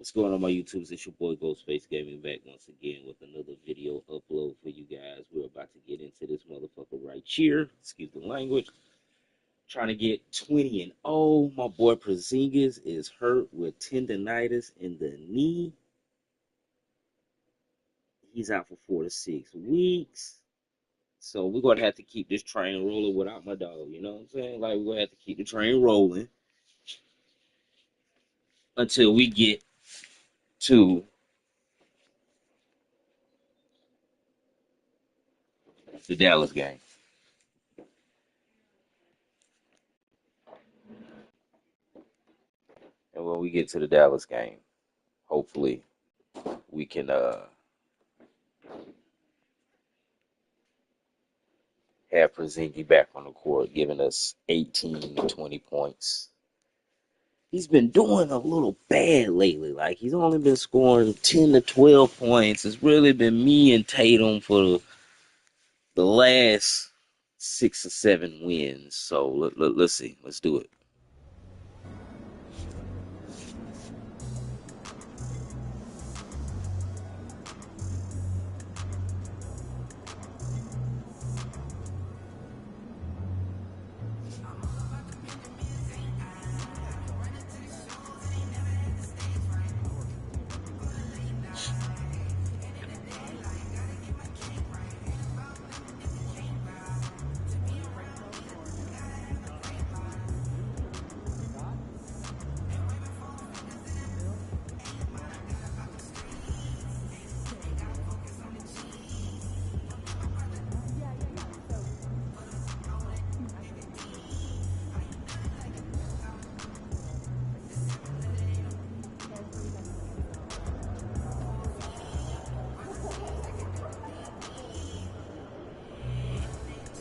What's going on, my YouTubes? It's your boy Ghostface Gaming back once again with another video upload for you guys. We're about to get into this motherfucker right here. Excuse the language. Trying to get 20-0. My boy Porzingis is hurt with tendonitis in the knee. He's out for 4 to 6 weeks. So we're gonna have to keep this train rolling without my dog. You know what I'm saying? Like, we're gonna have to keep the train rolling until we get to the Dallas game. And when we get to the Dallas game, hopefully we can have Porzingis back on the court, giving us 18 to 20 points. He's been doing a little bad lately. Like, he's only been scoring 10 to 12 points. It's really been me and Tatum for the last 6 or 7 wins. So let's see. Let's do it.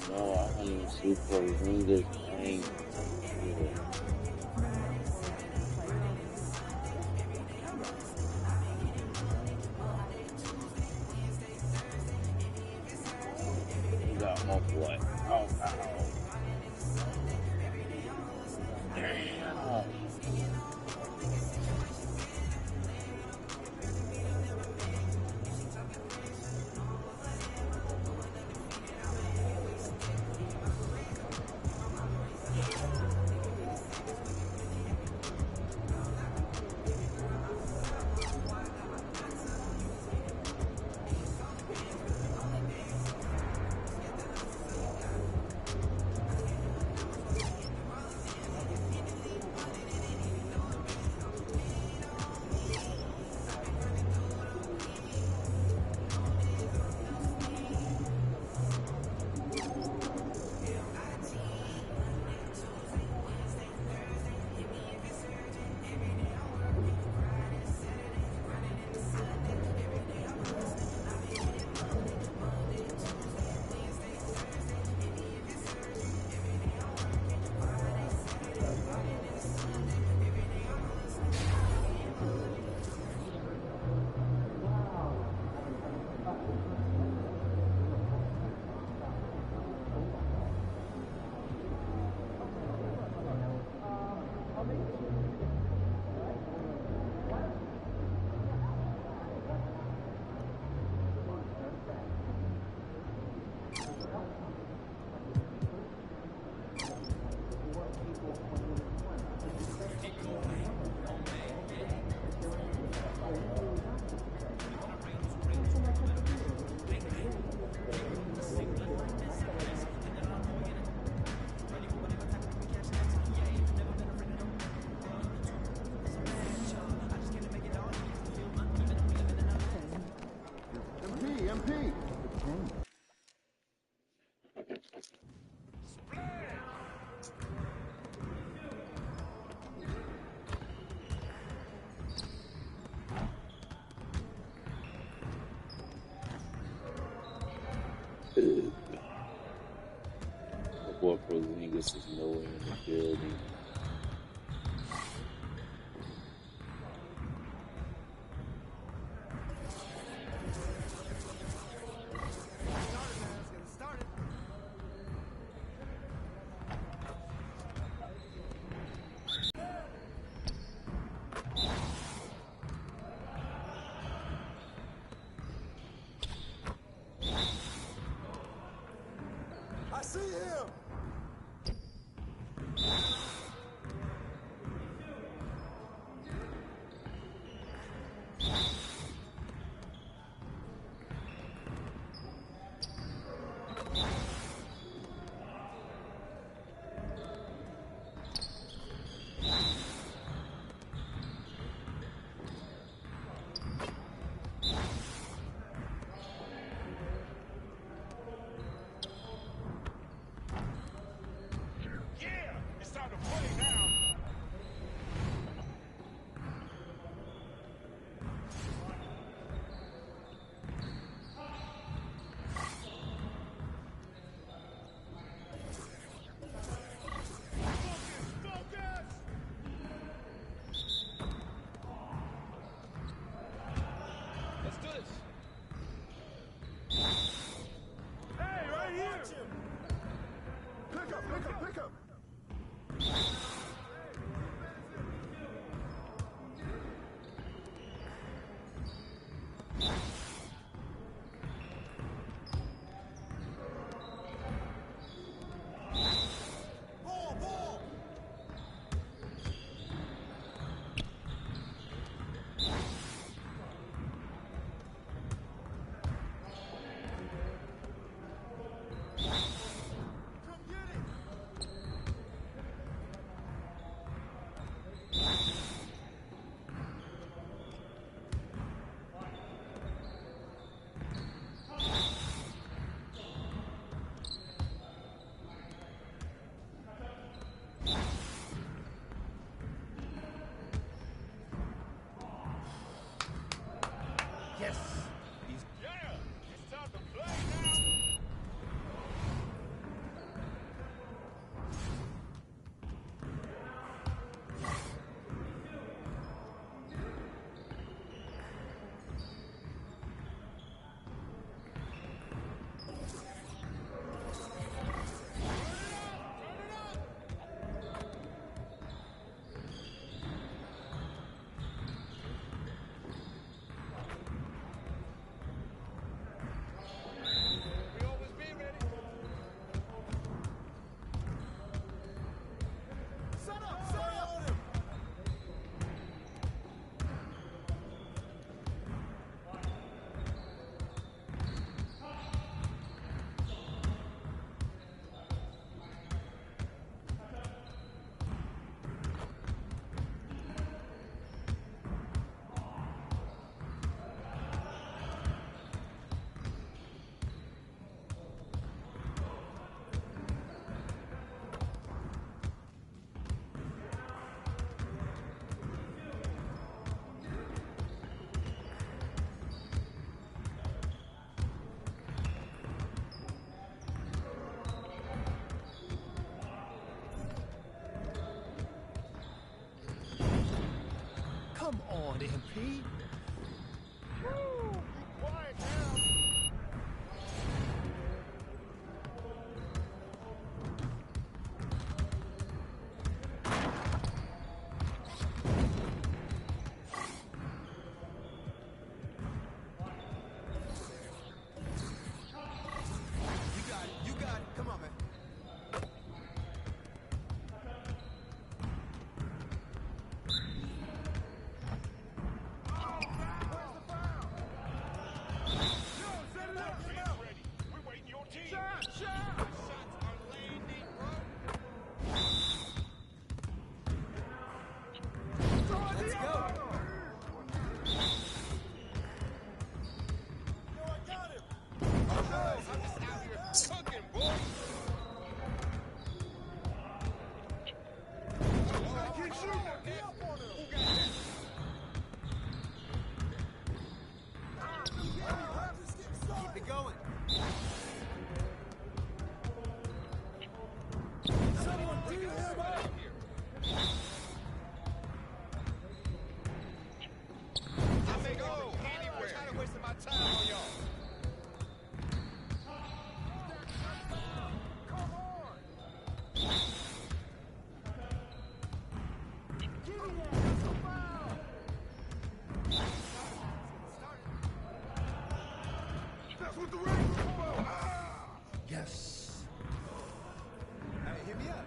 No, I don't even see Porzingis playing. He got my boy. Oh, damn. MP. My boy Porzingis is nowhere in the building. on, MP. Woo! Be quiet now. You got it. Come on, man. Where's the foul? Yo, set it up. Get him out. Ready. We're waiting your team. Shot! Shots are landing, bro. Let's go. Yo, I got him. I'm just out here cooking, boy. Keep shooting. Get up on him. Who got that? Keep it going. Someone do him up. I may go anywhere. I'm tired of wasting my time on y'all. Come on. That's a foul. That's what the Reds are about. Ah! Yes. Hey, hit me up.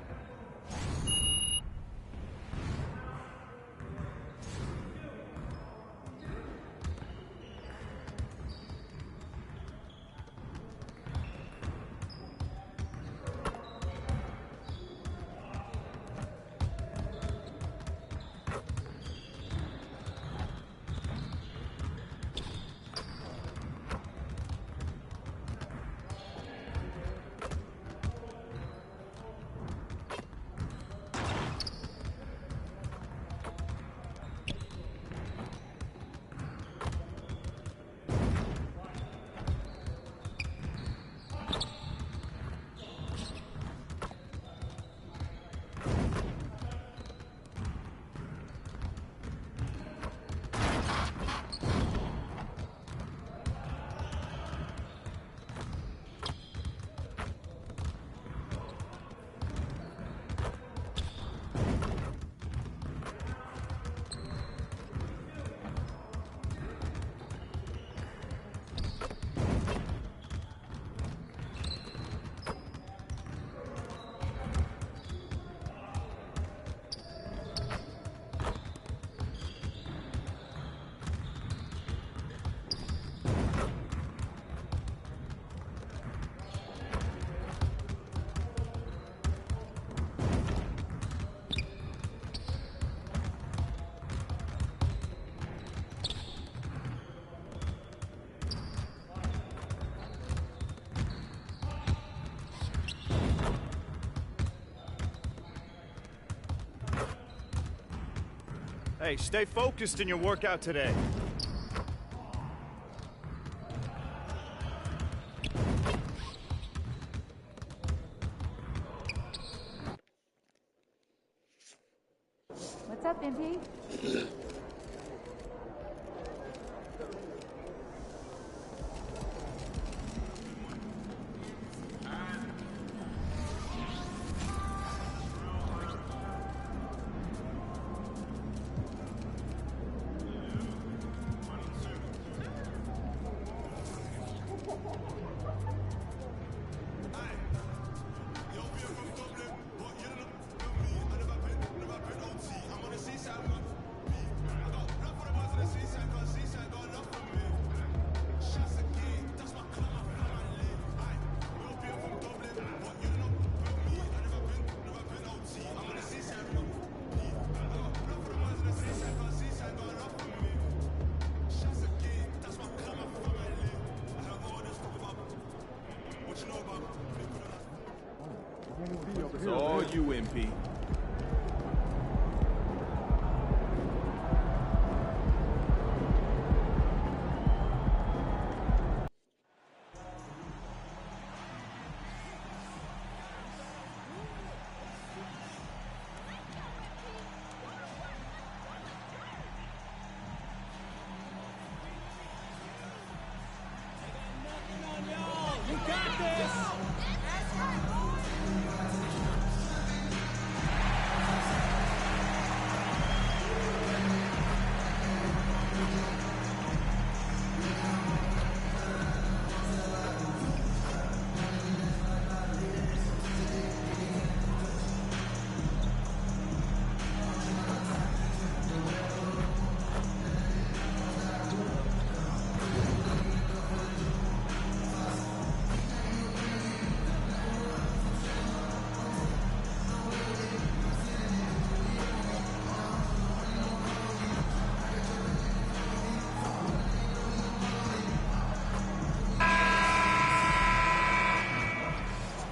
Hey, stay focused in your workout today. What's up, MP? It's all you, MP. got this.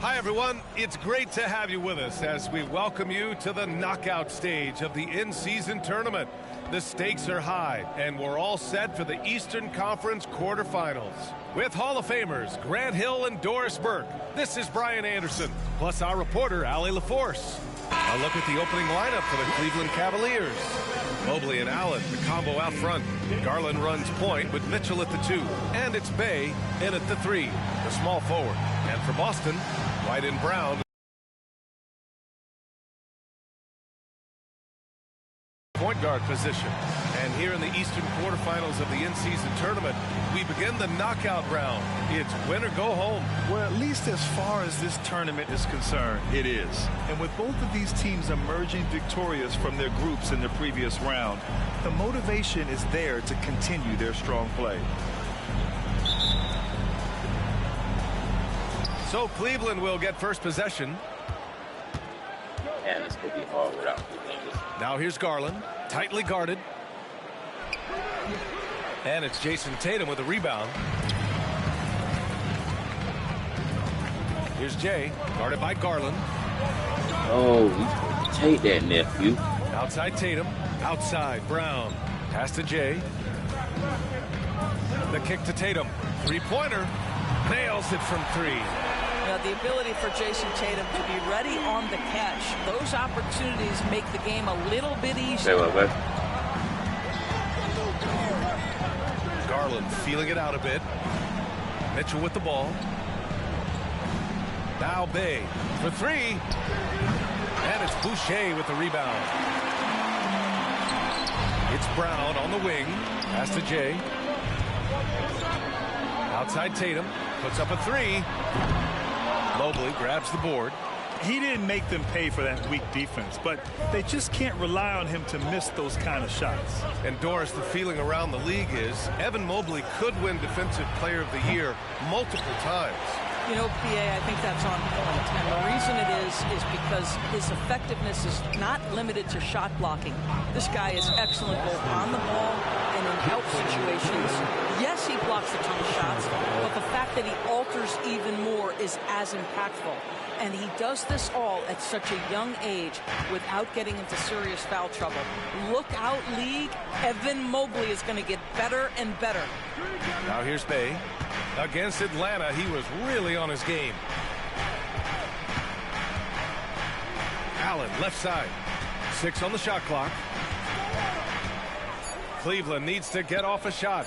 Hi, everyone. It's great to have you with us as we welcome you to the knockout stage of the in-season tournament. The stakes are high, and we're all set for the Eastern Conference quarterfinals. With Hall of Famers Grant Hill and Doris Burke, this is Brian Anderson, plus our reporter, Allie LaForce. A look at the opening lineup for the Cleveland Cavaliers. Mobley and Allen, the combo out front. Garland runs point with Mitchell at the 2. And it's Bay in at the 3, the small forward. And for Boston, White and Brown. Point guard position. And here in the Eastern quarterfinals of the in-season tournament, we begin the knockout round. It's win or go home. Well, at least as far as this tournament is concerned, it is. And with both of these teams emerging victorious from their groups in the previous round, the motivation is there to continue their strong play. So Cleveland will get first possession. And it's going to be hard without Porzingis. Now here's Garland, tightly guarded. And it's Jason Tatum with a rebound. Here's Jay, guarded by Garland. Oh, he's going to take that, nephew. Outside Tatum, outside Brown. Pass to Jay. The kick to Tatum. Three-pointer. Nails it from 3. The ability for Jason Tatum to be ready on the catch. Those opportunities make the game a little bit easier. Garland feeling it out a bit. Mitchell with the ball. Now Bay for 3. And it's Boucher with the rebound. It's Brown on the wing. Pass to Jay. Outside Tatum. Puts up a 3. Mobley grabs the board. He didn't make them pay for that weak defense, but they just can't rely on him to miss those kind of shots. And Doris, the feeling around the league is Evan Mobley could win Defensive Player of the Year multiple times. You know, PA, I think that's on point. And the reason it is because his effectiveness is not limited to shot blocking. This guy is excellent both on the ball and in help situations. Yes, he blocks a ton of shots, but the fact that he alters even more is as impactful. And he does this all at such a young age without getting into serious foul trouble. Look out, league. Evan Mobley is going to get better and better. Now here's Bay. Against Atlanta, he was really on his game. Allen, left side. 6 on the shot clock. Cleveland needs to get off a shot.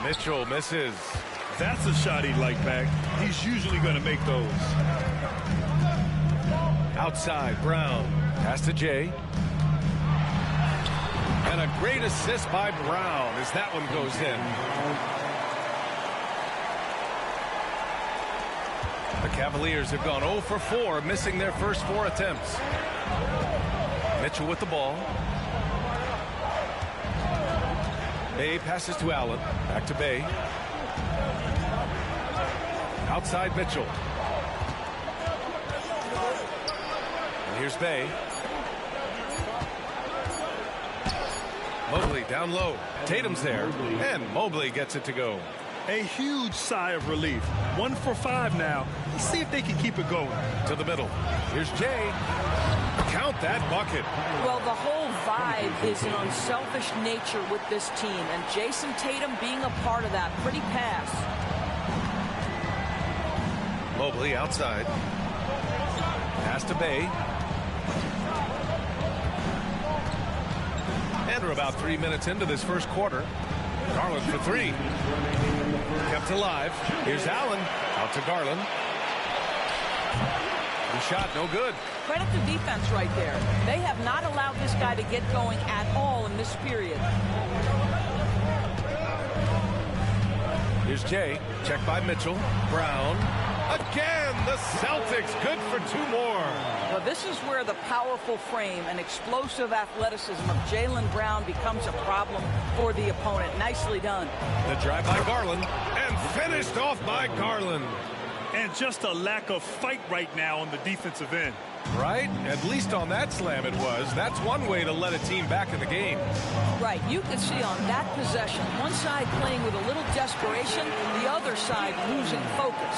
Mitchell misses. That's a shot he'd like back. He's usually going to make those. Outside, Brown. Pass to Jay. And a great assist by Brown as that one goes in. The Cavaliers have gone 0 for 4, missing their first 4 attempts. Mitchell with the ball. Bay passes to Allen. Back to Bay. Outside Mitchell. And here's Bay. Mobley down low. Tatum's there. And Mobley gets it to go. A huge sigh of relief. 1 for 5 now. Let's see if they can keep it going. To the middle. Here's Jay. Count that bucket. Well, the whole vibe is an unselfish nature with this team, and Jason Tatum being a part of that. Pretty pass. Mobley outside. Pass to Bay. And we're about 3 minutes into this first quarter. Garland for 3. Kept alive. Here's Allen. Out to Garland. The shot, no good. Credit to defense right there. They have not allowed this guy to get going at all in this period. Here's Jay. Checked by Mitchell. Brown. Again, the Celtics good for 2 more. Well, this is where the powerful frame and explosive athleticism of Jaylen Brown becomes a problem for the opponent. Nicely done. The drive by Garland and finished off by Garland. And just a lack of fight right now on the defensive end. Right? At least on that slam it was. That's one way to let a team back in the game. Right. You can see on that possession, one side playing with a little desperation, the other side losing focus.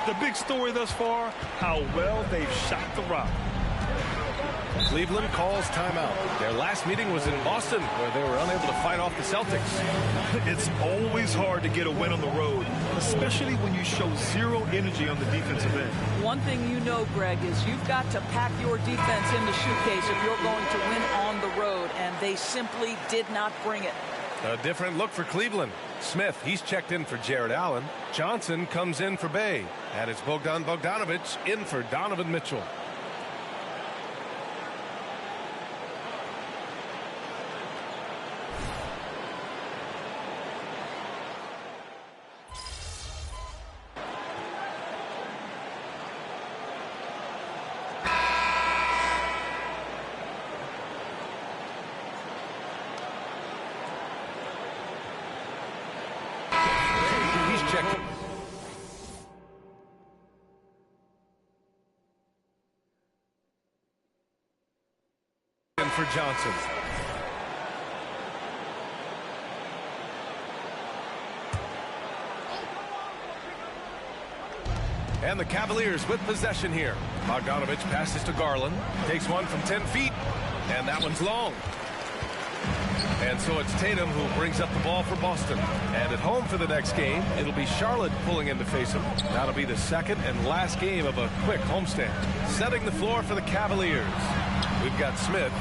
The big story thus far, how well they've shot the rock. Cleveland calls timeout. Their last meeting was in Boston, where they were unable to fight off the Celtics. It's always hard to get a win on the road, especially when you show zero energy on the defensive end. One thing you know, Greg, is you've got to pack your defense in the suitcase if you're going to win on the road, and they simply did not bring it. A different look for Cleveland. Smith, he's checked in for Jared Allen. Johnson comes in for Bay. And it's Bogdan Bogdanovic in for Donovan Mitchell. For Johnson. And the Cavaliers with possession here. Bogdanovic passes to Garland. Takes one from 10 feet. And that one's long. And so it's Tatum who brings up the ball for Boston. And at home for the next game, it'll be Charlotte pulling in to face them. That'll be the second and last game of a quick homestand. Setting the floor for the Cavaliers. We've got Smith.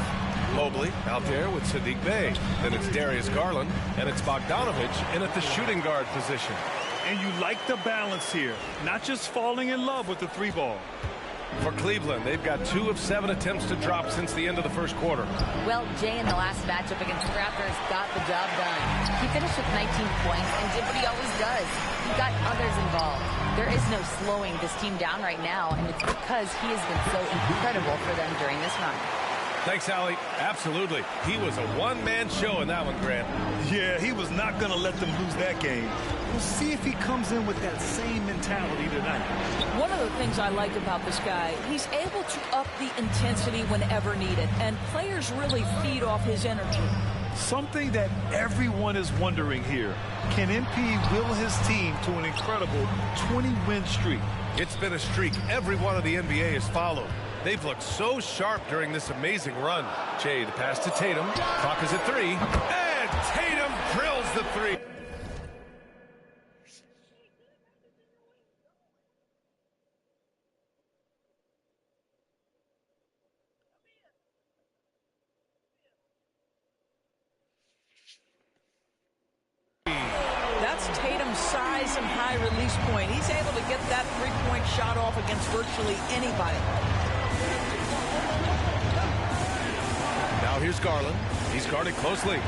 Mobley out there with Sadiq Bey. Then it's Darius Garland, and it's Bogdanovic in at the shooting guard position. And you like the balance here, not just falling in love with the 3-ball. For Cleveland, they've got 2 of 7 attempts to drop since the end of the first quarter. Well, Jay in the last matchup against the Raptors got the job done. He finished with 19 points and did what he always does. He got others involved. There is no slowing this team down right now, and it's because he has been so incredible for them during this run. Thanks, Allie. Absolutely. He was a one-man show in that one, Grant. Yeah, he was not going to let them lose that game. We'll see if he comes in with that same mentality tonight. One of the things I like about this guy, he's able to up the intensity whenever needed, and players really feed off his energy. Something that everyone is wondering here. Can MP will his team to an incredible 20-win streak? It's been a streak every one of the NBA has followed. They've looked so sharp during this amazing run. Jay, the pass to Tatum. Clock is at 3. And Tatum drills the 3. That's Tatum's size and high release point. He's able to get that three-point shot off against virtually anybody. Now here's Garland. He's guarded closely.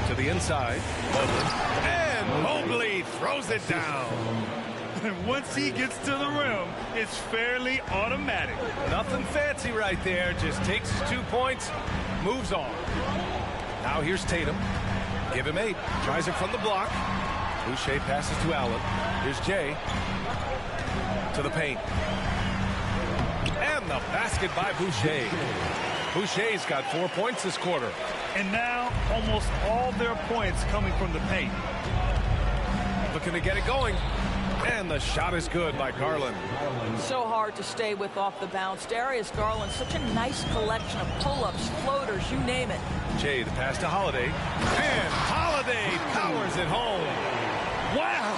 To the inside. Mobley. And Mobley throws it down. And once he gets to the rim, it's fairly automatic. Nothing fancy right there. Just takes his 2 points, moves on. Now here's Tatum. Give him 8. Tries it from the block. Boucher passes to Allen. Here's Jay. To the paint. And the basket by Boucher. Boucher's got 4 points this quarter. And now almost all their points coming from the paint. Looking to get it going. And the shot is good by Garland. So hard to stay with off the bounce. Darius Garland, such a nice collection of pull-ups, floaters, you name it. Jay, the pass to Holiday. And Holiday powers it home. Wow!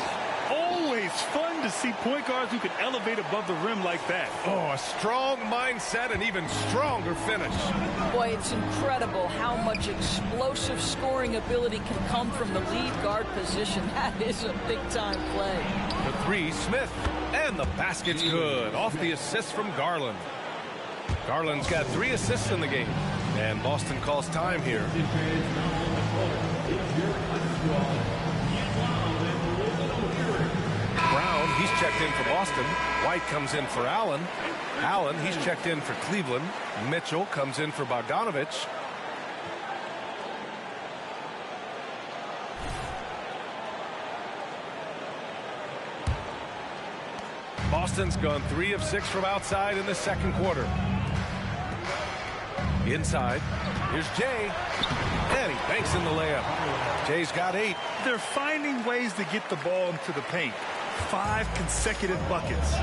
Oh always fun to see point guards who can elevate above the rim like that. Oh, a strong mindset and even stronger finish. Boy, it's incredible how much explosive scoring ability can come from the lead guard position. That is a big-time play. The three, Smith. And the basket's good. Off the assist from Garland. Garland's got 3 assists in the game. And Boston calls time here. Brown, he's checked in for Boston. White comes in for Allen. Allen, he's checked in for Cleveland. Mitchell comes in for Bogdanovich. Boston's gone 3 of 6 from outside in the second quarter. Inside, here's Jay. And he banks in the layup. Jay's got 8. They're finding ways to get the ball into the paint. 5 consecutive buckets.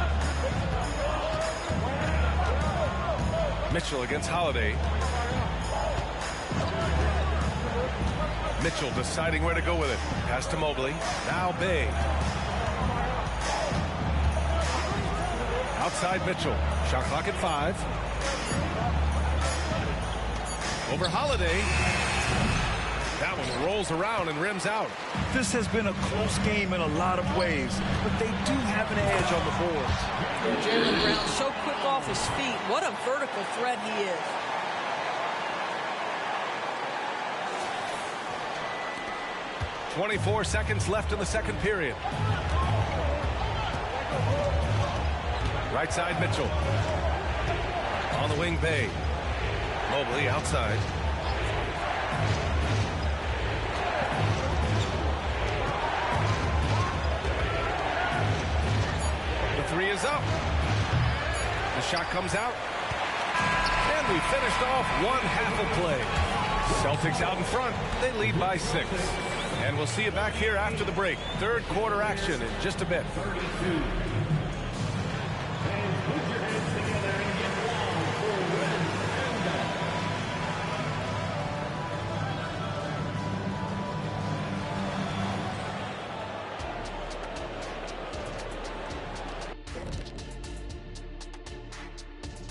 Mitchell against Holiday. Mitchell deciding where to go with it. Pass to Mobley. Now Bay. Outside Mitchell. Shot clock at 5. Over Holiday. That one rolls around and rims out. This has been a close game in a lot of ways, but they do have an edge on the boards. Jaylen Brown so quick off his feet. What a vertical threat he is. .24 seconds left in the second period. Right side Mitchell. On the wing Bay. Mobley outside. The 3 is up. The shot comes out. And we finished off 1/2 of play. Celtics out in front. They lead by 6. And we'll see you back here after the break. Third quarter action in just a bit.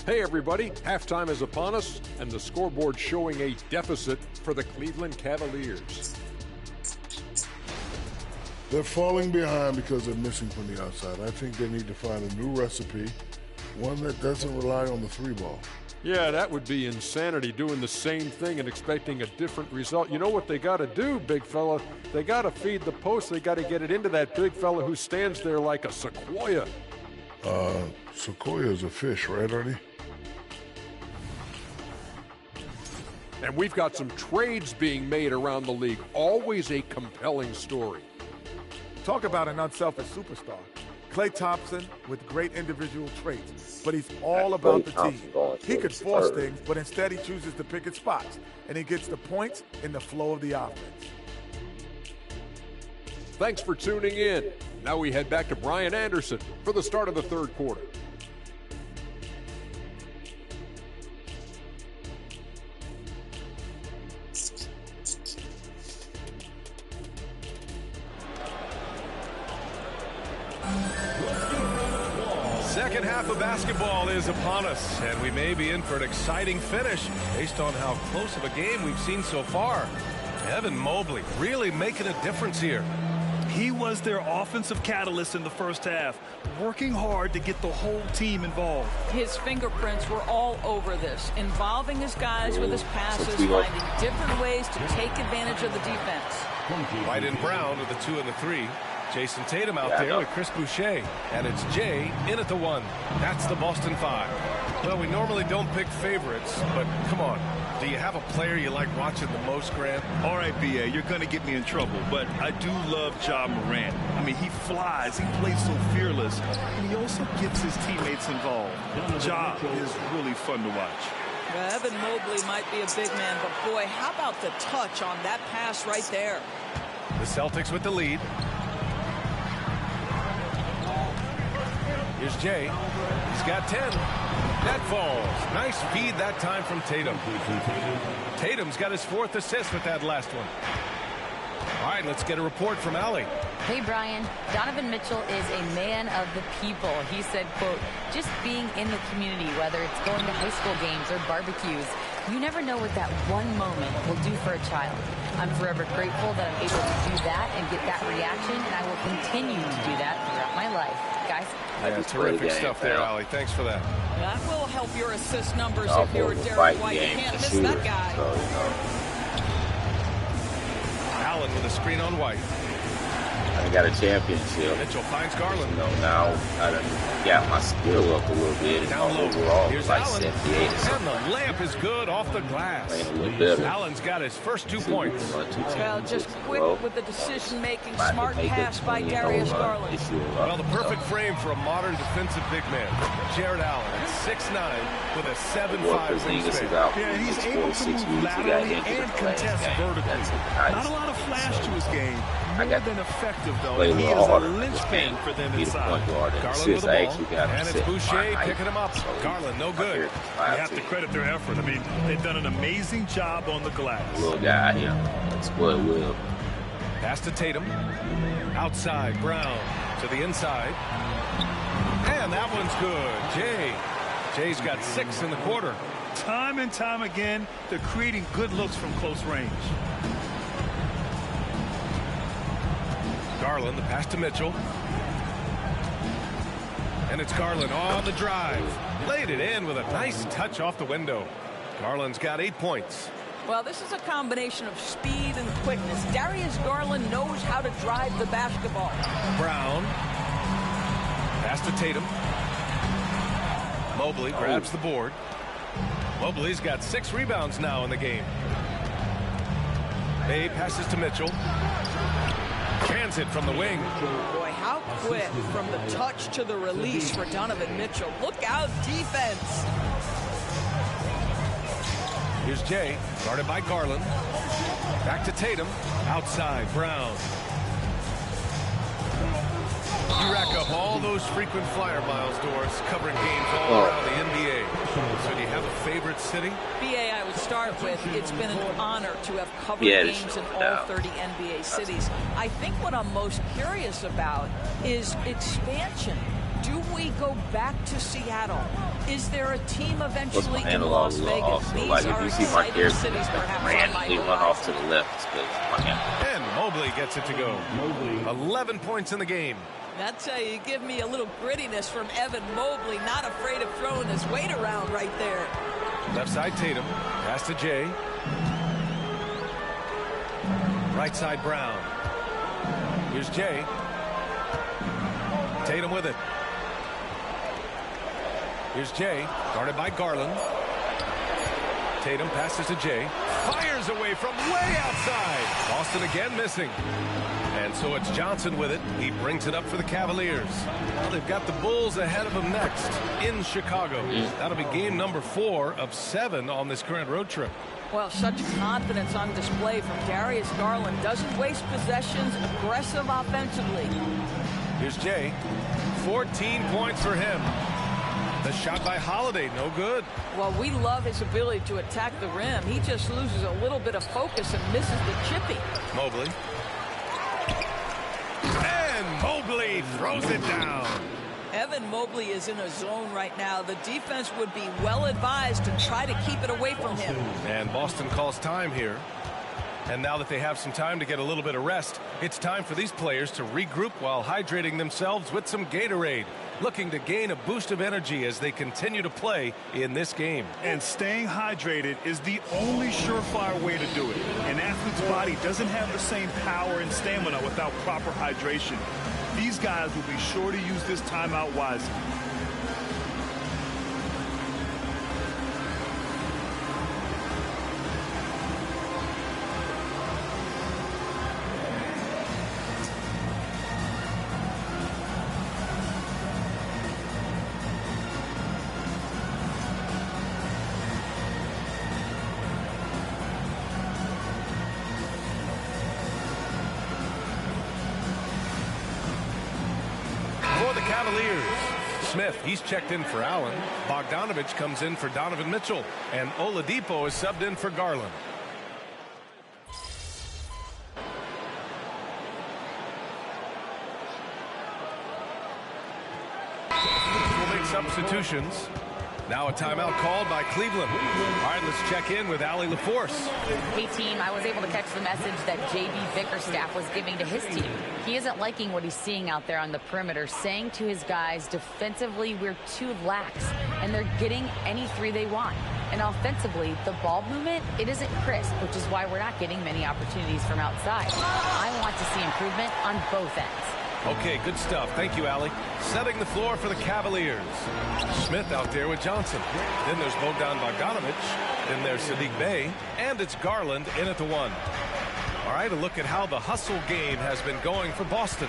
Hey everybody, halftime is upon us, and the scoreboard showing a deficit for the Cleveland Cavaliers. They're falling behind because they're missing from the outside. I think they need to find a new recipe, one that doesn't rely on the 3 ball. Yeah, that would be insanity, doing the same thing and expecting a different result. You know what they got to do, big fella? They got to feed the post. They got to get it into that big fella who stands there like a sequoia. Sequoia is a fish, right, Ernie? And we've got some trades being made around the league. Always a compelling story. Talk about an unselfish superstar. Klay Thompson with great individual traits, but he's all about the team. He could force things, but instead he chooses to pick his spots, and he gets the points in the flow of the offense. Thanks for tuning in. Now we head back to Brian Anderson for the start of the third quarter. Second half of basketball is upon us, and we may be in for an exciting finish based on how close of a game we've seen so far. Evan Mobley really making a difference here. He was their offensive catalyst in the first half, working hard to get the whole team involved. His fingerprints were all over this, involving his guys with his passes, finding different ways to take advantage of the defense. White and Brown with the 2 and the 3. Jason Tatum out there with Chris Boucher. And it's Jay in at the 1. That's the Boston 5. Well, we normally don't pick favorites, but come on. Do you have a player you like watching the most, Grant? All right, B.A., you're going to get me in trouble, but I do love Ja Morant. I mean, he flies, he plays so fearless, and he also gets his teammates involved. Ja is really fun to watch. Well, Evan Mobley might be a big man, but boy, how about the touch on that pass right there? The Celtics with the lead. Here's Jay. He's got 10. That falls. Nice feed that time from Tatum. Tatum's got his 4th assist with that last one. All right, let's get a report from Allie. Hey, Brian. Donovan Mitchell is a man of the people. He said, quote, just being in the community, whether it's going to high school games or barbecues, you never know what that one moment will do for a child. I'm forever grateful that I'm able to do that and get that reaction, and I will continue to do that throughout my life. Guys? Yeah, terrific stuff there, Allie. Thanks for that. That will help your assist numbers if you're Derek White. You can't miss that guy. So, you know. Allen with a screen on White. I got a championship. Mitchell finds Garland. You know, now I done got my skill up a little bit. And overall, here's like Allen. 78 or And something. the layup is good off the glass. Playing a little better. Allen's got his first 2 points. Well, just quick with the decision-making, smart pass by Darius Garland. Well, the perfect frame for a modern defensive big man. Jared Allen at 6'9" with a 7'5" wingspan. Yeah, he's able to move laterally and contest vertically. Not a lot of flash to his game. More than effective, though. He is a linchpin for them inside. Garland with the ball, and it's Boucher picking him up. Garland, no good. You have to credit their effort. I mean, they've done an amazing job on the glass. Little guy here. That's what will. Pass to Tatum. Outside, Brown to the inside. And that one's good. Jay's got 6 in the quarter. Time and time again, they're creating good looks from close range. Garland, the pass to Mitchell. And it's Garland on the drive. Laid it in with a nice touch off the window. Garland's got 8 points. Well, this is a combination of speed and quickness. Darius Garland knows how to drive the basketball. Brown. Pass to Tatum. Mobley grabs the board. Mobley's got 6 rebounds now in the game. Bay passes to Mitchell. Transit from the wing. Boy, how quick from the touch to the release for Donovan Mitchell. Look out, defense. Here's Jay, guarded by Garland. Back to Tatum. Outside, Brown. You rack up all those frequent flyer miles, Doris, covering games all around the NBA. So do you have a favorite city? BA, I would start with, it's been an honor to have covered games in all 30 NBA cities. I think what I'm most curious about is expansion. Do we go back to Seattle? Is there a team eventually in Las Vegas? These like are if you see my exciting cities, perhaps on my randomly run off to the left. And Mobley gets it to go. 11 points in the game. That's how you give me a little grittiness from Evan Mobley, not afraid of throwing his weight around right there. Left side Tatum, pass to Jay. Right side Brown. Here's Jay. Tatum with it. Here's Jay, guarded by Garland. Tatum passes to Jay. Fires away from way outside. Boston again missing. And so it's Johnson with it. He brings it up for the Cavaliers. Well, they've got the Bulls ahead of them next in Chicago. That'll be game number 4 of 7 on this current road trip. Well, such confidence on display from Darius Garland. Doesn't waste possessions, aggressive offensively. Here's Jay. 14 points for him. The shot by Holiday, no good. Well, we love his ability to attack the rim. He just loses a little bit of focus and misses the chippy. Mobley. And Mobley throws it down. Evan Mobley is in a zone right now. The defense would be well advised to try to keep it away from him. And Boston calls time here. And now that they have some time to get a little bit of rest, it's time for these players to regroup while hydrating themselves with some Gatorade, looking to gain a boost of energy as they continue to play in this game. And staying hydrated is the only surefire way to do it. An athlete's body doesn't have the same power and stamina without proper hydration. These guys will be sure to use this timeout wisely. Smith, he's checked in for Allen. Bogdanovich comes in for Donovan Mitchell. And Oladipo is subbed in for Garland. substitutions. Now a timeout called by Cleveland. All right, let's check in with Allie LaForce. Hey, team, I was able to catch the message that J.B. Bickerstaff was giving to his team. He isn't liking what he's seeing out there on the perimeter, saying to his guys, defensively, we're too lax, and they're getting any three they want. And offensively, the ball movement, it isn't crisp, which is why we're not getting many opportunities from outside. I want to see improvement on both ends. Okay, good stuff. Thank you, Allie. Setting the floor for the Cavaliers. Smith out there with Johnson. Then there's Bogdan Bogdanovic. Then there's Sadiq Bey. And it's Garland in at the 1. All right, a look at how the hustle game has been going for Boston.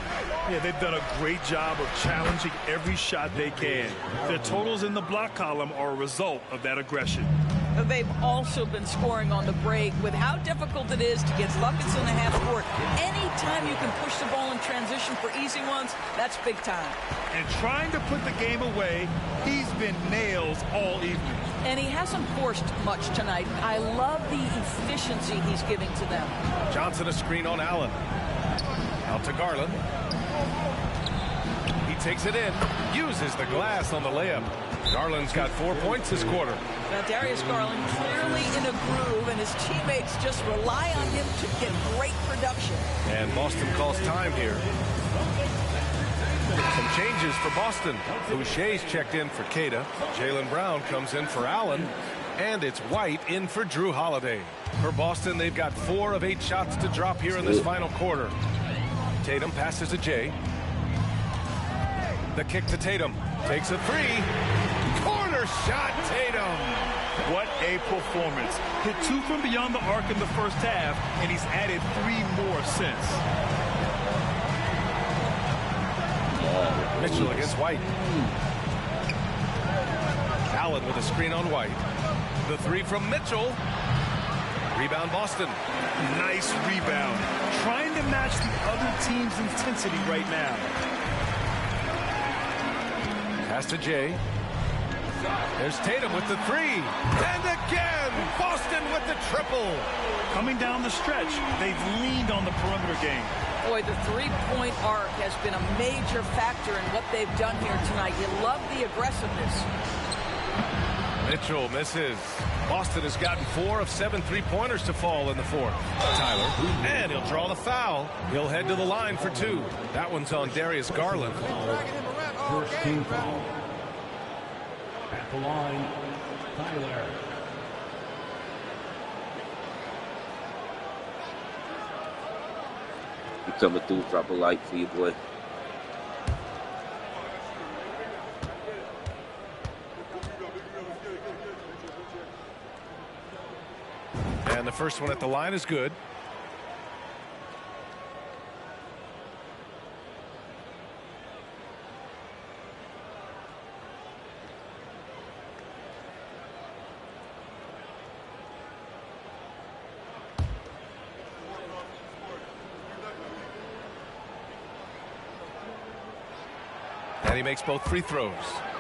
Yeah, they've done a great job of challenging every shot they can. Their totals in the block column are a result of that aggression. They've also been scoring on the break with how difficult it is to get buckets in the half court. Anytime you can push the ball in transition for easy ones, that's big time. And trying to put the game away, he's been nails all evening. And he hasn't forced much tonight. I love the efficiency he's giving to them. Johnson a screen on Allen. Out to Garland. He takes it in, uses the glass on the layup. Garland's got 4 points this quarter. Now Darius Garland clearly in a groove, and his teammates just rely on him to get great production. And Boston calls time here. Some changes for Boston. Boucher's checked in for Queta. Jaylen Brown comes in for Allen. And it's White in for Drew Holiday. For Boston, they've got 4 of 8 shots to drop here in this final quarter. Tatum passes to Jay. The kick to Tatum. Takes a 3. Corner shot, Tatum. What a performance. Hit 2 from beyond the arc in the first half, and he's added 3 more since. Mitchell against White. Allen with a screen on White. The 3 from Mitchell. Rebound Boston. Nice rebound. Trying to match the other team's intensity right now. Pass to Jay. There's Tatum with the 3. And again, Boston with the triple. Coming down the stretch, they've leaned on the perimeter game. Boy, the three-point arc has been a major factor in what they've done here tonight. You love the aggressiveness. Mitchell misses. Boston has gotten 4 of 7 3-pointers to fall in the 4th. Tyler, and he'll draw the foul. He'll head to the line for 2. That one's on Darius Garland. First team foul. At the line, Tyler. You coming through, drop a light for you, boy. And the first one at the line is good. And he makes both free throws.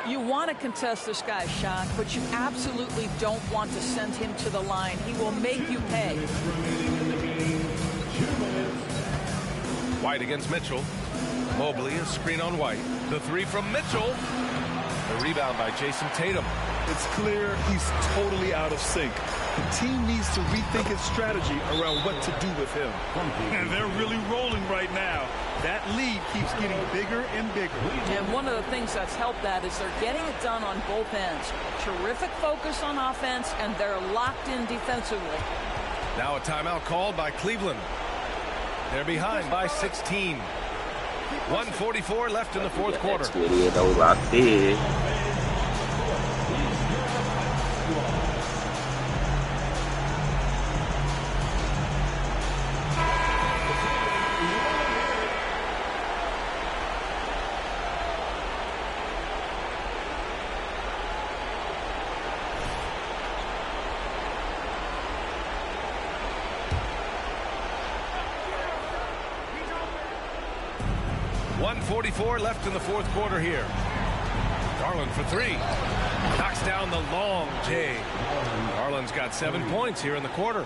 You want to contest this guy's shot, but you absolutely don't want to send him to the line. He will make you pay. White against Mitchell. Mobley, a screen on White. The 3 from Mitchell. The rebound by Jason Tatum. It's clear he's totally out of sync. The team needs to rethink its strategy around what to do with him. And they're really rolling right now. That lead keeps getting bigger and bigger. And one of the things that's helped that is they're getting it done on both ends. Terrific focus on offense, and they're locked in defensively. Now a timeout called by Cleveland. They're behind by 16. 1:44 left in the 4th quarter. Locked in. Left in the 4th quarter here. Garland for 3. Knocks down the long J. Garland's got 7 points here in the quarter.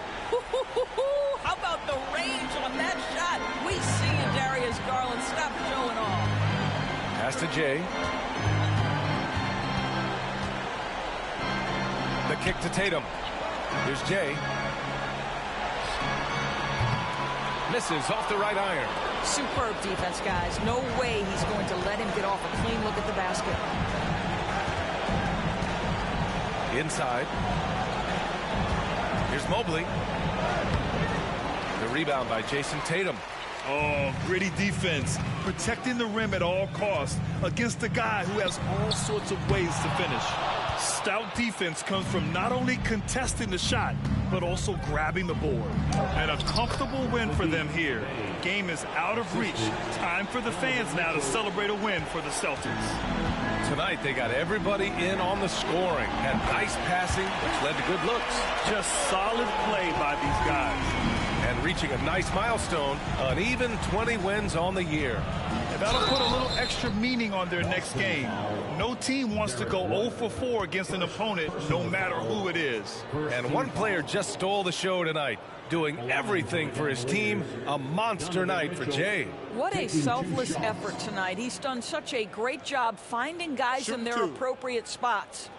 How about the range on that shot? We see you, Darius Garland. Stop showing off. Pass to Jay. The kick to Tatum. Here's Jay. Misses off the right iron. Superb defense, guys. No way he's going to let him get off a clean look at the basket. Inside. Here's Mobley. The rebound by Jason Tatum. Oh, gritty defense. Protecting the rim at all costs against a guy who has all sorts of ways to finish. Stout defense comes from not only contesting the shot, but also grabbing the board. And a comfortable win for them here. Game is out of reach. Time for the fans now to celebrate a win for the Celtics. Tonight they got everybody in on the scoring. Had nice passing, which led to good looks. Just solid play by these guys. And reaching a nice milestone, an even 20 wins on the year. And that'll put a little extra meaning on their next game. No team wants to go 0 for 4 against an opponent, no matter who it is. And one player just stole the show tonight, doing everything for his team. A monster night for Jay. What a selfless effort tonight. He's done such a great job finding guys in their appropriate spots.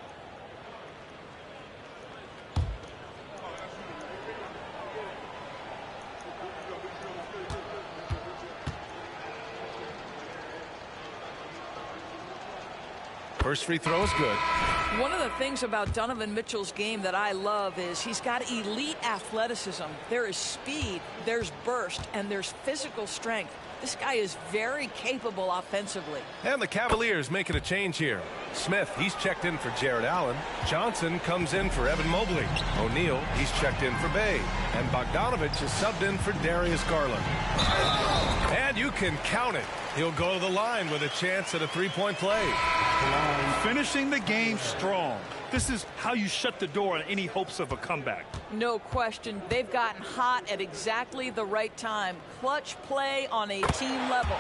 First free throw is good. One of the things about Donovan Mitchell's game that I love is he's got elite athleticism. There is speed, there's burst, and there's physical strength. This guy is very capable offensively. And the Cavaliers making a change here. Smith, he's checked in for Jared Allen. Johnson comes in for Evan Mobley. O'Neal, he's checked in for Bay. And Bogdanovich is subbed in for Darius Garland. And you can count it. He'll go to the line with a chance at a three-point play. Finishing the game strong. This is how you shut the door on any hopes of a comeback. No question. They've gotten hot at exactly the right time. Clutch play on a team level.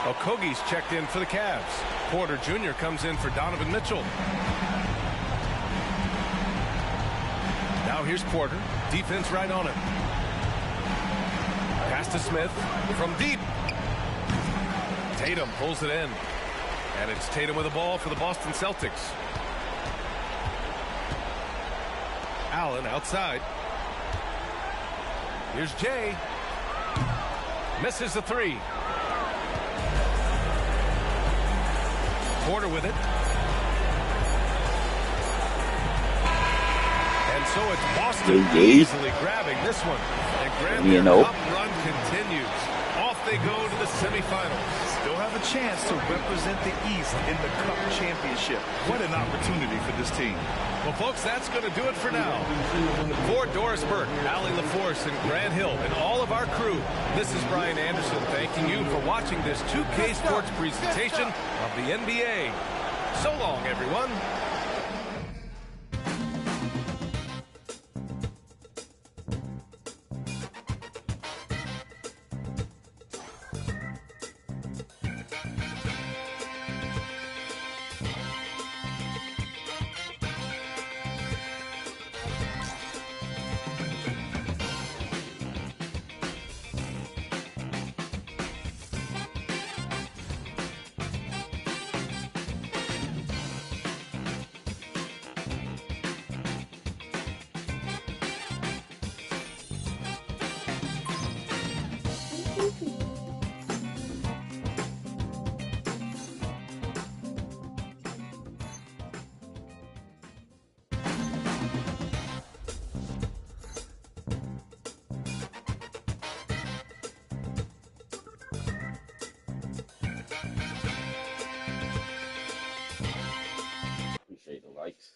Okogie's checked in for the Cavs. Porter Jr. comes in for Donovan Mitchell. Now here's Porter. Defense right on him. Pass to Smith from deep. Tatum pulls it in. And it's Tatum with the ball for the Boston Celtics. Allen outside. Here's Jay. Misses the three. Porter with it. And so it's Boston easily grabbing this one. And Graham, top run continues. Off they go to the semifinals. Still have a chance to represent the East in the Cup Championship. What an opportunity for this team. Well, folks, that's going to do it for now. For Doris Burke, Allie LaForce, and Grant Hill, and all of our crew, this is Brian Anderson thanking you for watching this 2K Sports presentation of the NBA. So long, everyone. Appreciate the likes.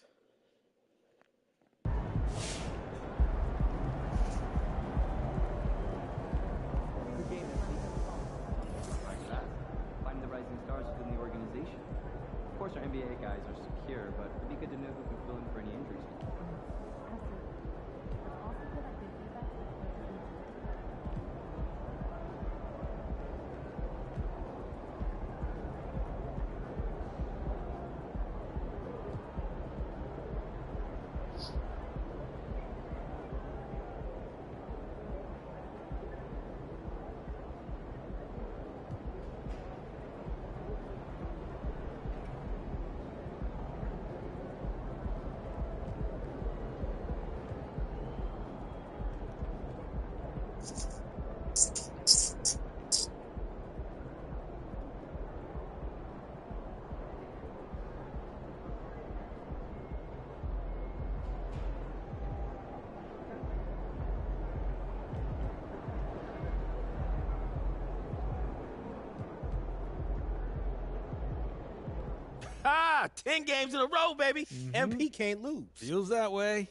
Find the rising stars within the organization. Of course, our NBA guys are secure, but it'd be good to know who can fill in for any injuries. Ah, 10 games in a row, baby. MP can't lose. Feels that way.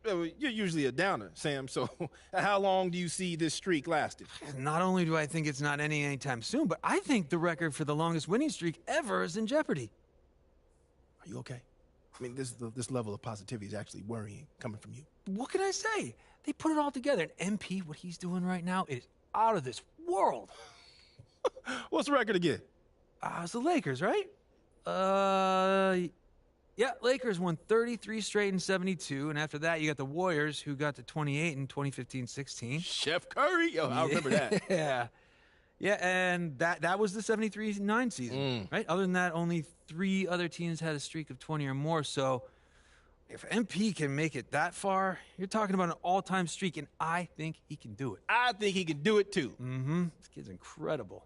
You're usually a downer, Sam, so how long do you see this streak lasting? Not only do I think it's not ending anytime soon, but I think the record for the longest winning streak ever is in jeopardy. Are you okay? I mean, this level of positivity is actually worrying coming from you. What can I say? They put it all together. And MP, what he's doing right now is out of this world. What's the record again? It's the Lakers, right? Yeah, Lakers won 33 straight in 72, and after that, you got the Warriors, who got to 28 in 2015-16. Chef Curry? Yo, I remember that. Yeah, and that was the 73-9 season, right? Other than that, only 3 other teams had a streak of 20 or more, so if MP can make it that far, you're talking about an all-time streak, and I think he can do it. I think he can do it, too. This kid's incredible.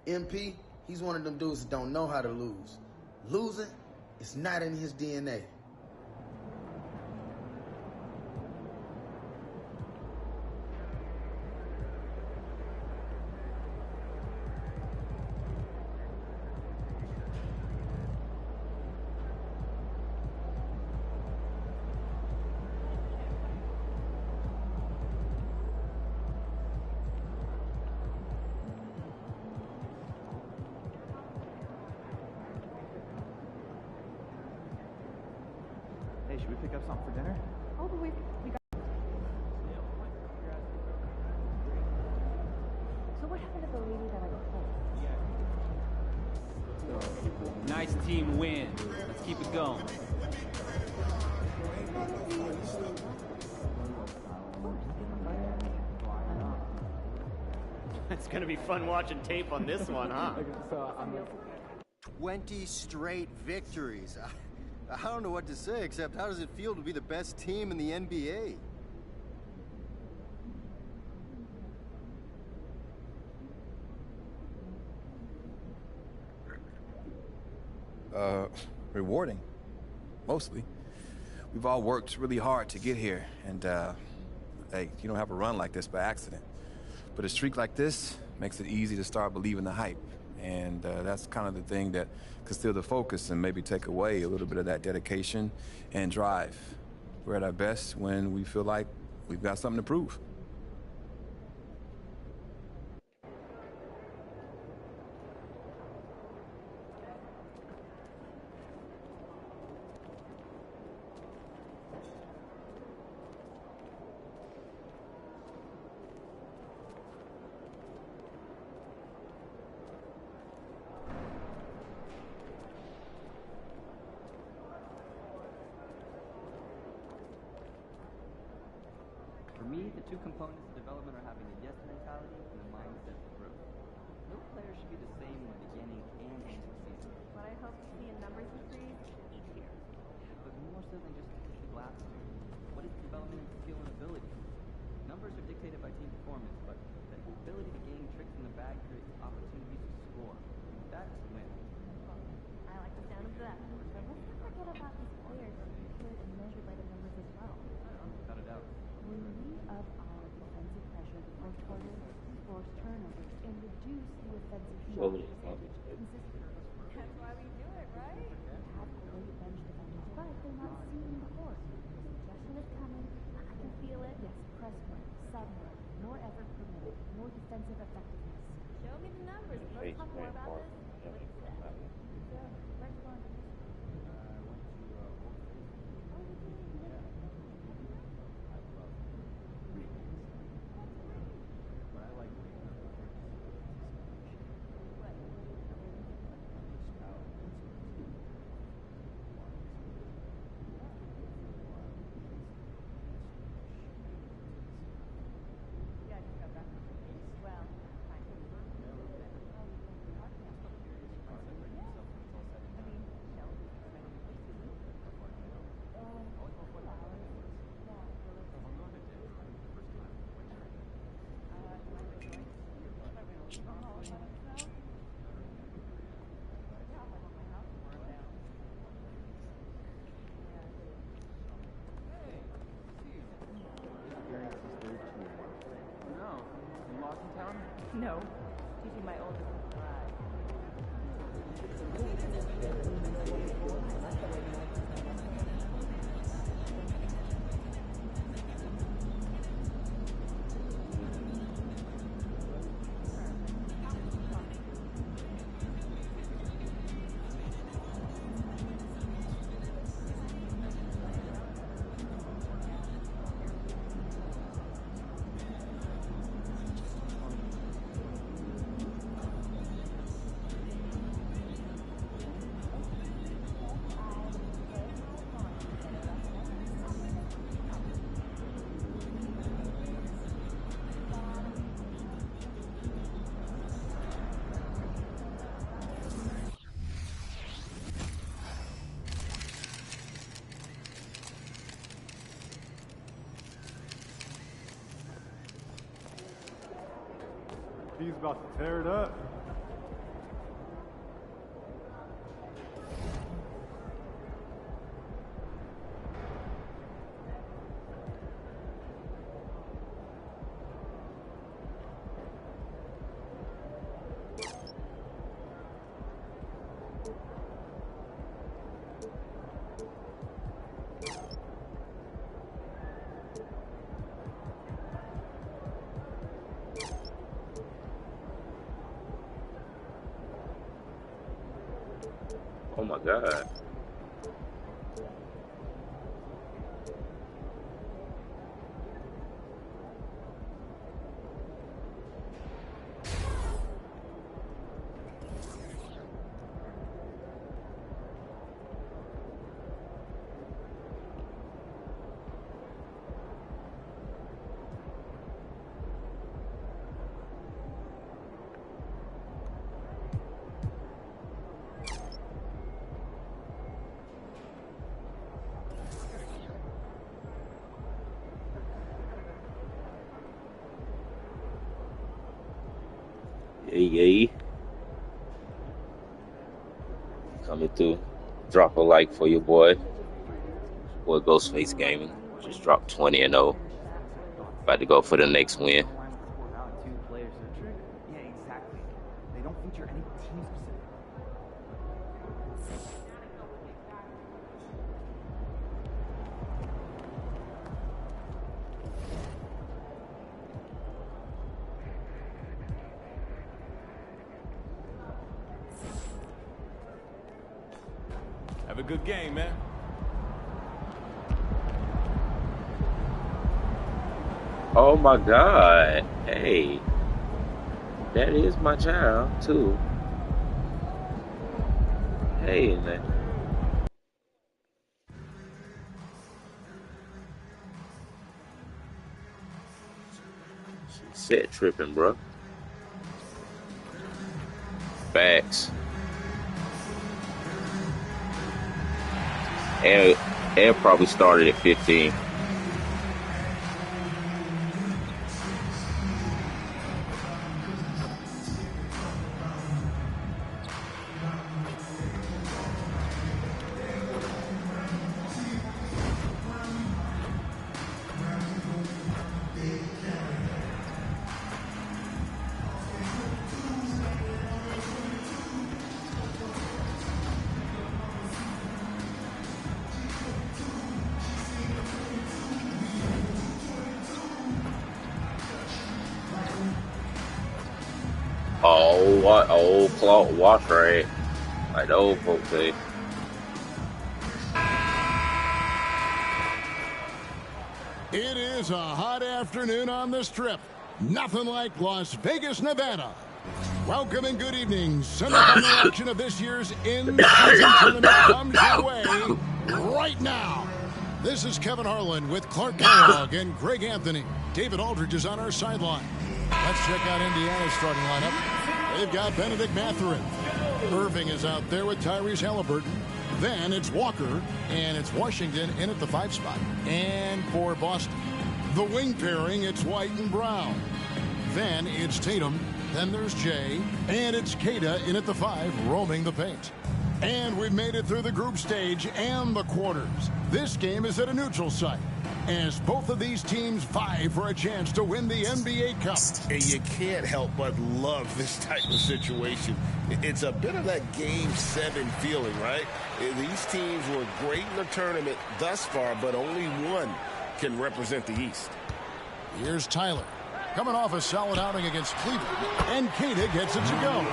MP, he's one of them dudes that don't know how to lose. Losing is not in his DNA. Hey, should we pick up something for dinner? Oh, but we got... So what happened to the lady that I replaced? Nice team win. Let's keep it going. It's going to be fun watching tape on this one, huh? 20 straight victories. I don't know what to say, except how does it feel to be the best team in the NBA? Rewarding. Mostly. We've all worked really hard to get here, and, hey, you don't have a run like this by accident. But a streak like this makes it easy to start believing the hype. And that's kind of the thing that can steal the focus and maybe take away a little bit of that dedication and drive. We're at our best when we feel like we've got something to prove. For me, the two components of development are having a yes mentality and a mindset for growth. No player should be the same in the beginning and end of the season. What I hope to see in numbers increase each year. But more so than just the glass ceiling. What is development in skill and ability? Numbers are dictated by team performance, but the ability to gain tricks in the bag creates opportunities to score. That's win. I like the sound of that. But let's not forget about these players who are compared and measured by the numbers as well. Without a doubt. When we up our defensive pressure the fourth quarter, force turnovers, and reduce the offensive shot consistently. That's why we do it, right? We have great bench defenders, but they're not seeing the court. Possession is coming. I can feel it. Yes, press work, sub work, more effort per minute, more defensive effectiveness. Show me the numbers. Let's talk more about this. No, teaching my oldest to fly. He's about to tear it up. Oh my God. Yay. Coming through. Drop a like for your boy. Boy Ghostface Gaming. Just dropped 20-0. About to go for the next win. Two players. Yeah, exactly. They don't feature any team specific. Have a good game, man. Oh my God. Hey. That is my child, too. Hey, man. She's set tripping, bro. Facts. And probably started at 15. Oh, what old cloth wash rag, like the old folks say. It is a hot afternoon on the Strip. Nothing like Las Vegas, Nevada. Welcome and good evening. Semifinal action of this year's in-season tournament comes your way right now. This is Kevin Harlan with Clark Kellogg and Greg Anthony. David Aldridge is on our sideline. Let's check out Indiana's starting lineup. They've got Benedict Mathurin. Irving is out there with Tyrese Halliburton. Then it's Walker, and it's Washington in at the 5 spot. And for Boston, the wing pairing, it's White and Brown. Then it's Tatum. Then there's Jay. And it's Keita in at the 5, roaming the paint. And we've made it through the group stage and the quarters. This game is at a neutral site, as both of these teams vie for a chance to win the NBA Cup. And you can't help but love this type of situation. It's a bit of that Game 7 feeling, right? These teams were great in the tournament thus far, but only one can represent the East. Here's Tyler, coming off a solid outing against Cleveland, and Queta gets it to go.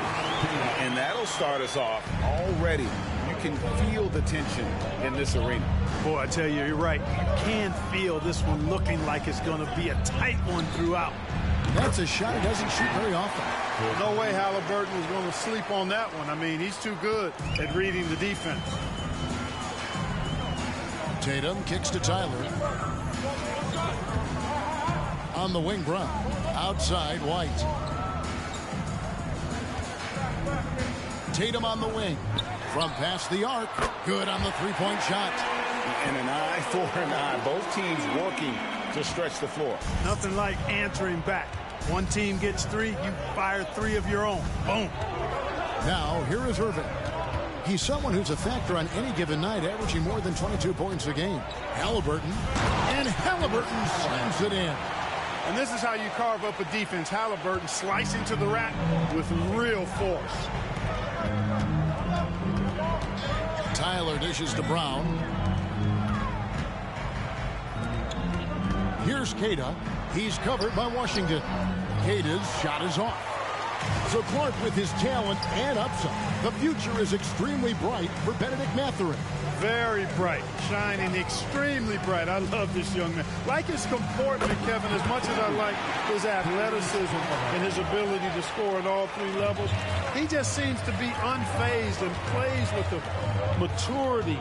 And that'll start us off already. You can feel the tension in this arena. Boy, I tell you, you're right. You can feel this one looking like it's going to be a tight one throughout. That's a shot he doesn't shoot very often. No way Halliburton was going to sleep on that one. I mean, he's too good at reading the defense. Tatum kicks to Tyler. On the wing, Brown. Outside, White. Tatum on the wing. From past the arc. Good on the three-point shot. And an eye for an eye. Both teams working to stretch the floor. Nothing like answering back. One team gets three, you fire three of your own. Boom. Now, here is Irving. He's someone who's a factor on any given night, averaging more than 22 points a game. Halliburton. And Halliburton slams it in. And this is how you carve up a defense. Halliburton slicing to the rack with real force. Tyler dishes to Brown. Here's Queta. He's covered by Washington. Queta's shot is off. So Clark with his talent and upside. The future is extremely bright for Benedict Mathurin. Very bright, shining extremely bright. I love this young man. Like his comportment, Kevin, as much as I like his athleticism and his ability to score at all three levels, he just seems to be unfazed and plays with the maturity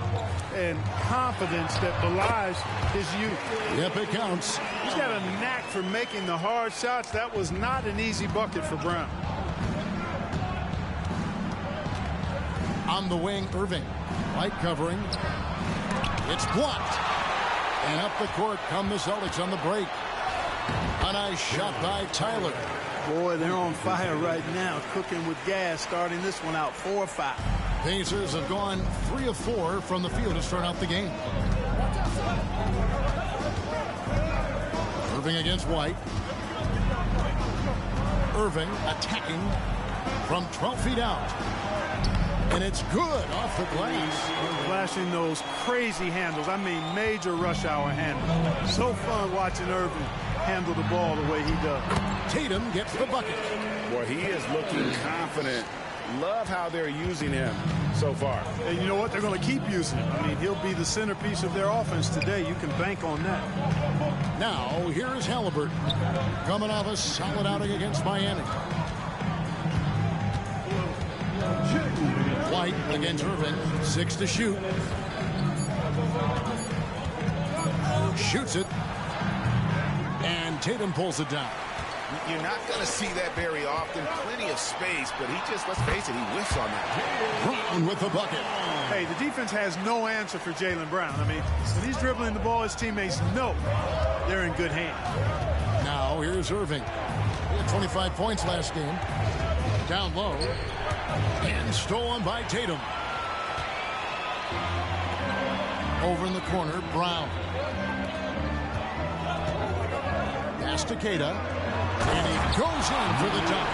and confidence that belies his youth. Yep, it counts. He's got a knack for making the hard shots. That was not an easy bucket for Brown. On the wing, Irving. Light covering. It's blocked. And up the court come the Celtics on the break. A nice shot by Tyler. Boy, they're on fire right now, cooking with gas, starting this one out 4-5. Pacers have gone 3 of 4 from the field to start out the game. Irving against White. Irving attacking from 12 feet out. And it's good off the glass. Flashing those crazy handles. I mean, major rush hour handles. So fun watching Irving handle the ball the way he does. Tatum gets the bucket. Boy, he is looking confident. Love how they're using him so far. And you know what? They're going to keep using him. I mean, he'll be the centerpiece of their offense today. You can bank on that. Now, here is Halliburton. Coming off a solid outing against Miami. White against Irving. 6 to shoot. Shoots it. And Tatum pulls it down. You're not going to see that very often. Plenty of space, but he just, let's face it, he whiffs on that. Brown with the bucket. Hey, the defense has no answer for Jaylen Brown. I mean, when he's dribbling the ball, his teammates know they're in good hands. Now, here's Irving. He had 25 points last game. Down low. And stolen by Tatum. Over in the corner, Brown. Pass to Queta. And he goes in for the dunk.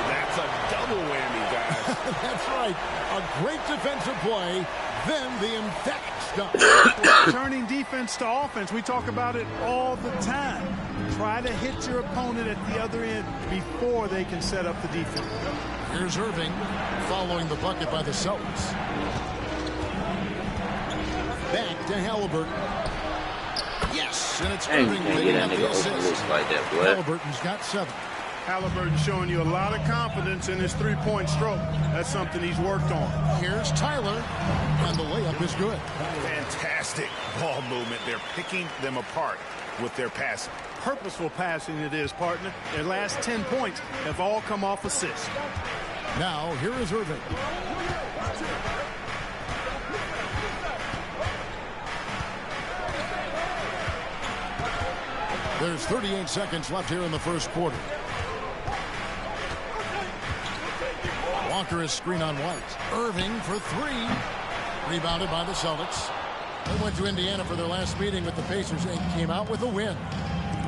That's a double whammy, guys. That's right. A great defensive play, then the emphatic stop. Turning defense to offense. We talk about it all the time. Try to hit your opponent at the other end before they can set up the defense. Here's Irving following the bucket by the Celtics. Back to Halliburton. Yes, and it's Irving picking up the assist. Like that, boy. Halliburton's got 7. Halliburton showing you a lot of confidence in his three-point stroke. That's something he's worked on. Here's Tyler, and the layup is good. Fantastic ball movement. They're picking them apart with their passing. Purposeful passing it is, partner. Their last 10 points have all come off assists. Now, here is Irving. There's 38 seconds left here in the first quarter. Walker is screen on White. Irving for three. Rebounded by the Celtics. They went to Indiana for their last meeting with the Pacers and came out with a win.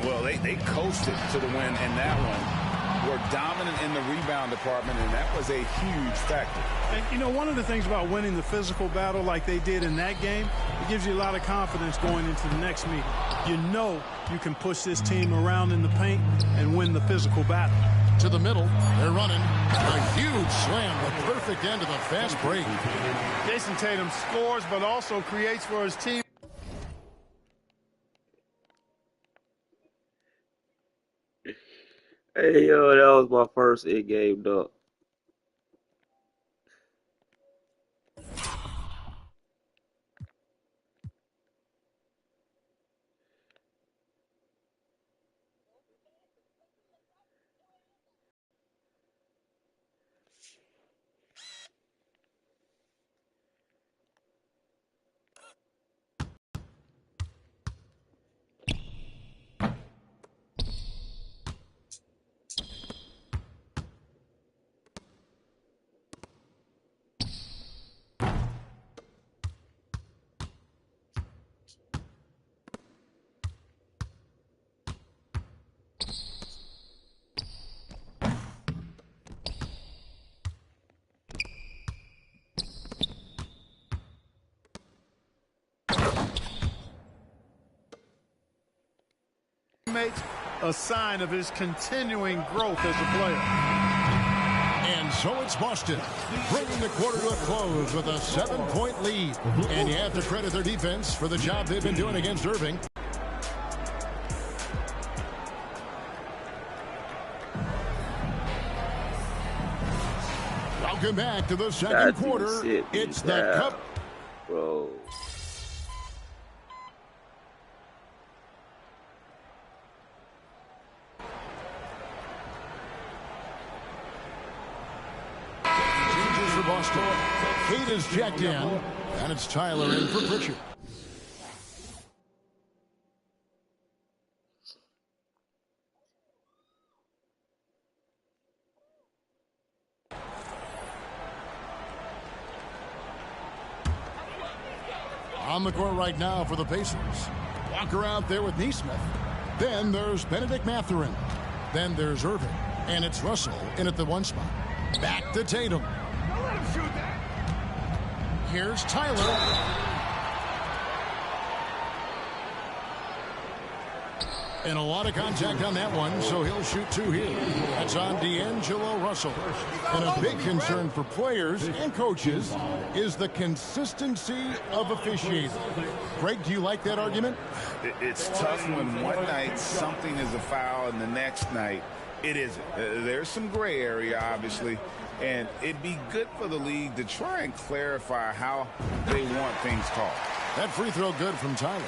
Well, they coasted to the win in that one. Were dominant in the rebound department, and that was a huge factor. And, you know, one of the things about winning the physical battle like they did in that game, it gives you a lot of confidence going into the next meeting. You know you can push this team around in the paint and win the physical battle. To the middle, they're running. A huge slam, the perfect end of the fast break. Jason Tatum scores, but also creates for his team. Hey, yo, that was my first in-game dunk. A sign of his continuing growth as a player. And so it's Boston, bringing the quarter to a close with a 7-point lead. And you have to credit their defense for the job they've been doing against Irving. Welcome back to the second quarter. It's the Cup. Bro. Boston. Kate is checked in, and it's Tyler in for Pritchard. On the court right now for the Pacers. Walker out there with Nesmith. Then there's Benedict Mathurin. Then there's Irving. And it's Russell in at the one spot. Back to Tatum. Here's Tyler. And a lot of contact on that one, so he'll shoot two here. That's on D'Angelo Russell. And a big concern for players and coaches is the consistency of officiating. Greg, do you like that argument? It's tough when one night something is a foul and the next night it isn't. There's some gray area, obviously. And it'd be good for the league to try and clarify how they want things called. That free throw good from Tyler.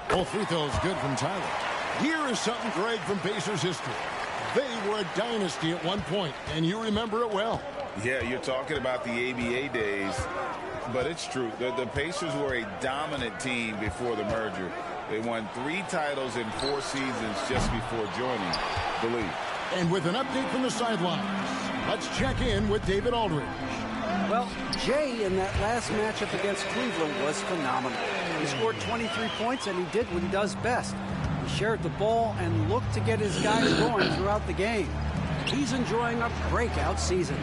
Both free throws good from Tyler. Here is something, Greg, from Pacers history. They were a dynasty at one point, and you remember it well. Yeah, you're talking about the ABA days, but it's true. The Pacers were a dominant team before the merger. They won 3 titles in 4 seasons just before joining the league. And with an update from the sidelines, let's check in with David Aldridge. Well, Jay in that last matchup against Cleveland was phenomenal. He scored 23 points, and he did what he does best. He shared the ball and looked to get his guys going throughout the game. He's enjoying a breakout season.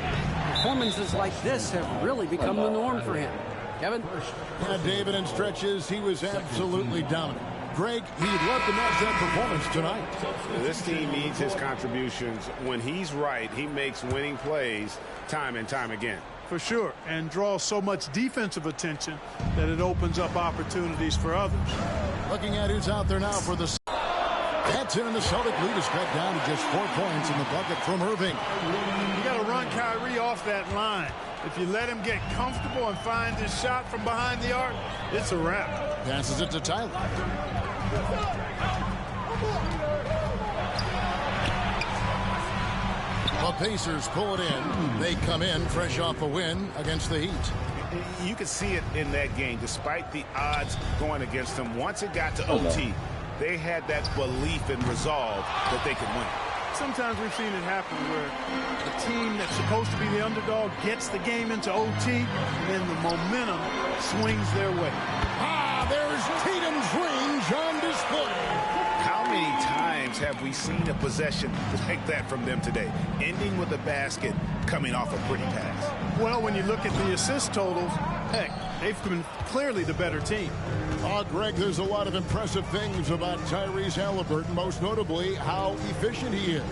Performances like this have really become the norm for him. Kevin? Yeah, David, in stretches, he was absolutely dominant. Greg, he'd love to match that performance tonight. This team needs his contributions. When he's right, he makes winning plays time and time again. For sure, and draws so much defensive attention that it opens up opportunities for others. Looking at who's out there now for the... That's in, and the Celtic lead is cut down to just 4 points in the bucket from Irving. You got to run Kyrie off that line. If you let him get comfortable and find his shot from behind the arc, it's a wrap. Passes it to Tyler. The Pacers pull it in. They come in fresh off a win against the Heat. You could see it in that game. Despite the odds going against them, once it got to OT, they had that belief and resolve that they could win. Sometimes we've seen it happen where the team that's supposed to be the underdog gets the game into OT, and then the momentum swings their way. Ah, there's Tatum's range on display. How many times have we seen a possession like that from them today, ending with a basket coming off a pretty pass? Well, when you look at the assist totals, heck, they've been clearly the better team. Greg, there's a lot of impressive things about Tyrese Halliburton, most notably how efficient he is.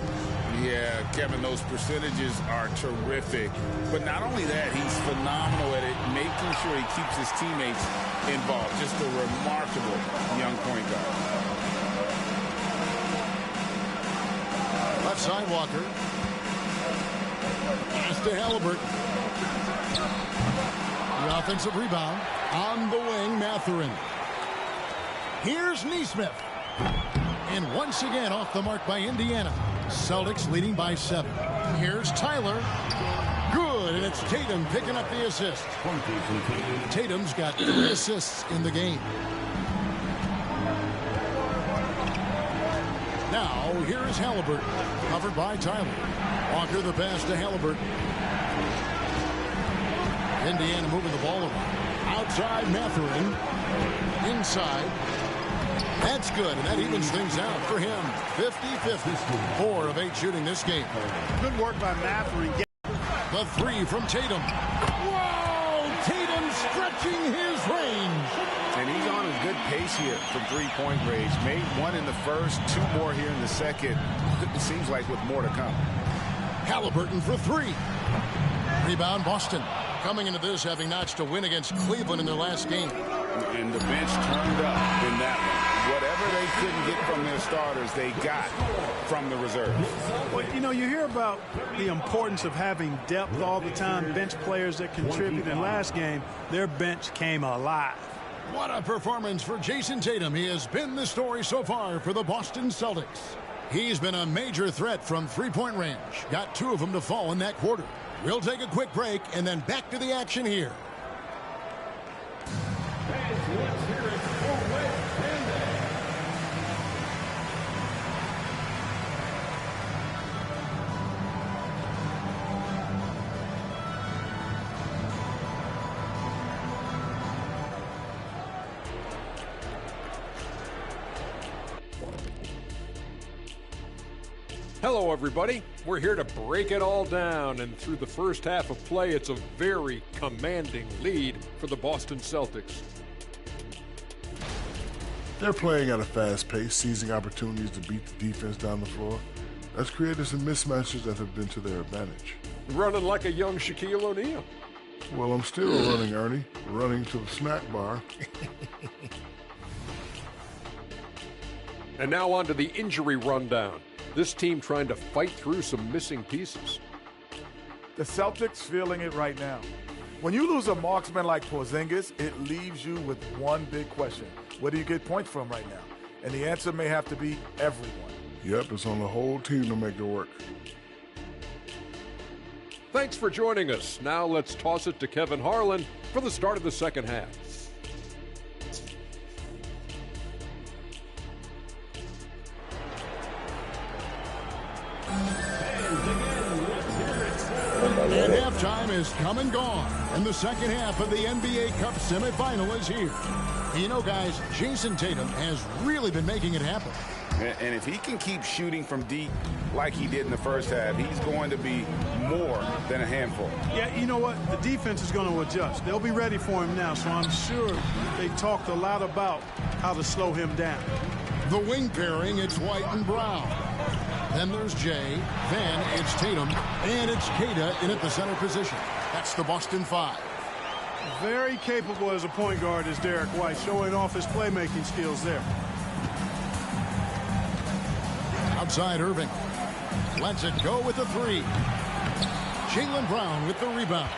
Yeah, Kevin, those percentages are terrific. But not only that, he's phenomenal at it, making sure he keeps his teammates involved. Just a remarkable young point guard. Left side, Walker. Pass to Halliburton. The offensive rebound on the wing, Mathurin. Here's Nesmith. And once again off the mark by Indiana. Celtics leading by 7. Here's Tyler. Good, and it's Tatum picking up the assist. Tatum's got 3 assists in the game. Now, here is Halliburton, covered by Tyler. Walker the pass to Halliburton. Indiana moving the ball around. Outside, Mathurin. Inside. That's good, and that evens things out for him. 50-50. 4 of 8 shooting this game. Good work by Mathurin. The 3 from Tatum. Whoa! Tatum stretching his range. And he's on a good pace here from three-point range. Made 1 in the first, 2 more here in the second. It seems like with more to come. Halliburton for 3. Rebound, Boston. Coming into this, having notched a win against Cleveland in their last game. And the bench turned up in that one. Whatever they couldn't get from their starters, they got from the reserves. Well, you know, you hear about the importance of having depth all the time, bench players that contribute. In last game, their bench came alive. What a performance for Jason Tatum. He has been the story so far for the Boston Celtics. He's been a major threat from three-point range. Got 2 of them to fall in that quarter. We'll take a quick break and then back to the action here. Hello, everybody. We're here to break it all down, and through the first half of play, it's a very commanding lead for the Boston Celtics. They're playing at a fast pace, seizing opportunities to beat the defense down the floor. That's created some mismatches that have been to their advantage. Running like a young Shaquille O'Neal. Well, I'm still running, Ernie. Running to the snack bar. And now on to the injury rundown. This team trying to fight through some missing pieces. The Celtics feeling it right now. When you lose a marksman like Porzingis, it leaves you with one big question. Where do you get points from right now? And the answer may have to be everyone. Yep, it's on the whole team to make it work. Thanks for joining us. Now let's toss it to Kevin Harlan for the start of the second half. And halftime is come and gone, and the second half of the NBA Cup semifinal is here. You know, guys, Jason Tatum has really been making it happen. And if he can keep shooting from deep like he did in the first half, he's going to be more than a handful. Yeah, you know what? The defense is going to adjust. They'll be ready for him now, so I'm sure they talked a lot about how to slow him down. The wing pairing, it's White and Brown. Then there's Jay, then it's Tatum, and it's Queta in at the center position. That's the Boston 5. Very capable as a point guard is Derek White, showing off his playmaking skills there. Outside Irving. Lets it go with the 3. Jaylen Brown with the rebound.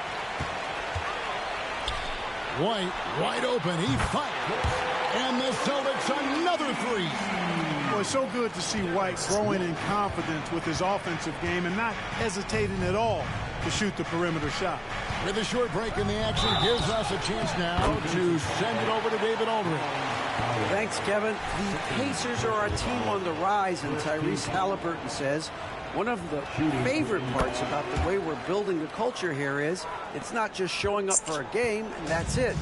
White wide open. He fired. And the Celtics another 3. Well, it's so good to see White growing in confidence with his offensive game and not hesitating at all to shoot the perimeter shot. With a short break in the action, gives us a chance now to send it over to David Aldridge. Thanks, Kevin. The Pacers are a team on the rise, and Tyrese Halliburton says one of the favorite parts about the way we're building the culture here is it's not just showing up for a game and that's it.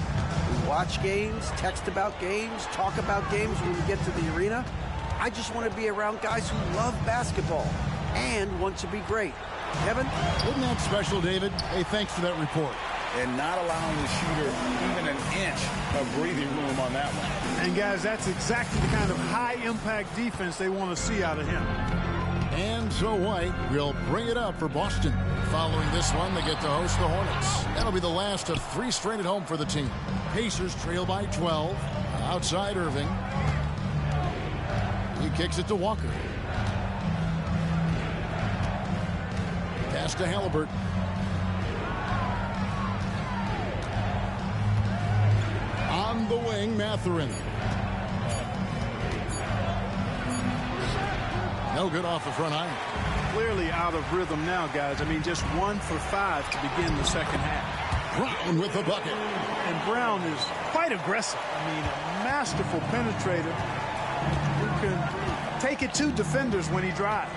We watch games, text about games, talk about games when we get to the arena. I just want to be around guys who love basketball and want to be great. Kevin? Isn't that special, David? Hey, thanks for that report. And not allowing the shooter even an inch of breathing room on that one. And guys, that's exactly the kind of high-impact defense they want to see out of him. And so White will bring it up for Boston. Following this one, they get to host the Hornets. That'll be the last of 3 straight at home for the team. Pacers trail by 12. Outside Irving. He kicks it to Walker. Pass to Halliburton. On the wing, Mathurin. No good off the front iron. Clearly out of rhythm now, guys. I mean, just 1 for 5 to begin the second half. Brown with the bucket. And Brown is quite aggressive. I mean, a masterful penetrator who can take it to defenders when he drives.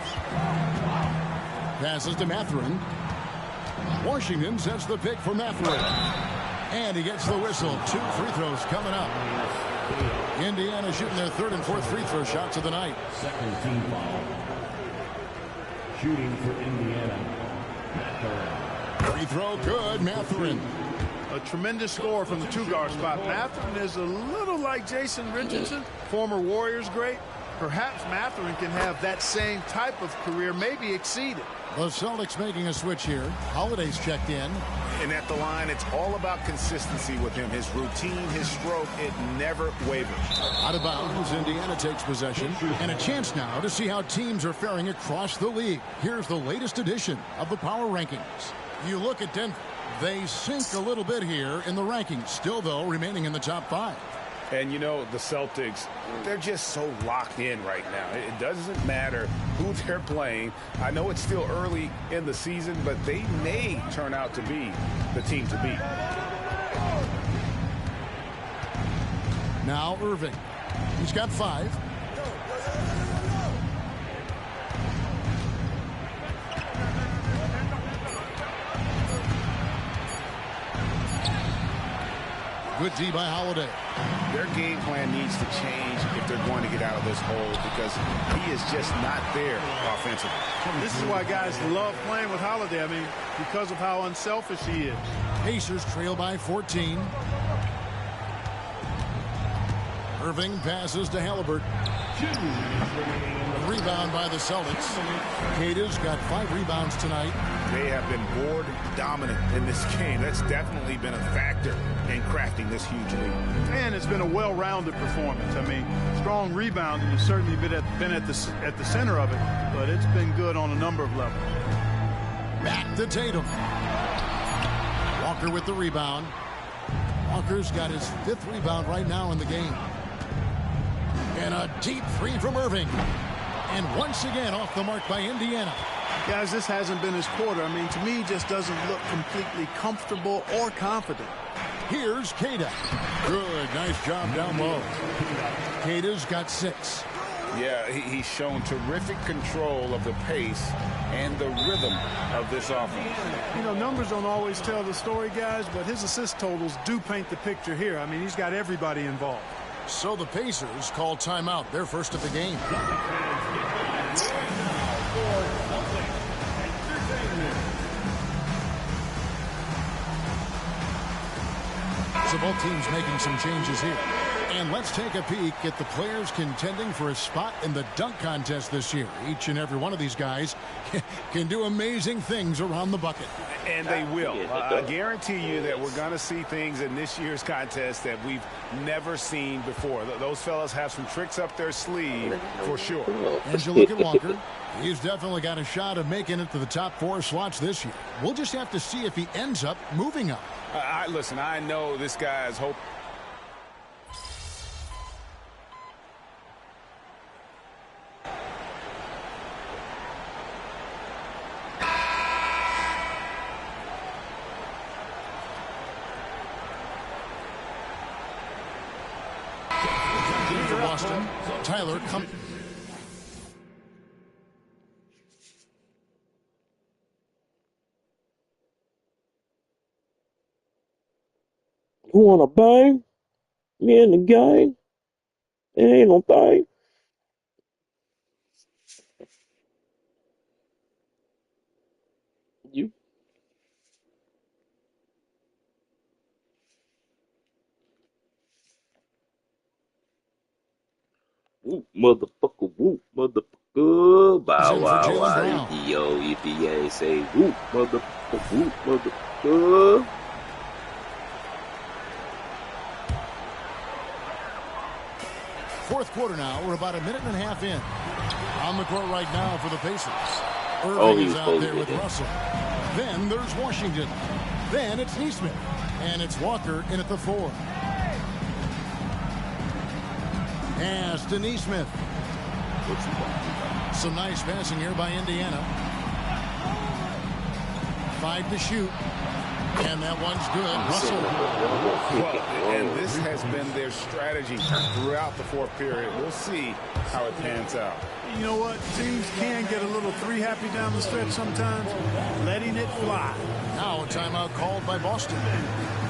Passes to Mathurin. Washington sets the pick for Mathurin. And he gets the whistle. 2 free throws coming up. Indiana shooting their 3rd and 4th free throw shots of the night. Second team foul. Shooting for Indiana. Mathurin. Free throw good. Mathurin. A tremendous score from the 2-guard spot. Mathurin is a little like Jason Richardson, former Warriors great. Perhaps Mathurin can have that same type of career, maybe exceed it. The Celtics making a switch here. Holiday's checked in. And at the line, it's all about consistency with him. His routine, his stroke, it never wavers. Out of bounds, Indiana takes possession. And a chance now to see how teams are faring across the league. Here's the latest edition of the Power Rankings. You look at Denver. They sink a little bit here in the rankings. Still, though, remaining in the top 5. And, you know, the Celtics, they're just so locked in right now. It doesn't matter who they're playing. I know it's still early in the season, but they may turn out to be the team to beat. Now Irving. He's got 5. Good D by Holiday. Their game plan needs to change if they're going to get out of this hole because he is just not there offensively. This is why guys love playing with Holiday. I mean, because of how unselfish he is. Pacers trail by 14. Irving passes to Halliburton. Rebound by the Celtics. Cata's got 5 rebounds tonight. They have been board dominant in this game. That's definitely been a factor in crafting this huge lead. And it's been a well-rounded performance. I mean, strong rebounding has certainly been at the center of it, but it's been good on a number of levels. Back to Tatum. Walker with the rebound. Walker's got his 5th rebound right now in the game. And a deep 3 from Irving. And once again off the mark by Indiana. Guys, this hasn't been his quarter. I mean, to me, he just doesn't look completely comfortable or confident. Here's Cata. Good, nice job down low. Cata's got 6. Yeah, he's shown terrific control of the pace and the rhythm of this offense. You know, numbers don't always tell the story, guys, but his assist totals do paint the picture here. I mean, he's got everybody involved. So the Pacers call timeout, their first of the game. So both teams making some changes here. And let's take a peek at the players contending for a spot in the dunk contest this year. Each and every one of these guys can do amazing things around the bucket. And they will. I guarantee you that we're going to see things in this year's contest that we've never seen before. Those fellas have some tricks up their sleeve for sure. As you look at Walker, he's definitely got a shot of making it to the top 4 slots this year. We'll just have to see if he ends up moving up. Listen, I know this guy's hope. Boston, Tyler come. You wanna bang? Me in the game? It ain't no thing. You. Whoop, motherfucker, whoop, motherfucker. Bow In for wow Jaylen wow, Brown. EPO, EPA, say whoop, motherfucker, whoop, motherfucker. Fourth quarter now. We're about a minute and a half in. On the court right now for the Pacers. Irving Oh, he is was out supposed there to with get that. Russell. Then there's Washington. Then it's Neesmith. And it's Walker in at the 4. Pass to Neesmith. Some nice passing here by Indiana. 5 to shoot. And that one's good. Russell. Well, and this has been their strategy throughout the fourth period. We'll see how it pans out. You know what? Teams can get a little three happy down the stretch sometimes. Letting it fly. Now a timeout called by Boston.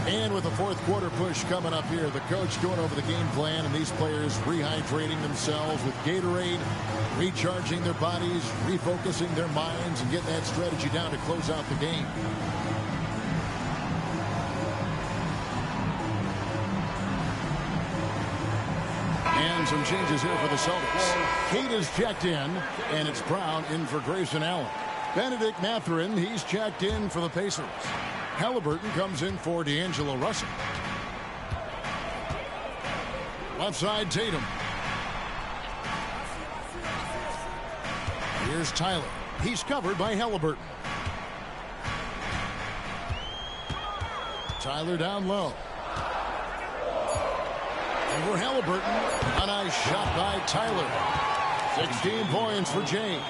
And with a fourth quarter push coming up here, the coach going over the game plan and these players rehydrating themselves with Gatorade, recharging their bodies, refocusing their minds, and getting that strategy down to close out the game. And some changes here for the Celtics. Kate is checked in, and it's Brown in for Grayson Allen. Benedict Mathurin, he's checked in for the Pacers. Halliburton comes in for D'Angelo Russell. Left side, Tatum. Here's Tyler. He's covered by Halliburton. Tyler down low. Over Halliburton. A nice shot by Tyler. 16 points for Jay.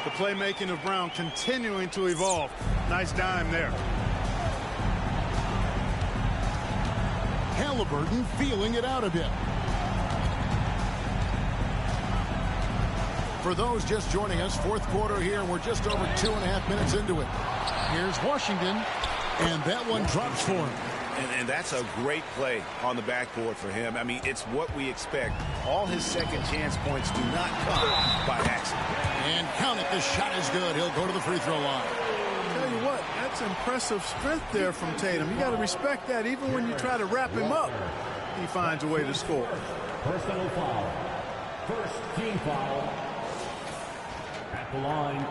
The playmaking of Brown continuing to evolve. Nice dime there. Halliburton feeling it out a bit. For those just joining us, fourth quarter here, we're just over 2.5 minutes into it. Here's Washington, and that one drops for him. And that's a great play on the backboard for him. I mean, it's what we expect. All his second chance points do not come by accident. And count it, the shot is good. He'll go to the free throw line. Tell you what, that's impressive strength there from Tatum. You got to respect that. Even when you try to wrap him up, he finds a way to score. Personal foul. First team foul. At the line,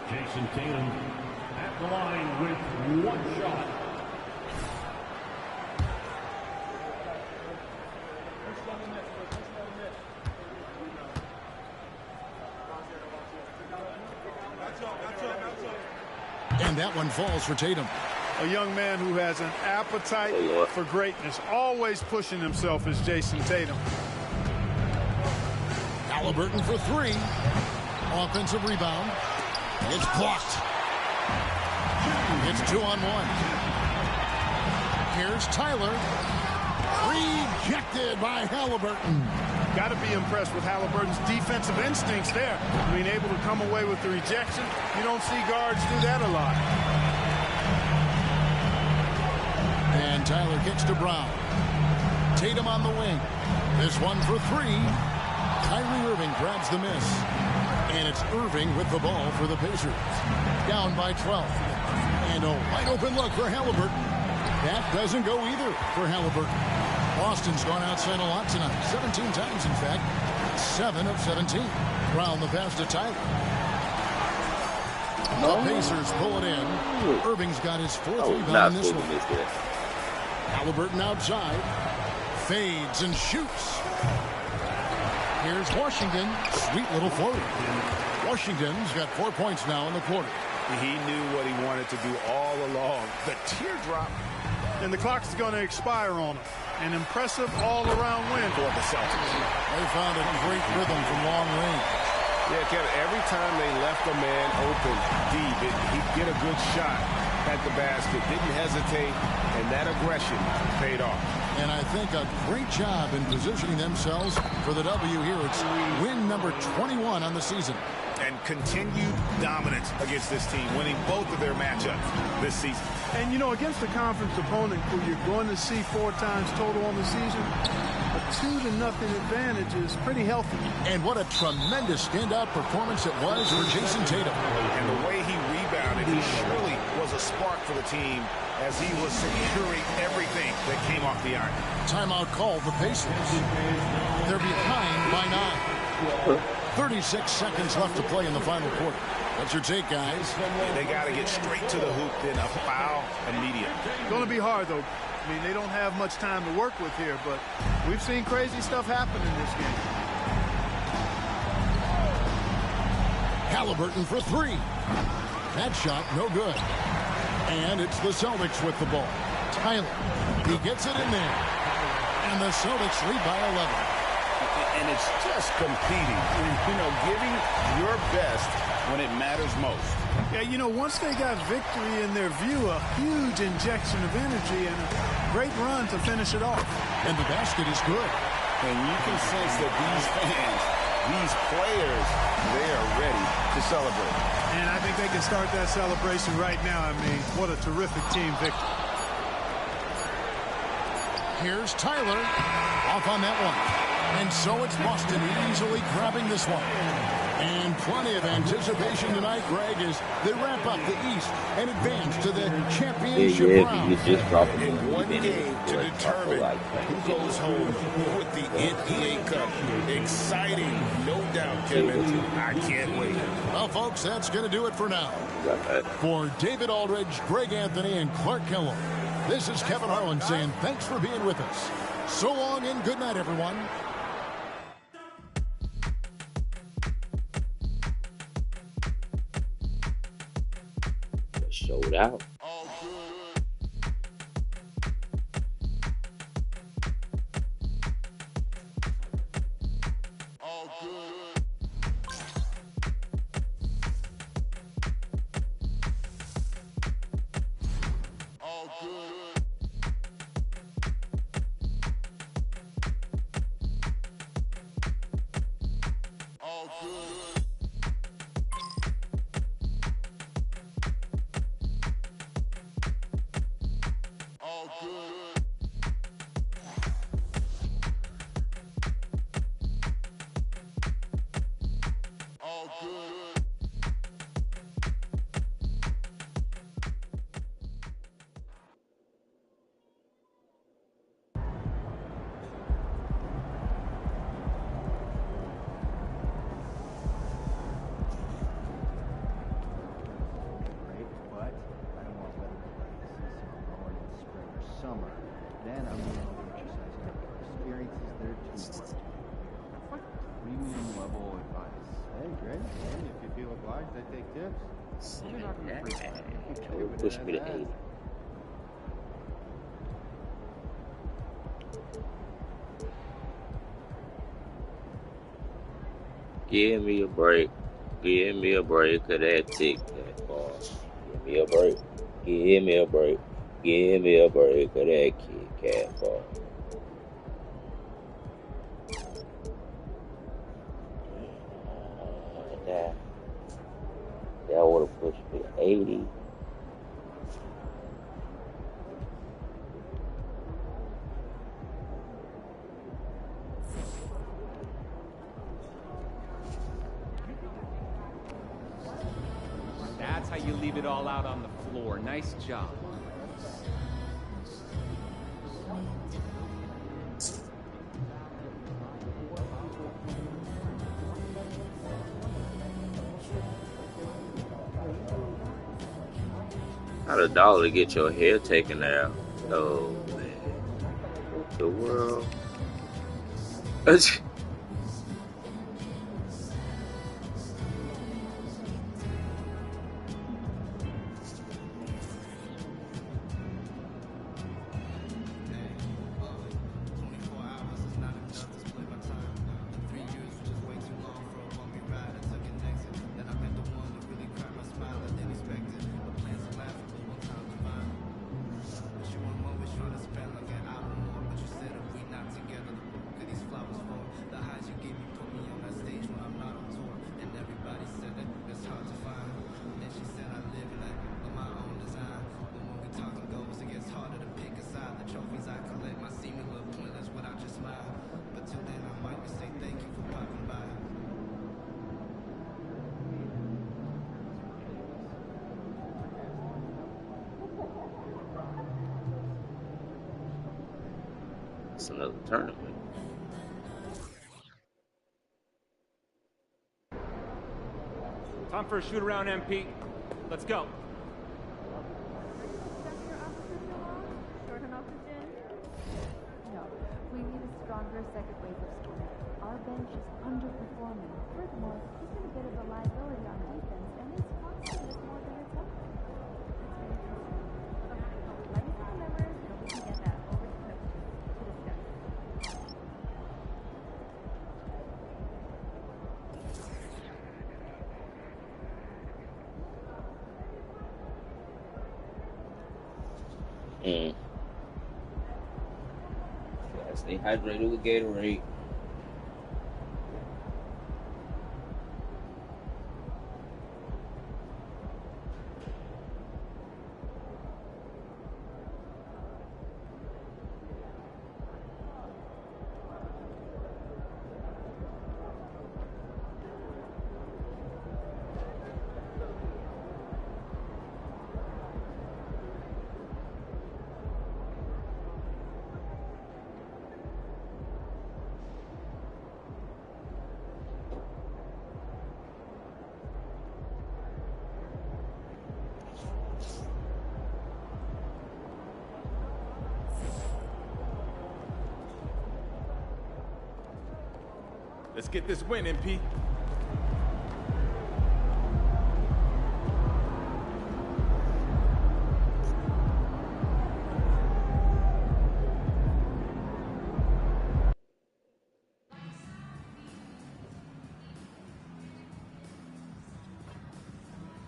Jason Tatum. At the line with one shot. And that one falls for Tatum. A young man who has an appetite for greatness, always pushing himself, is Jason Tatum. Halliburton for 3. Offensive rebound. It's blocked. It's 2-on-1. Here's Tyler. Rejected by Halliburton. Got to be impressed with Halliburton's defensive instincts there. Being able to come away with the rejection. You don't see guards do that a lot. And Tyler kicks to Brown. Tatum on the wing. This one for 3. Kyrie Irving grabs the miss. And it's Irving with the ball for the Pacers. Down by 12. And a wide open look for Halliburton. That doesn't go either for Halliburton. Boston's gone outside a lot tonight. 17 times, in fact. 7 of 17. Brown the pass to Tyler. The Pacers pull it in. Irving's got his 4th rebound in this one. Halliburton outside. Fades and shoots. Here's Washington. Sweet little floater. Washington's got 4 points now in the quarter. He knew what he wanted to do all along. The teardrop. And the clock's going to expire on him. An impressive all-around win for the Celtics. They found a great rhythm from long range. Yeah, Kevin, every time they left a man open deep, he'd get a good shot. Had inside the basket, didn't hesitate, and that aggression paid off. And I think a great job in positioning themselves for the W here. It's win number 21 on the season. And continued dominance against this team, winning both of their matchups this season. And, you know, against a conference opponent who you're going to see 4 times total on the season, a 2-0 advantage is pretty healthy. And what a tremendous standout performance it was for Jason Tatum. And the way he rebounded, he surely was a spark for the team as he was securing everything that came off the iron. Timeout called the Pacers. They're behind by 9. 36 seconds left to play in the final quarter. What's your take, guys? They got to get straight to the hoop, then a foul immediate. Going to be hard, though. I mean, they don't have much time to work with here, but we've seen crazy stuff happen in this game. Halliburton for 3. That shot, no good. And it's the Celtics with the ball. Tyler, he gets it in there. And the Celtics lead by 11. And it's just competing, you know, giving your best when it matters most. Yeah, you know, once they got victory in their view, a huge injection of energy and a great run to finish it off. And the basket is good. And you can sense that these fans, these players, they are ready to celebrate. And I think they can start that celebration right now. I mean, what a terrific team victory. Here's Tyler off on that one. And so it's Boston easily grabbing this one. And plenty of anticipation tonight, Greg, as they wrap up the East and advance to the championship round. In one game to determine who goes home with the NBA Cup. Exciting, no doubt, Kevin. I can't wait. Well, folks, that's going to do it for now. For David Aldridge, Greg Anthony, and Clark Kellogg, this is Kevin Harlan saying thanks for being with us. So long and good night, everyone. Showed out. Push me to 80. Give me a break. Give me a break of that tic-tac ball. Give me a break. Give me a break. Give me a break of that Kit Kat ball. That would have pushed me to 80. That's how you leave it all out on the floor. Nice job. Not $1 to get your hair taken out. Oh man. What the world? us another tournament. Time for a shoot around, MP. Let's go. Short on oxygen? No, we need a stronger second wave of scoring. Our bench is underperforming. Furthermore, he's been a bit of a liability on defense, and it's costing us more than it's helping. That's very concerning. Okay, let me see the numbers, and we can get that over to coach to discuss. Gotta stay hydrated with Gatorade. Let's get this win, MP.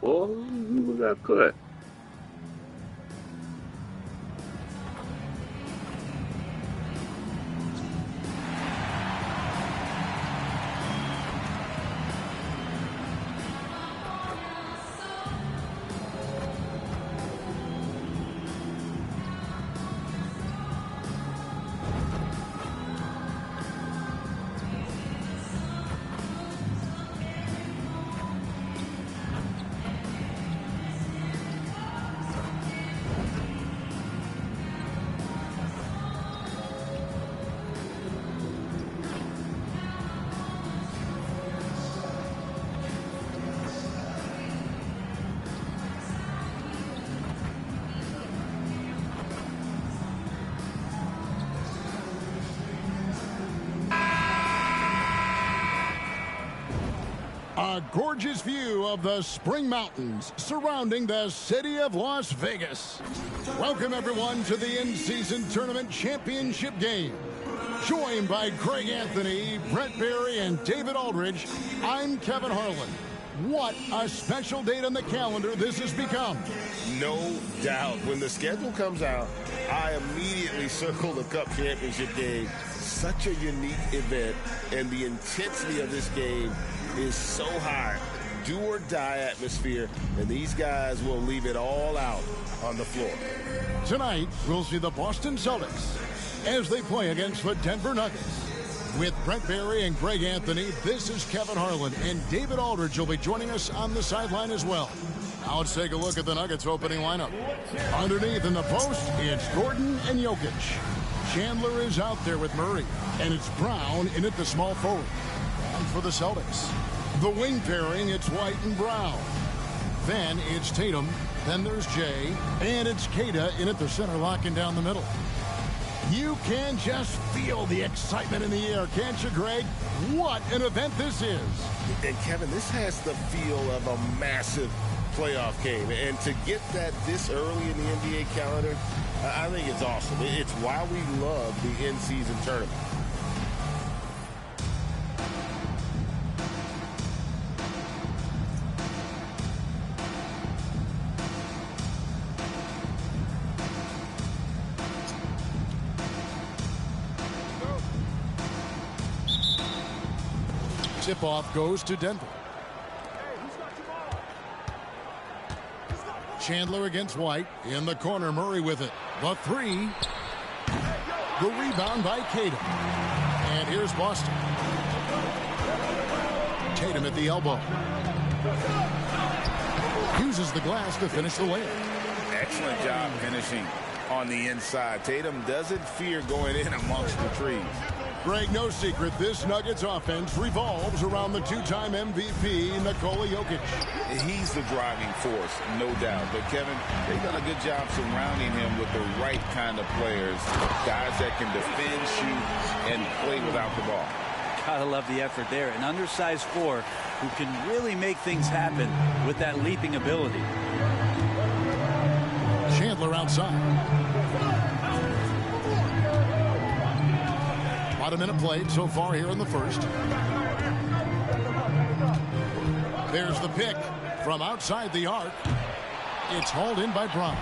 Oh, who got cut? A gorgeous view of the Spring Mountains surrounding the city of Las Vegas. Welcome, everyone, to the in-season tournament championship game. Joined by Greg Anthony, Brent Barry, and David Aldridge, I'm Kevin Harlan. What a special date on the calendar this has become. No doubt. When the schedule comes out, I immediately circle the Cup Championship game. Such a unique event, and the intensity of this game is so high. Do or die atmosphere, and these guys will leave it all out on the floor. Tonight, we'll see the Boston Celtics as they play against the Denver Nuggets. With Brent Barry and Greg Anthony, this is Kevin Harlan, and David Aldridge will be joining us on the sideline as well. Now let's take a look at the Nuggets opening lineup. Underneath in the post, it's Gordon and Jokic. Chandler is out there with Murray, and it's Brown in at the small forward. And for the Celtics, the wing pairing, it's White and Brown. Then it's Tatum, then there's Jay, and it's Keita in at the center, locking down the middle. You can just feel the excitement in the air, can't you, Greg? What an event this is. And Kevin, this has the feel of a massive playoff game. And to get that this early in the NBA calendar, I think it's awesome. It's why we love the in-season tournament. Tip-off goes to Denver. Chandler against White. In the corner, Murray with it. The three. The rebound by Tatum. And here's Boston. Tatum at the elbow. Uses the glass to finish the layup. Excellent job finishing. on the inside. Tatum doesn't fear going in amongst the trees. Greg, no secret, this Nuggets offense revolves around the two-time MVP, Nikola Jokic. He's the driving force, no doubt. But, Kevin, they've done a good job surrounding him with the right kind of players, guys that can defend, shoot, and play without the ball. Gotta love the effort there. An undersized four who can really make things happen with that leaping ability. Chandler outside. About a minute played so far here in the first. There's the pick from outside the arc. It's hauled in by Brown.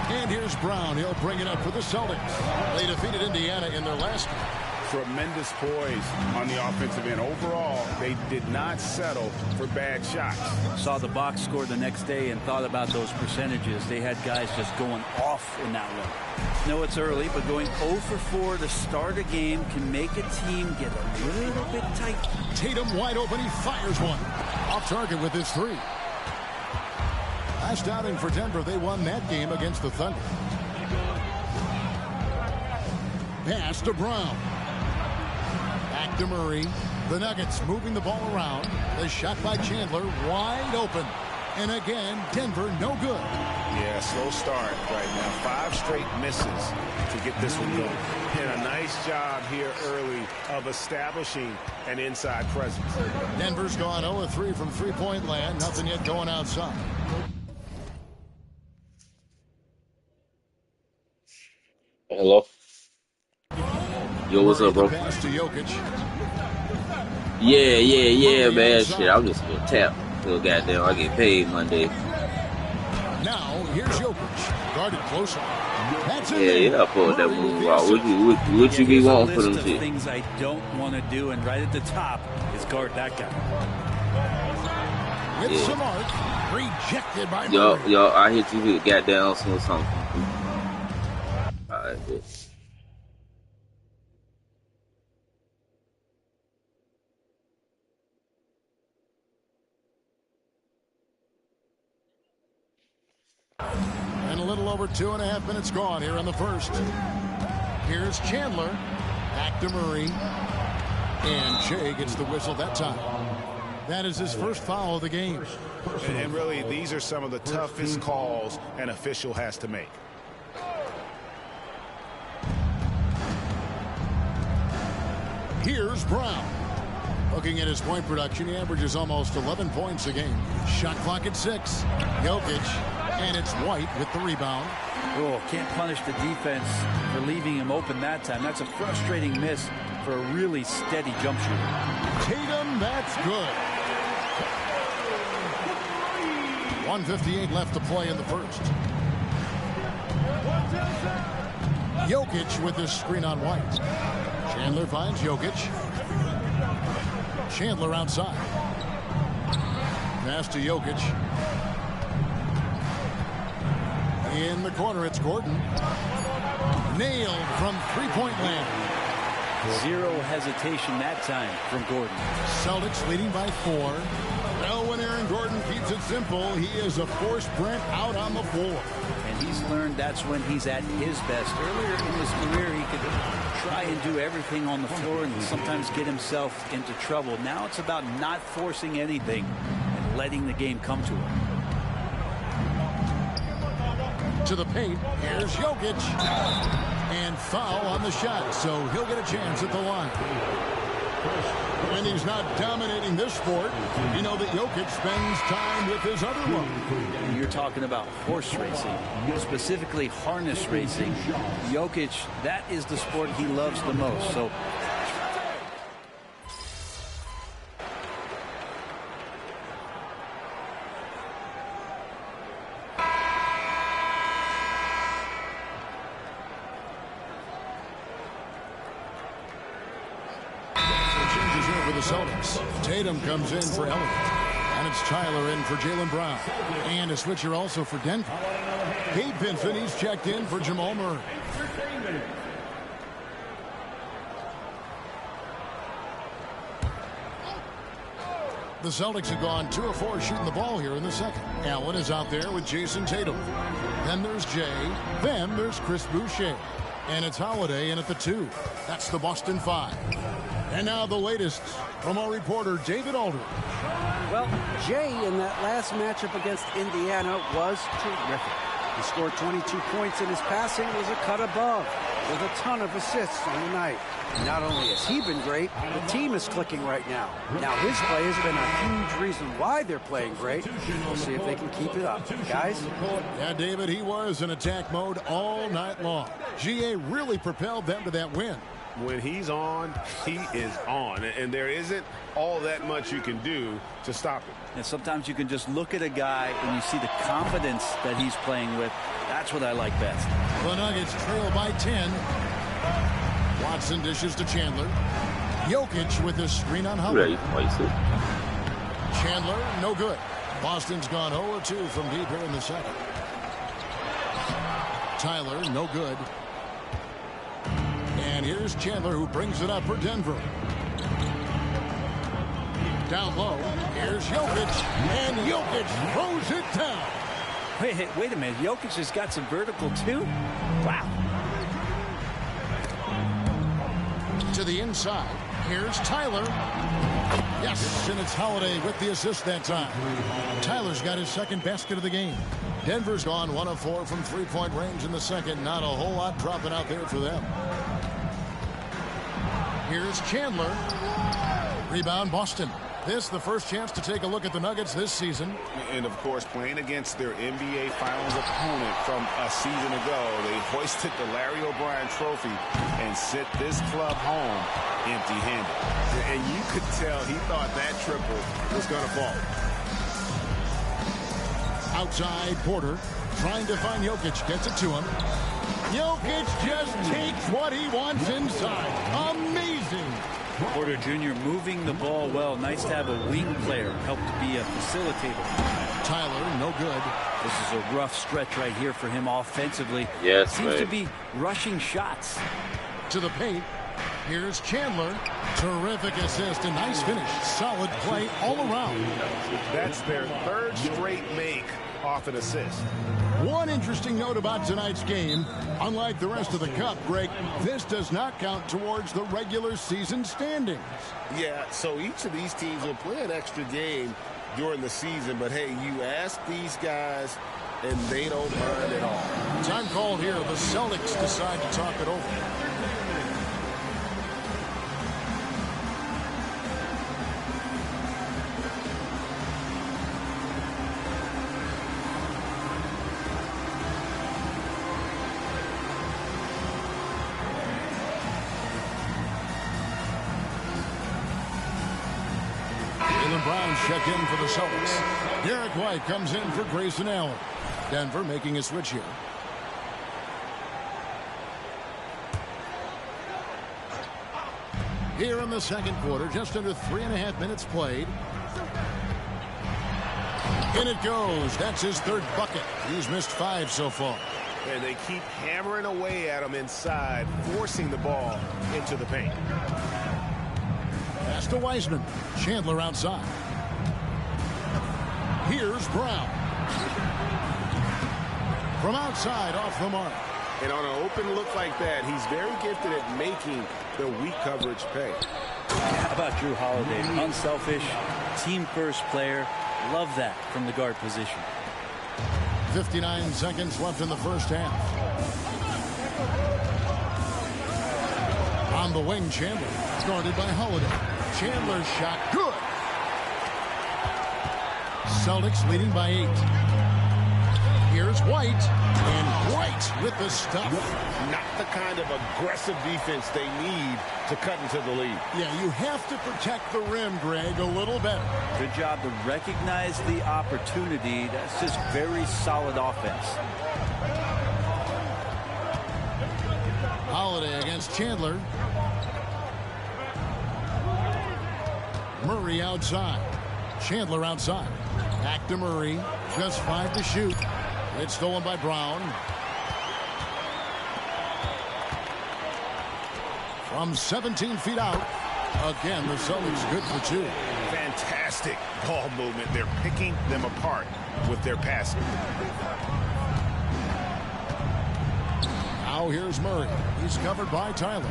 And here's Brown. He'll bring it up for the Celtics. They defeated Indiana in their last game. Tremendous poise on the offensive end. Overall, they did not settle for bad shots. Saw the box score the next day and thought about those percentages. They had guys just going off in that one. No, it's early, but going 0 for 4 to start a game can make a team get a little bit tight. Tatum wide open. He fires one. Off target with his three. Last outing for Denver, they won that game against the Thunder. Pass to Brown. Back to Murray. The Nuggets moving the ball around. The shot by Chandler wide open. And again, Denver no good. Yeah, slow start right now. 5 straight misses to get this one going. And a nice job here early of establishing an inside presence. Denver's gone 0-3 from three-point land. Nothing yet going outside. Hello. Yo, what's up, bro? Pass to Jokic. Yeah, man. Shit, I'm just gonna tap. Till goddamn, I get paid Monday. Now here's Jokic, guarded closely. That's Yeah, I pulled that move out. What you be wanting for them List of shit? things I don't want to do, and right at the top is guard that guy. With some arc, rejected by Yo, I hit you with goddamn something. Alright, good. And a little over 2.5 minutes gone here in the first. Here's Chandler. Back to Murray. And Shea gets the whistle that time. That is his first foul of the game. And really, these are some of the toughest calls an official has to make. Here's Brown. Looking at his point production, he averages almost 11 points a game. Shot clock at 6. Jokic, and it's White with the rebound. Oh, can't punish the defense for leaving him open that time. That's a frustrating miss for a really steady jump shooter. Tatum, that's good. 1:58 left to play in the first. Jokic with this screen on White. Chandler finds Jokic. Chandler outside. Pass to Jokic. In the corner, it's Gordon. Nailed from three-point land. Zero hesitation that time from Gordon. Celtics leading by 4. Well, when Aaron Gordon keeps it simple, he is a force Brent out on the floor. And he's learned that's when he's at his best. Earlier in his career, he could try and do everything on the floor and sometimes get himself into trouble. Now it's about not forcing anything and letting the game come to him. To the paint, here's Jokic. And foul on the shot, so he'll get a chance at the line. When he's not dominating this sport, you know that Jokic spends time with his other one. You're talking about horse racing, specifically harness racing. Jokic, that is the sport he loves the most. So Tatum comes in for Elliott. And it's Tyler in for Jaylen Brown. And a switcher also for Denver. Gabe Vincent, he's checked in for Jamal Murray. The Celtics have gone 2 of 4 shooting the ball here in the second. Allen is out there with Jason Tatum. Then there's Jay. Then there's Chris Boucher. And it's Holiday in at the 2. That's the Boston 5. And now the latest from our reporter, David Aldridge. Well, Jay in that last matchup against Indiana was terrific. He scored 22 points, and his passing was a cut above, with a ton of assists on the night. Not only has he been great, the team is clicking right now. Now his play has been a huge reason why they're playing great. We'll see if they can keep it up. Guys? Yeah, David, he was in attack mode all night long. GA really propelled them to that win. When he's on, he is on. And there isn't all that much you can do to stop him. And sometimes you can just look at a guy and you see the confidence that he's playing with. That's what I like best. The Nuggets trail by 10. Watson dishes to Chandler. Jokic with his screen on Howard. Chandler, no good. Boston's gone 0-2 from deep here in the second. Tyler, no good. And here's Chandler, who brings it up for Denver. Down low, here's Jokic, and Jokic throws it down. Wait a minute. Jokic has got some vertical, too? Wow. To the inside, here's Tyler. Yes, and it's Holiday with the assist that time. Tyler's got his second basket of the game. Denver's gone 1 of 4 from three-point range in the second. Not a whole lot dropping out there for them. Here's Chandler. Rebound, Boston. This the first chance to take a look at the Nuggets this season. And, of course, playing against their NBA Finals opponent from a season ago, they hoisted the Larry O'Brien Trophy and sent this club home empty-handed. And you could tell he thought that triple was going to fall. Outside, Porter trying to find Jokic. Gets it to him. Jokic just takes what he wants inside. Amazing. Porter Jr. moving the ball well. Nice to have a wing player help to be a facilitator. Tyler, no good. This is a rough stretch right here for him offensively. Yes, seems to be rushing shots. To the paint. Here's Chandler. Terrific assist. A nice finish. Solid play all around. That's their third straight make off an assist. One interesting note about tonight's game, unlike the rest of the cup, Greg, this does not count towards the regular season standings. Yeah, so each of these teams will play an extra game during the season, but hey, you ask these guys and they don't mind at all. Time called here. The Celtics decide to talk it over. Check in for the Celtics. Derek White comes in for Grayson Allen. Denver making a switch here. Here in the second quarter, just under 3.5 minutes played. In it goes. That's his third bucket. He's missed 5 so far. And they keep hammering away at him inside, forcing the ball into the paint. Pass to Wiseman. Chandler outside. Here's Brown. From outside, off the mark. And on an open look like that, he's very gifted at making the weak coverage pay. How about Drew Holiday? Unselfish, team-first player. Love that from the guard position. 59 seconds left in the first half. On the wing, Chandler. Guarded by Holiday. Chandler's shot, good. Celtics leading by 8. Here's White, and White with the stuff. Not the kind of aggressive defense they need to cut into the lead. Yeah, you have to protect the rim, Greg, a little better. Good job to recognize the opportunity. That's just very solid offense. Holiday against Chandler. Murray outside. Chandler outside. Back to Murray. Just 5 to shoot. It's stolen by Brown. From 17 feet out. Again, the Celtics good for 2. Fantastic fantastic ball movement. They're picking them apart with their passing. Now here's Murray. He's covered by Tyler.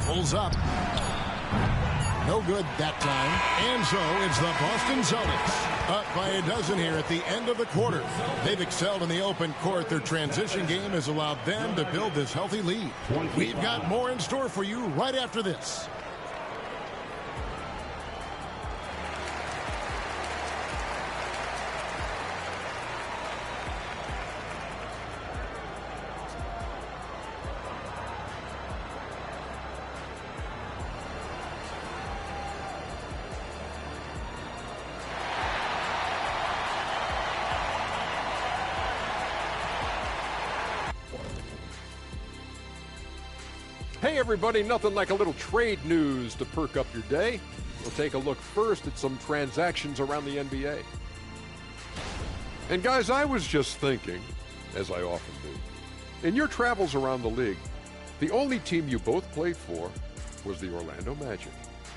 Pulls up. No good that time. And so it's the Boston Celtics up by a dozen here at the end of the quarter. They've excelled in the open court. Their transition game has allowed them to build this healthy lead. We've got more in store for you right after this. Hey everybody, nothing like a little trade news to perk up your day. We'll take a look first at some transactions around the NBA. And guys, I was just thinking, as I often do, in your travels around the league, the only team you both played for was the Orlando Magic.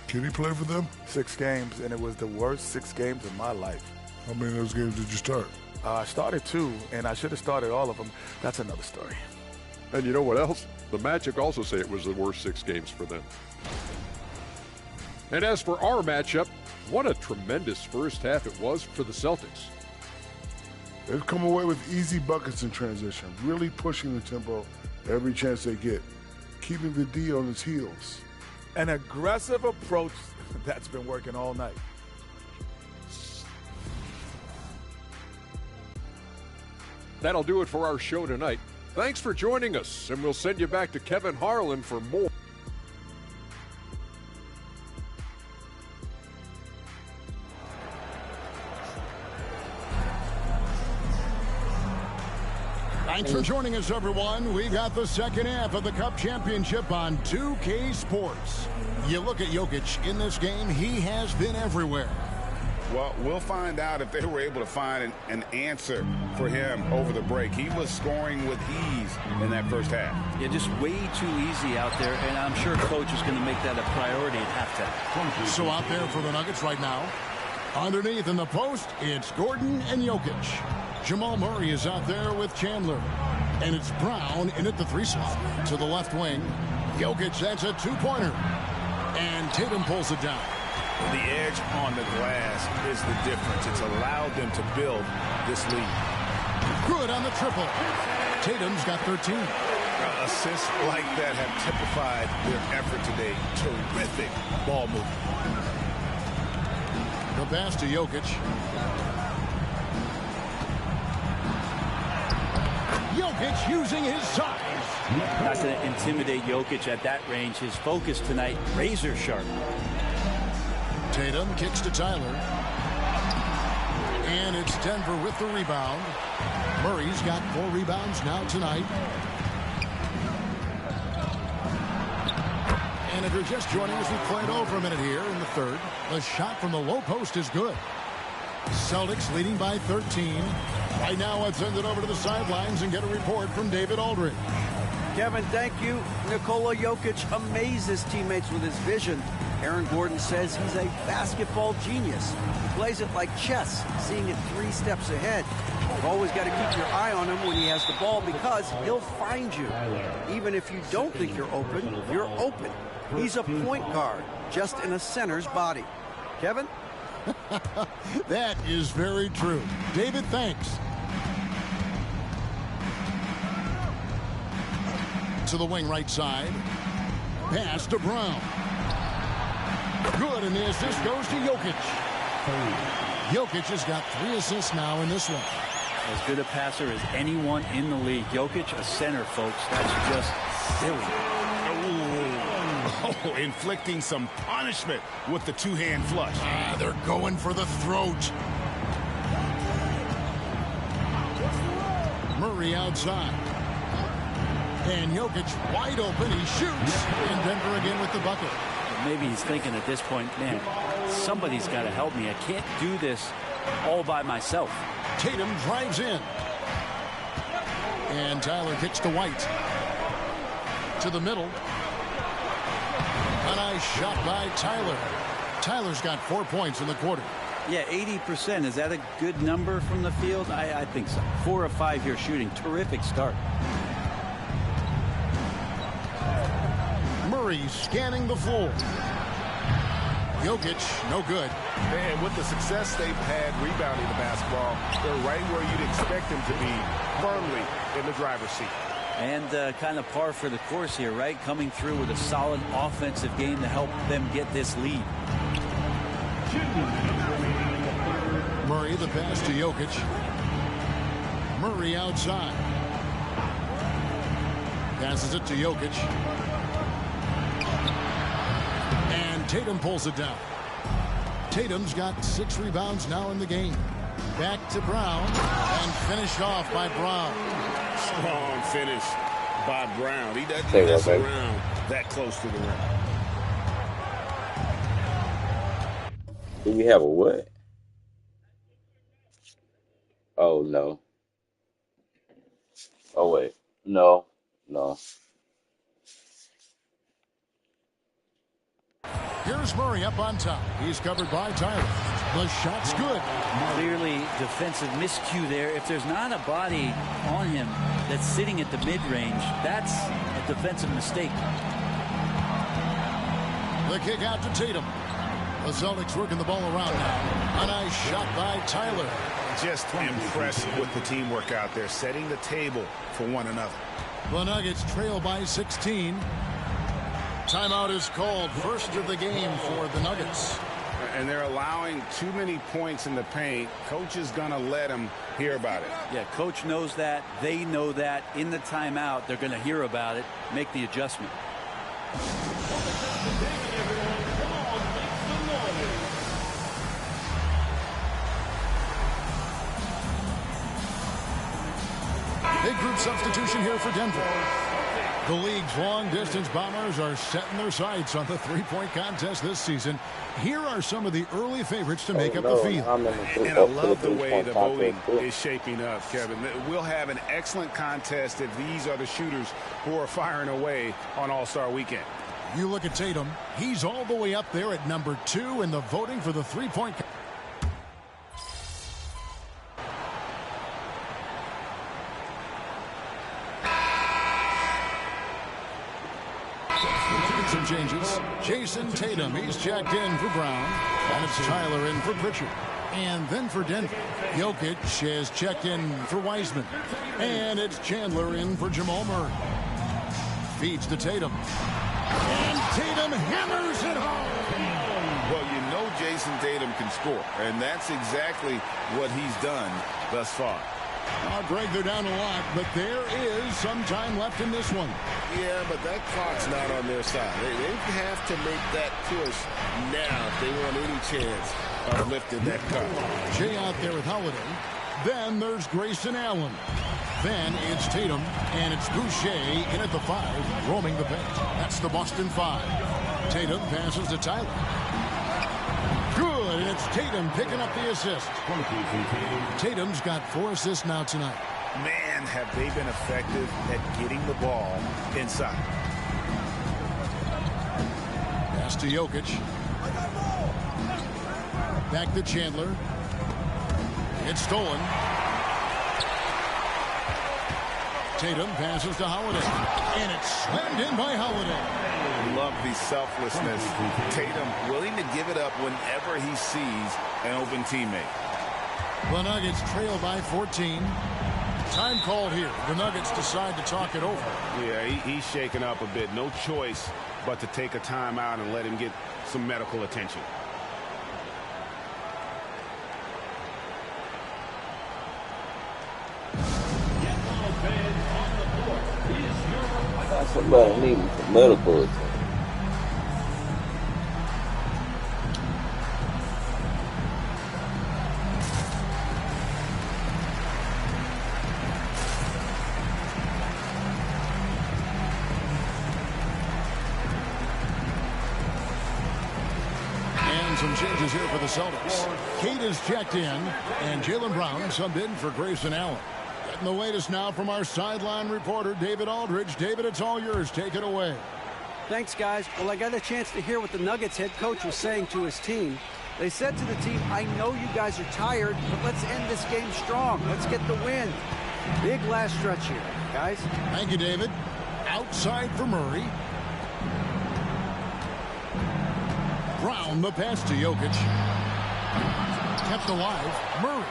Can he play for them? 6 games, and it was the worst 6 games of my life. How many of those games did you start? I started 2, and I should have started all of them. That's another story. And you know what else? The Magic also say it was the worst 6 games for them. And as for our matchup, what a tremendous first half it was for the Celtics. They've come away with easy buckets in transition, really pushing the tempo every chance they get, keeping the D on its heels. An aggressive approach that's been working all night. That'll do it for our show tonight. Thanks for joining us, and we'll send you back to Kevin Harlan for more. Thanks for joining us, everyone. We got the second half of the Cup Championship on 2K Sports. You look at Jokic in this game, he has been everywhere. Well, we'll find out if they were able to find an answer for him over the break. He was scoring with ease in that first half. Yeah, just way too easy out there, and I'm sure coach is going to make that a priority at halftime. So out there for the Nuggets right now. Underneath in the post, it's Gordon and Jokic. Jamal Murray is out there with Chandler. And it's Brown in at the 3 slot. To the left wing, Jokic, that's a 2-pointer. And Tatum pulls it down. The edge on the glass is the difference. It's allowed them to build this lead. Good on the triple. Tatum's got 13. Assists like that have typified their effort today. Terrific ball movement. The pass to Jokic. Jokic using his size. Not going to intimidate Jokic at that range. His focus tonight, razor sharp. Tatum kicks to Tyler. And it's Denver with the rebound. Murray's got 4 rebounds now tonight. And if you're just joining us, we play it over a minute here in the third. The shot from the low post is good. Celtics leading by 13. Right now, let's send it over to the sidelines and get a report from David Aldridge. Kevin, thank you. Nikola Jokic amazes teammates with his vision. Aaron Gordon says he's a basketball genius. He plays it like chess, seeing it 3 steps ahead. You've always got to keep your eye on him when he has the ball because he'll find you. Even if you don't think you're open, you're open. He's a point guard, just in a center's body. Kevin? That is very true. David, thanks. To the wing right side. Pass to Brown. Good, and the assist goes to Jokic. Jokic has got 3 assists now in this one. As good a passer as anyone in the league. Jokic, a center, folks. That's just silly. Oh, inflicting some punishment with the 2-hand flush. They're going for the throat. Murray outside. And Jokic wide open. He shoots. And Denver again with the bucket. Maybe he's thinking at this point, man, somebody's got to help me. I can't do this all by myself. Tatum drives in. And Tyler kicks to White. To the middle. A nice shot by Tyler. Tyler's got 4 points in the quarter. Yeah, 80%. Is that a good number from the field? I think so. 4 of 5 here shooting. Terrific start. Murray scanning the floor. Jokic, no good. And with the success they've had rebounding the basketball, they're right where you'd expect them to be, firmly in the driver's seat. And kind of par for the course here, right? Coming through with a solid offensive game to help them get this lead. Murray, the pass to Jokic. Murray outside. Passes it to Jokic. And Tatum pulls it down. Tatum's got 6 rebounds now in the game. Back to Brown. And finished off by Brown. Strong finish by Brown. He doesn't mess around that close to the rim. Do we have a what? Oh, no. Oh, wait. No. Here's Murray up on top. He's covered by Tyler. The shot's good. Clearly defensive miscue there. If there's not a body on him that's sitting at the mid-range, that's a defensive mistake. The kick out to Tatum. The Celtics working the ball around now. A nice shot by Tyler. Just impressed with the teamwork out there, setting the table for one another. The Nuggets trail by 16. Timeout is called. First of the game for the Nuggets. And they're allowing too many points in the paint. Coach is going to let them hear about it. Yeah, coach knows that. They know that. In the timeout, they're going to hear about it, make the adjustment. Big group substitution here for Denver. The league's long-distance bombers are setting their sights on the three-point contest this season. Here are some of the early favorites to make up the field. And I love the way the voting is shaping up, Kevin. We'll have an excellent contest if these are the shooters who are firing away on All-Star Weekend. You look at Tatum. He's all the way up there at number 2 in the voting for the three-point. Some changes. Jason Tatum, he's checked in for Brown. And it's Tyler in for Pritchard. And then for Denver, Jokic has checked in for Wiseman. And it's Chandler in for Jamal Murray. Feeds to Tatum. And Tatum hammers it home. Well, you know Jason Tatum can score, and that's exactly what he's done thus far. Greg, they're down a lot, but there is some time left in this one. Yeah, but that clock's not on their side. They have to make that push now if they want any chance of lifting that cup. Jay out there with Holiday. Then there's Grayson Allen. Then it's Tatum, and it's Boucher in at the 5, roaming the paint. That's the Boston 5. Tatum passes to Tyler. Good, and it's Tatum picking up the assist. Tatum's got 4 assists now tonight. Man, have they been effective at getting the ball inside. Pass to Jokic. Back to Chandler. It's stolen. Tatum passes to Holiday. And it's slammed in by Holiday. Love the selflessness. Tatum willing to give it up whenever he sees an open teammate. The Nuggets trail by 14. Time called here. The Nuggets decide to talk it over. Yeah, he's shaken up a bit. No choice but to take a timeout and let him get some medical attention. Somebody needing some medical attention. And some changes here for the Celtics. Kate is checked in, and Jaylen Brown subbed in for Grayson Allen. Getting the latest now from our sideline reporter, David Aldridge. David, it's all yours. Take it away. Thanks, guys. Well, I got a chance to hear what the Nuggets head coach was saying to his team. They said to the team, I know you guys are tired, but let's end this game strong. Let's get the win. Big last stretch here, guys. Thank you, David. Outside for Murray. Brown, the pass to Jokic. Kept alive. Murray.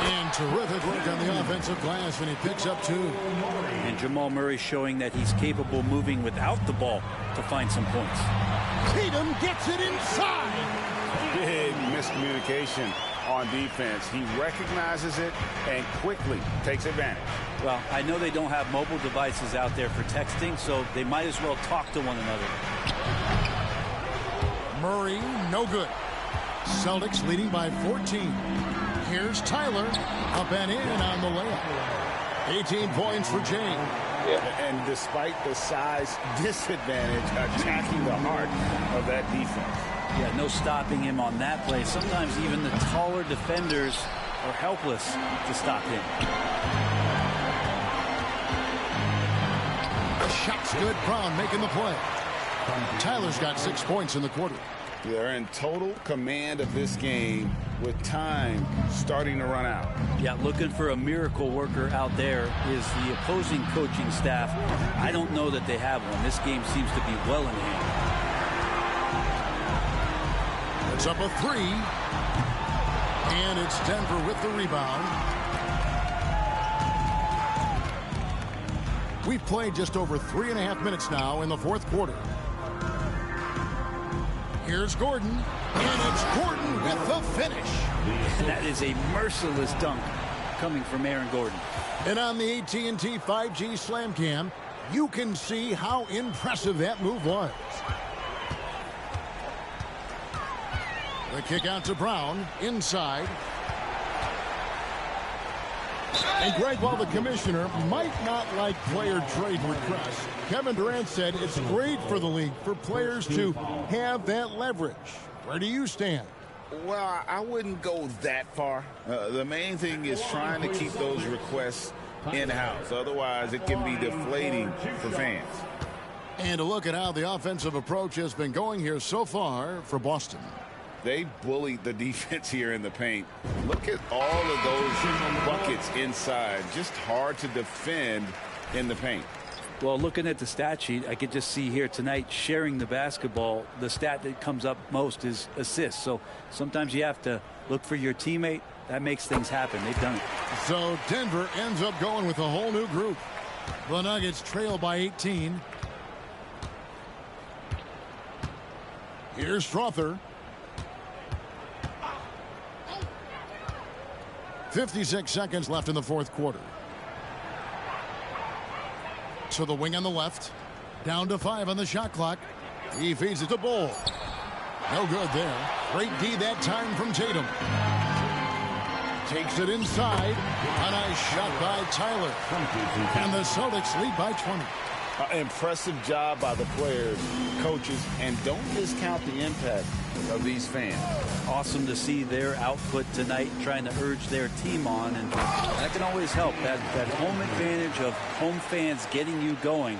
And terrific work on the offensive glass, and he picks up 2. And Jamal Murray showing that he's capable moving without the ball to find some points. Tatum gets it inside. Big miscommunication on defense. He recognizes it and quickly takes advantage. Well, I know they don't have mobile devices out there for texting, so they might as well talk to one another. Murray, no good. Celtics leading by 14. Here's Tyler, up and in on the layup. 18 points for Jay. And despite the size disadvantage, attacking the heart of that defense. Yeah, no stopping him on that play. Sometimes even the taller defenders are helpless to stop him. The shot's good. Brown making the play. Tyler's got 6 points in the quarter. They're in total command of this game with time starting to run out. Yeah, looking for a miracle worker out there is the opposing coaching staff. I don't know that they have one. This game seems to be well in hand. It's up a 3. And it's Denver with the rebound. We've played just over 3.5 minutes now in the fourth quarter. Here's Gordon, and it's Gordon with the finish. That is a merciless dunk coming from Aaron Gordon. And on the AT&T 5G Slam Cam, you can see how impressive that move was. The kick out to Brown, inside. And Greg, while the commissioner might not like player trade requests, Kevin Durant said it's great for the league for players to have that leverage. Where do you stand? Well, I wouldn't go that far. The main thing is trying to keep those requests in-house. Otherwise, it can be deflating for fans. And a look at how the offensive approach has been going here so far for Boston. They bullied the defense here in the paint. Look at all of those buckets inside. Just hard to defend in the paint. Well, looking at the stat sheet, I could just see here tonight sharing the basketball. The stat that comes up most is assists. So sometimes you have to look for your teammate. That makes things happen. They've done it. So Denver ends up going with a whole new group. The Nuggets trail by 18. Here's Strother. 56 seconds left in the fourth quarter. To the wing on the left. Down to 5 on the shot clock. He feeds it to Bull. No good there. Great D that time from Tatum. Takes it inside. A nice shot by Tyler. And the Celtics lead by 20. Impressive job by the players, coaches, and don't discount the impact of these fans. Awesome to see their output tonight, trying to urge their team on, and that can always help. That home advantage of home fans getting you going,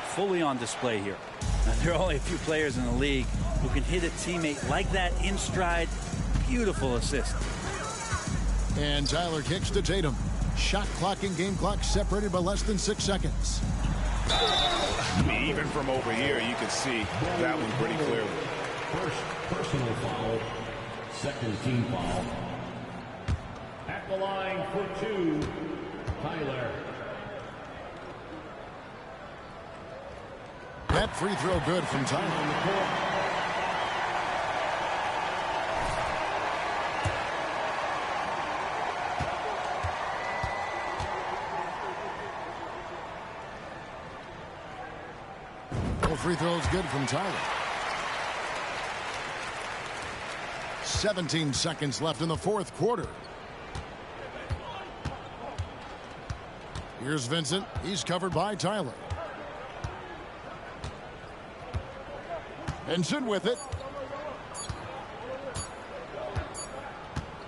fully on display here. Now, there are only a few players in the league who can hit a teammate like that in stride. Beautiful assist. And Tyler kicks to Tatum. Shot clock and game clock separated by less than 6 seconds. I mean, even from over here, you can see that one pretty clearly. First personal foul, second team foul. At the line for 2, Tyler. That free throw good from Tyler. Free throws good from Tyler. 17 seconds left in the fourth quarter. Here's Vincent. He's covered by Tyler. Vincent with it.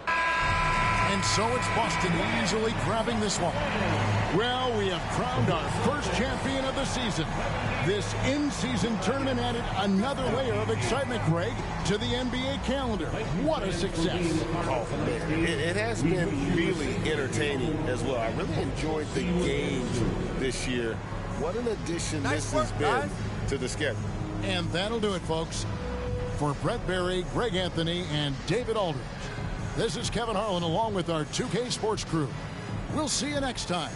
And And so it's Boston easily grabbing this one. Well, we have crowned our first champion of the season. This in-season tournament added another layer of excitement, Greg, to the NBA calendar. What a success. Oh, man. It has been really entertaining as well. I really enjoyed the games this year. What an addition this has been to the schedule. And that'll do it, folks. For Brett Berry, Greg Anthony, and David Aldridge, this is Kevin Harlan along with our 2K Sports crew. We'll see you next time.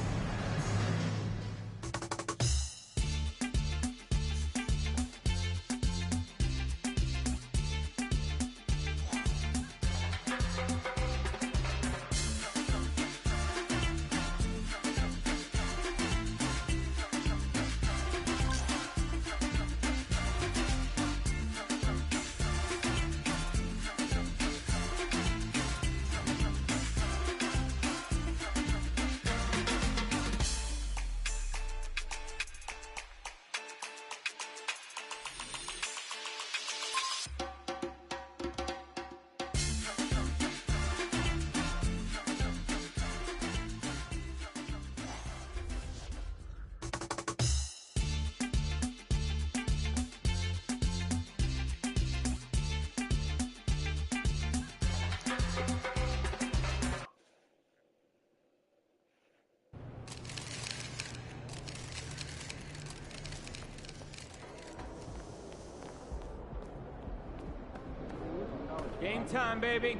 Game time, baby.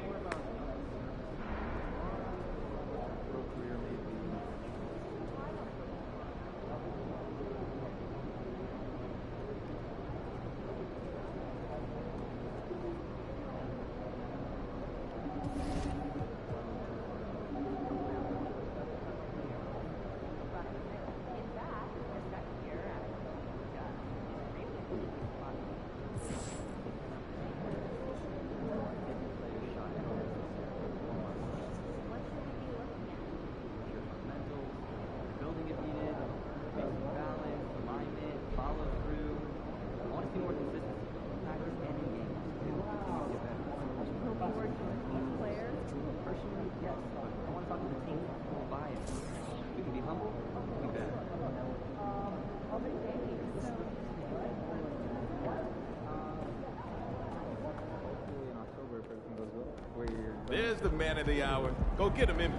There's the man of the hour. Go get him, Emmy.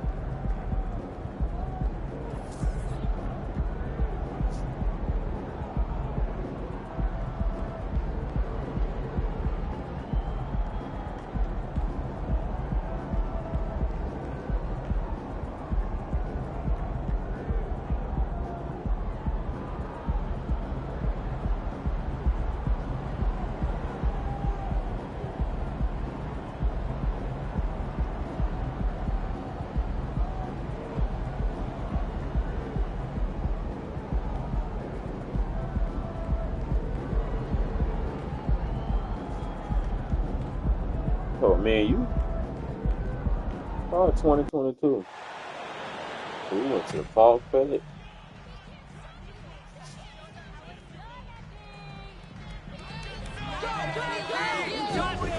Oh man, you 2022. We went to the fall credit.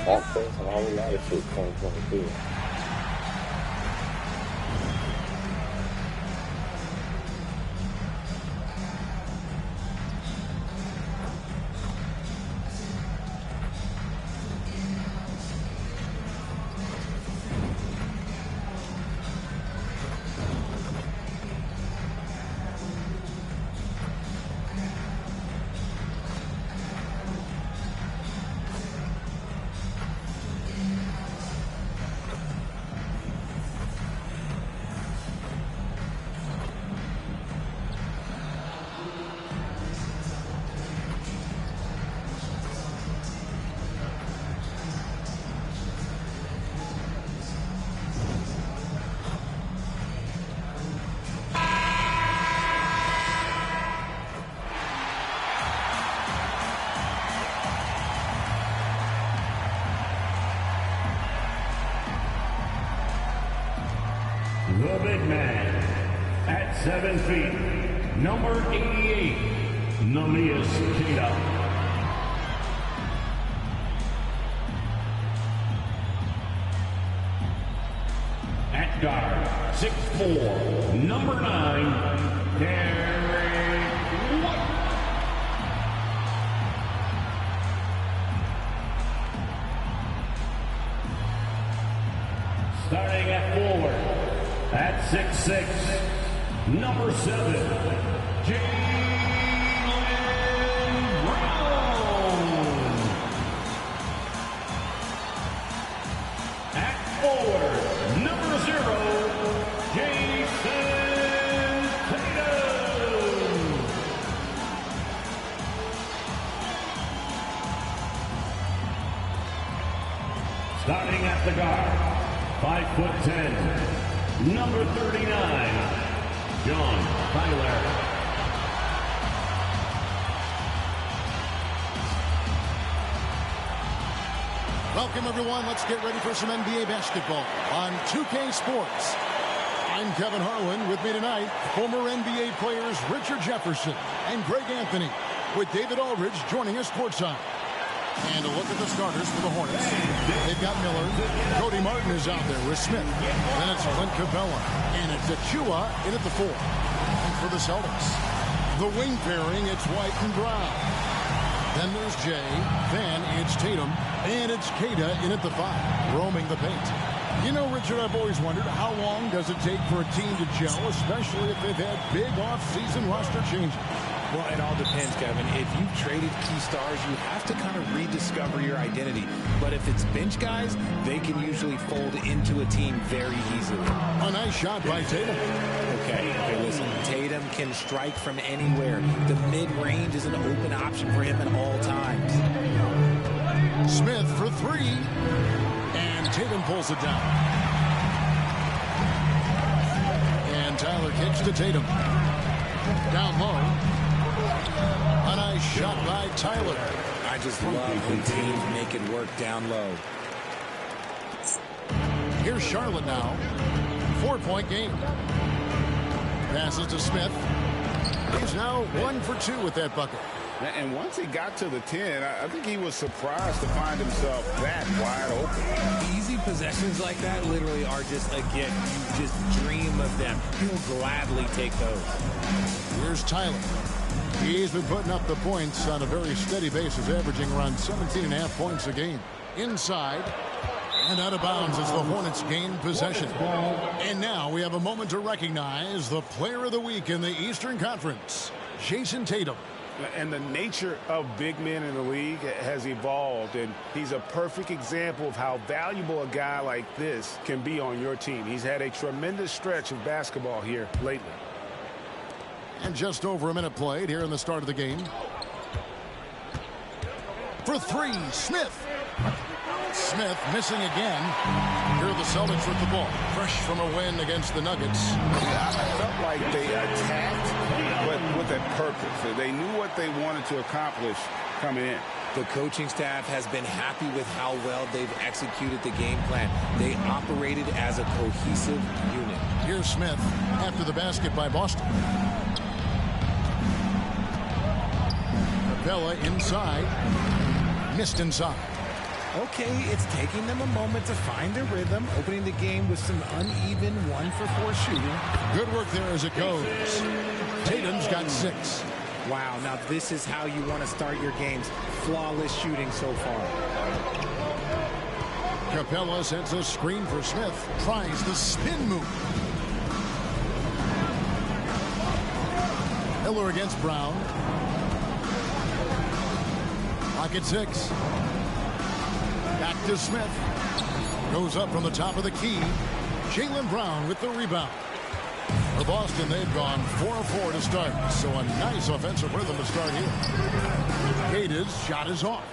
Fall credit and all a lot of shit 2022. The big man at 7 feet, number 88, Neemias Queta. At guard, 6'4", number 9, Derek White. Starting at forward, at 6'6", number 7, Jaylen Brown. At forward, number 0, Jason Tatum. Starting at the guard, 5'10", number 39, John Tyler. Welcome, everyone. Let's get ready for some NBA basketball on 2K Sports. I'm Kevin Harlan. With me tonight, former NBA players Richard Jefferson and Greg Anthony, with David Aldridge joining us courtside. And a look at the starters for the Hornets. They've got Miller. Cody Martin is out there with Smith. Then it's Clint Capella. And it's Achua in at the 4. And for the Celtics, the wing pairing, it's White and Brown. Then there's Jay. Then it's Tatum. And it's Queta in at the 5, roaming the paint. You know, Richard, I've always wondered, how long does it take for a team to gel, especially if they've had big off-season roster changes? Well, it all depends, Kevin. If you've traded key stars, you have to kind of rediscover your identity. But if it's bench guys, they can usually fold into a team very easily. A nice shot by Tatum. Okay, listen. Tatum can strike from anywhere. The mid-range is an open option for him at all times. Smith for 3. And Tatum pulls it down. And Tyler kicks to Tatum. Down low. A nice shot by Tyler. I just love when teams make it work down low. Here's Charlotte now. 4-point game. Passes to Smith. He's now 1 for 2 with that bucket. And once he got to the 10, I think he was surprised to find himself that wide open. Easy possessions like that literally are just a gift. You just dream of them. He'll gladly take those. Here's Tyler. He's been putting up the points on a very steady basis, averaging around 17.5 points a game. Inside and out of bounds as the Hornets gain possession. And now we have a moment to recognize the player of the week in the Eastern Conference, Jason Tatum. And the nature of big men in the league has evolved, and he's a perfect example of how valuable a guy like this can be on your team. He's had a tremendous stretch of basketball here lately. And just over a minute played here in the start of the game. For 3, Smith. Smith missing again. Here are the Celtics with the ball. Fresh from a win against the Nuggets. I felt like they attacked, but with a purpose. They knew what they wanted to accomplish coming in. The coaching staff has been happy with how well they've executed the game plan. They operated as a cohesive unit. Here's Smith after the basket by Boston. Capella inside. Missed inside. Okay, it's taking them a moment to find their rhythm, opening the game with some uneven 1-for-4 shooting. Good work there as it goes. Tatum's got 6. Wow, now this is how you want to start your games. Flawless shooting so far. Capella sets a screen for Smith. Tries the spin move. Miller against Brown. Pocket 6. Back to Smith. Goes up from the top of the key. Jaylen Brown with the rebound. For Boston, they've gone 4-4 to start. So a nice offensive rhythm to start here. Queta's shot is off.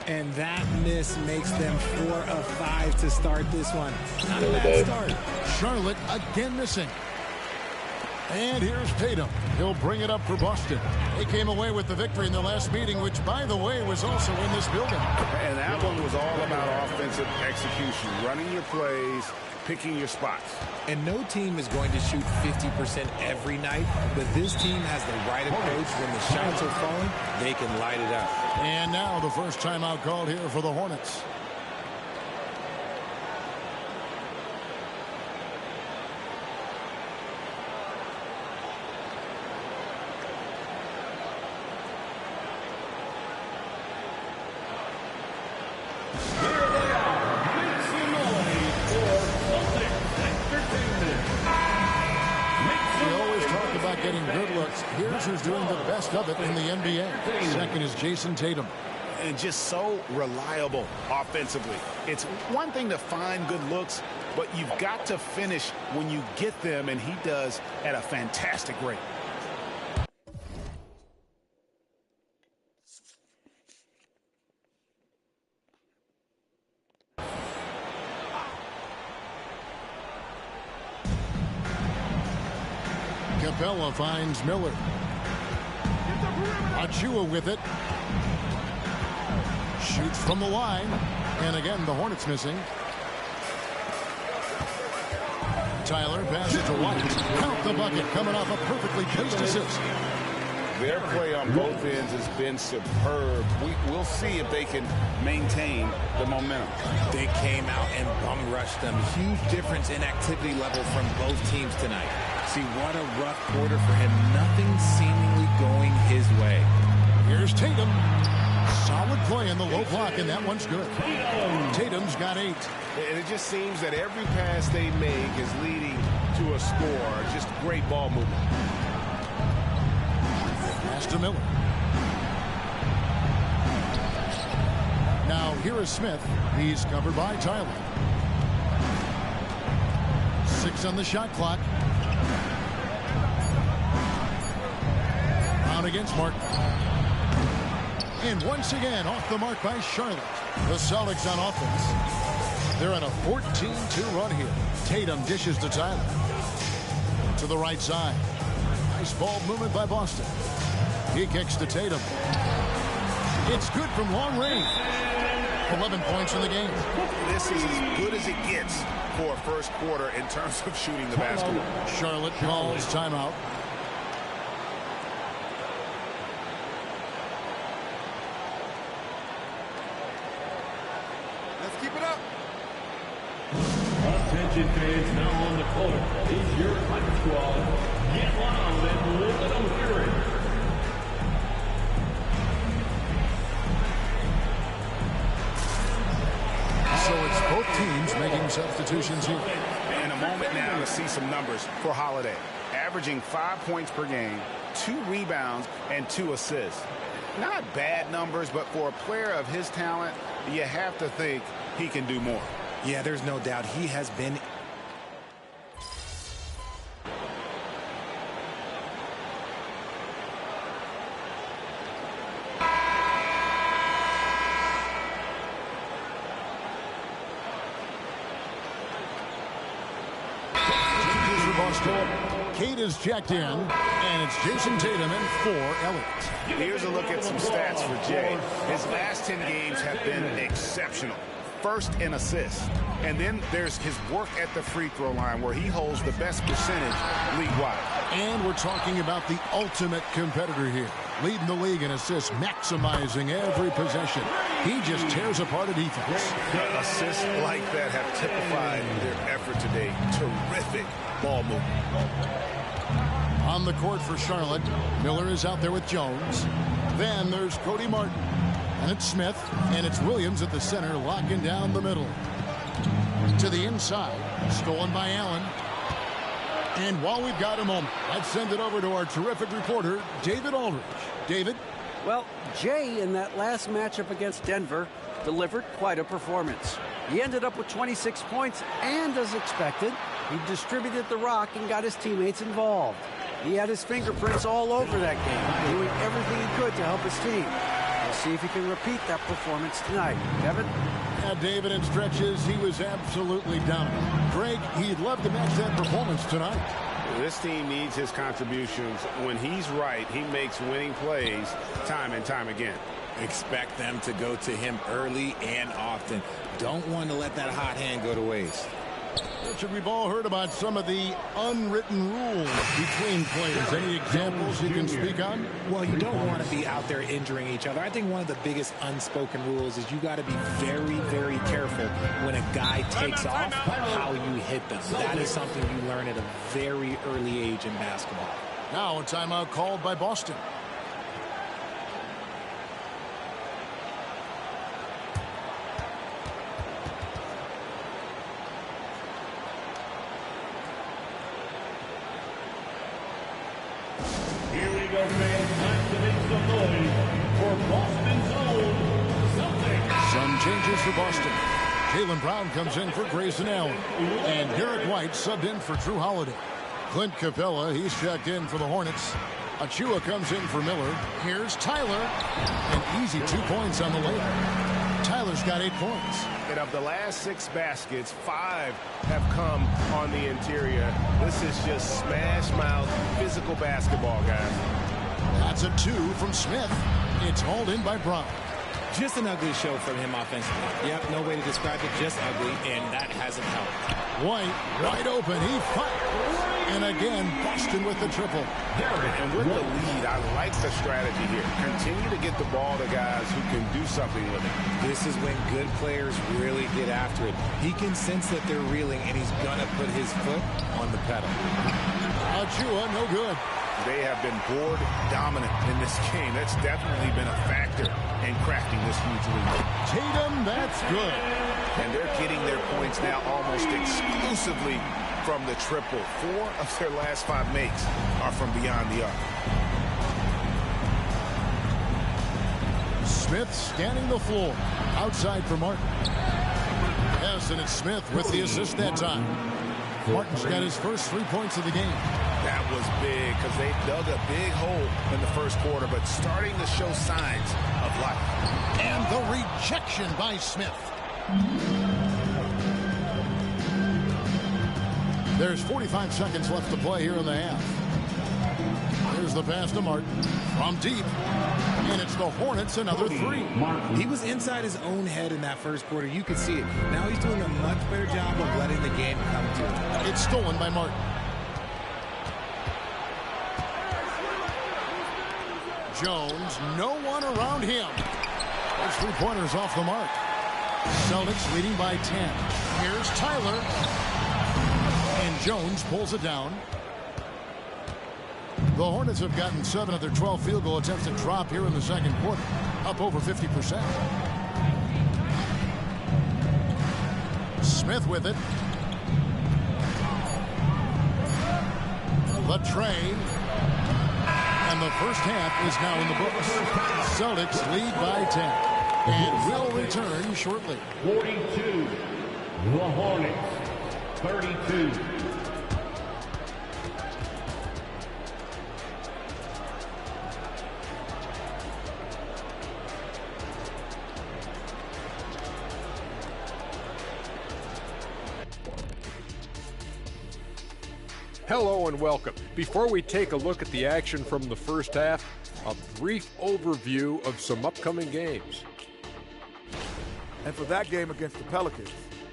And that miss makes them 4 of 5 to start this one. Not a bad start. Charlotte again missing. And here's Tatum. He'll bring it up for Boston. They came away with the victory in the last meeting, which, by the way, was also in this building. And that one was all about offensive execution, running your plays, picking your spots. And no team is going to shoot 50% every night, but this team has the right approach. When the shots are falling, they can light it up. And now the first timeout called here for the Hornets. good looks. Here's who's doing the best of it in the NBA. Second is Jason Tatum. And just so reliable offensively. It's one thing to find good looks, but you've got to finish when you get them, and he does at a fantastic rate. Capella finds Miller. Achua with it. Shoots from the line. And again, the Hornets missing. Tyler passes to White. Count the bucket, coming off a perfectly placed assist. Their play on both ends has been superb. We'll see if they can maintain the momentum. They came out and bum rushed them. Huge difference in activity level from both teams tonight. See, what a rough quarter for him. Nothing seemingly going his way. Here's Tatum. Solid play in the low block, and that one's good. Tatum's got 8. And it just seems that every pass they make is leading to a score. Just great ball movement. Pass to Miller. Now here is Smith. He's covered by Tyler. 6 on the shot clock. Brown against Mark. And once again, off the mark by Charlotte. The Celtics on offense. They're on a 14-2 run here. Tatum dishes to Tyler. To the right side. Nice ball movement by Boston. He kicks to Tatum. It's good from long range. 11 points in the game. This is as good as it gets for a first quarter in terms of shooting the basketball. Charlotte calls timeout. Attention fans, now on the court is your hype squad. Get loud and let them hear it. So it's both teams making substitutions here. And a moment now to see some numbers for Holiday. Averaging 5 points per game, 2 rebounds, and 2 assists. Not bad numbers, but for a player of his talent, you have to think he can do more. Yeah, there's no doubt he has been. Kate is checked in, and it's Jason Tatum and 4 Elliott. Here's a look at some stats for Jay. His last 10 games have been exceptional. First in assists. And then there's his work at the free throw line where he holds the best percentage league-wide. And we're talking about the ultimate competitor here. Leading the league in assists, maximizing every possession. He just tears apart a defense. Assists like that have typified their effort today. Terrific ball movement. On the court for Charlotte, Miller is out there with Jones. Then there's Cody Martin. And it's Smith, and it's Williams at the center, locking down the middle. To the inside, stolen by Allen. And while we've got a moment, let's send it over to our terrific reporter, David Aldridge. David? Well, Jay, in that last matchup against Denver, delivered quite a performance. He ended up with 26 points, and as expected, he distributed the rock and got his teammates involved. He had his fingerprints all over that game, doing everything he could to help his team. We'll see if he can repeat that performance tonight. Kevin? Yeah, David, in stretches, he was absolutely dominant. Greg, he'd love to match that performance tonight. This team needs his contributions. When he's right, he makes winning plays time and time again. Expect them to go to him early and often. Don't want to let that hot hand go to waste. Richard, we've all heard about some of the unwritten rules between players. Any examples you can speak on? Well, you don't want to be out there injuring each other. I think one of the biggest unspoken rules is you got to be very, very careful when a guy takes off, how you hit them. That is something you learn at a very early age in basketball. Now a timeout called by Boston. Here we go, fans. Time to make some noise for Boston's own Celtics. Some changes for Boston. Jaylen Brown comes in for Grayson Allen. And Derek White subbed in for Drew Holiday. Clint Capella, he's checked in for the Hornets. Achua comes in for Miller. Here's Tyler. An easy 2 points on the layup. Tyler's got 8 points. And of the last 6 baskets, 5 have come on the interior. This is just smash mouth physical basketball, guys. That's a 2 from Smith. It's hauled in by Brown. Just an ugly show from him offensively. Yep, no way to describe it, just ugly, and that hasn't helped. White, wide open, he fires. And again, Boston with the triple. And with the lead, I like the strategy here. Continue to get the ball to guys who can do something with it. This is when good players really get after it. He can sense that they're reeling, and he's going to put his foot on the pedal. Achua, no good. They have been board dominant in this game. That's definitely been a factor in crafting this huge lead. Tatum, that's good. And they're getting their points now almost exclusively from the triple. 4 of their last 5 makes are from beyond the arc. Smith scanning the floor. Outside for Martin. Yes, and it's Smith with the assist that time. Martin's got his first 3 points of the game. That was big because they dug a big hole in the first quarter, but starting to show signs of life. And the rejection by Smith. There's 45 seconds left to play here in the half. Here's the pass to Martin from deep. And it's the Hornets another 3. He was inside his own head in that first quarter. You could see it. Now he's doing a much better job of letting the game come to him. It's stolen by Martin. Jones, no one around him. There's 3-pointers off the mark. Celtics leading by 10. Here's Tyler. And Jones pulls it down. The Hornets have gotten 7 of their 12 field goal attempts to drop here in the second quarter, up over 50%. Smith with it. The tray. And the first half is now in the books. Celtics lead by 10 and will return shortly. 42. The Hornets. 32. Hello and welcome. Before we take a look at the action from the first half, a brief overview of some upcoming games. And for that game against the Pelicans,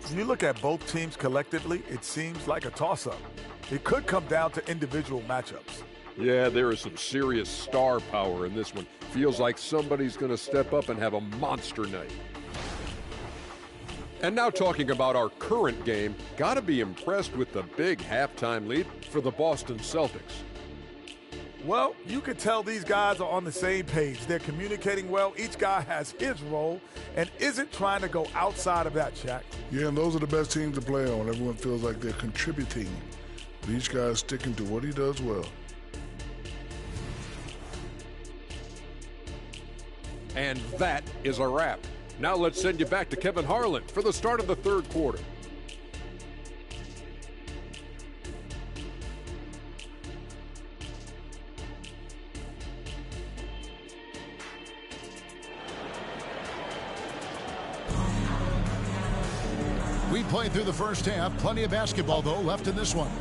when you look at both teams collectively, it seems like a toss-up. It could come down to individual matchups. Yeah, there is some serious star power in this one. Feels like somebody's going to step up and have a monster night. And now talking about our current game, got to be impressed with the big halftime lead for the Boston Celtics. Well, you can tell these guys are on the same page. They're communicating well. Each guy has his role and isn't trying to go outside of that, Shaq. Yeah, and those are the best teams to play on. Everyone feels like they're contributing. But each guy is sticking to what he does well. And that is a wrap. Now let's send you back to Kevin Harlan for the start of the third quarter. We played through the first half. Plenty of basketball, though, left in this one.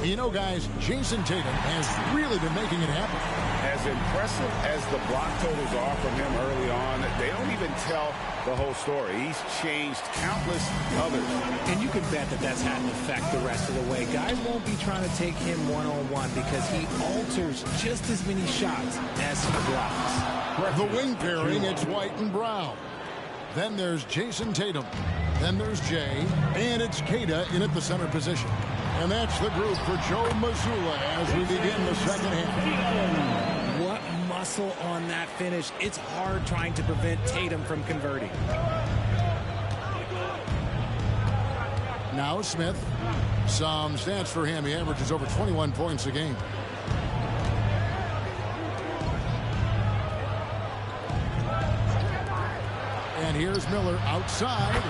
You know, guys, Jason Tatum has really been making it happen. As impressive as the block totals are from him early on, they don't even tell the whole story. He's changed countless others. And you can bet that that's had an effect the rest of the way. Guys won't be trying to take him one-on-one because he alters just as many shots as he blocks. The wing pairing, it's White and Brown. Then there's Jason Tatum. Then there's Jay. And it's Queta in at the center position. And that's the group for Joe Mazzulla as we begin the second half. What muscle on that finish. It's hard trying to prevent Tatum from converting. Now Smith. Some stats for him. He averages over 21 points a game. And here's Miller outside.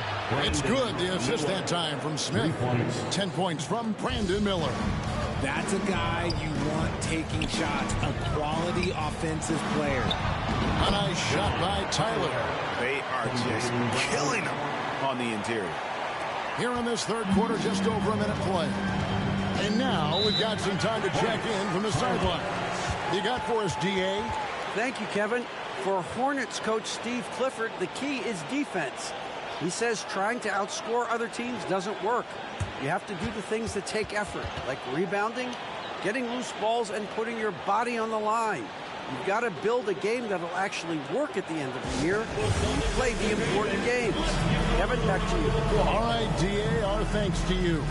It's good. The assist that time from Smith. 10 points from Brandon Miller. That's a guy you want taking shots, a quality offensive player. A nice shot by Tyler. They are just killing him on the interior. Here in this third quarter, just over a minute play. And now we've got some time to check in from the sideline. You got for us, D.A.? Thank you, Kevin. For Hornets coach Steve Clifford, the key is defense. He says trying to outscore other teams doesn't work. You have to do the things that take effort, like rebounding, getting loose balls, and putting your body on the line. You've got to build a game that'll actually work at the end of the year and play the important games. Kevin, back to you. All right, D.A., our thanks to you.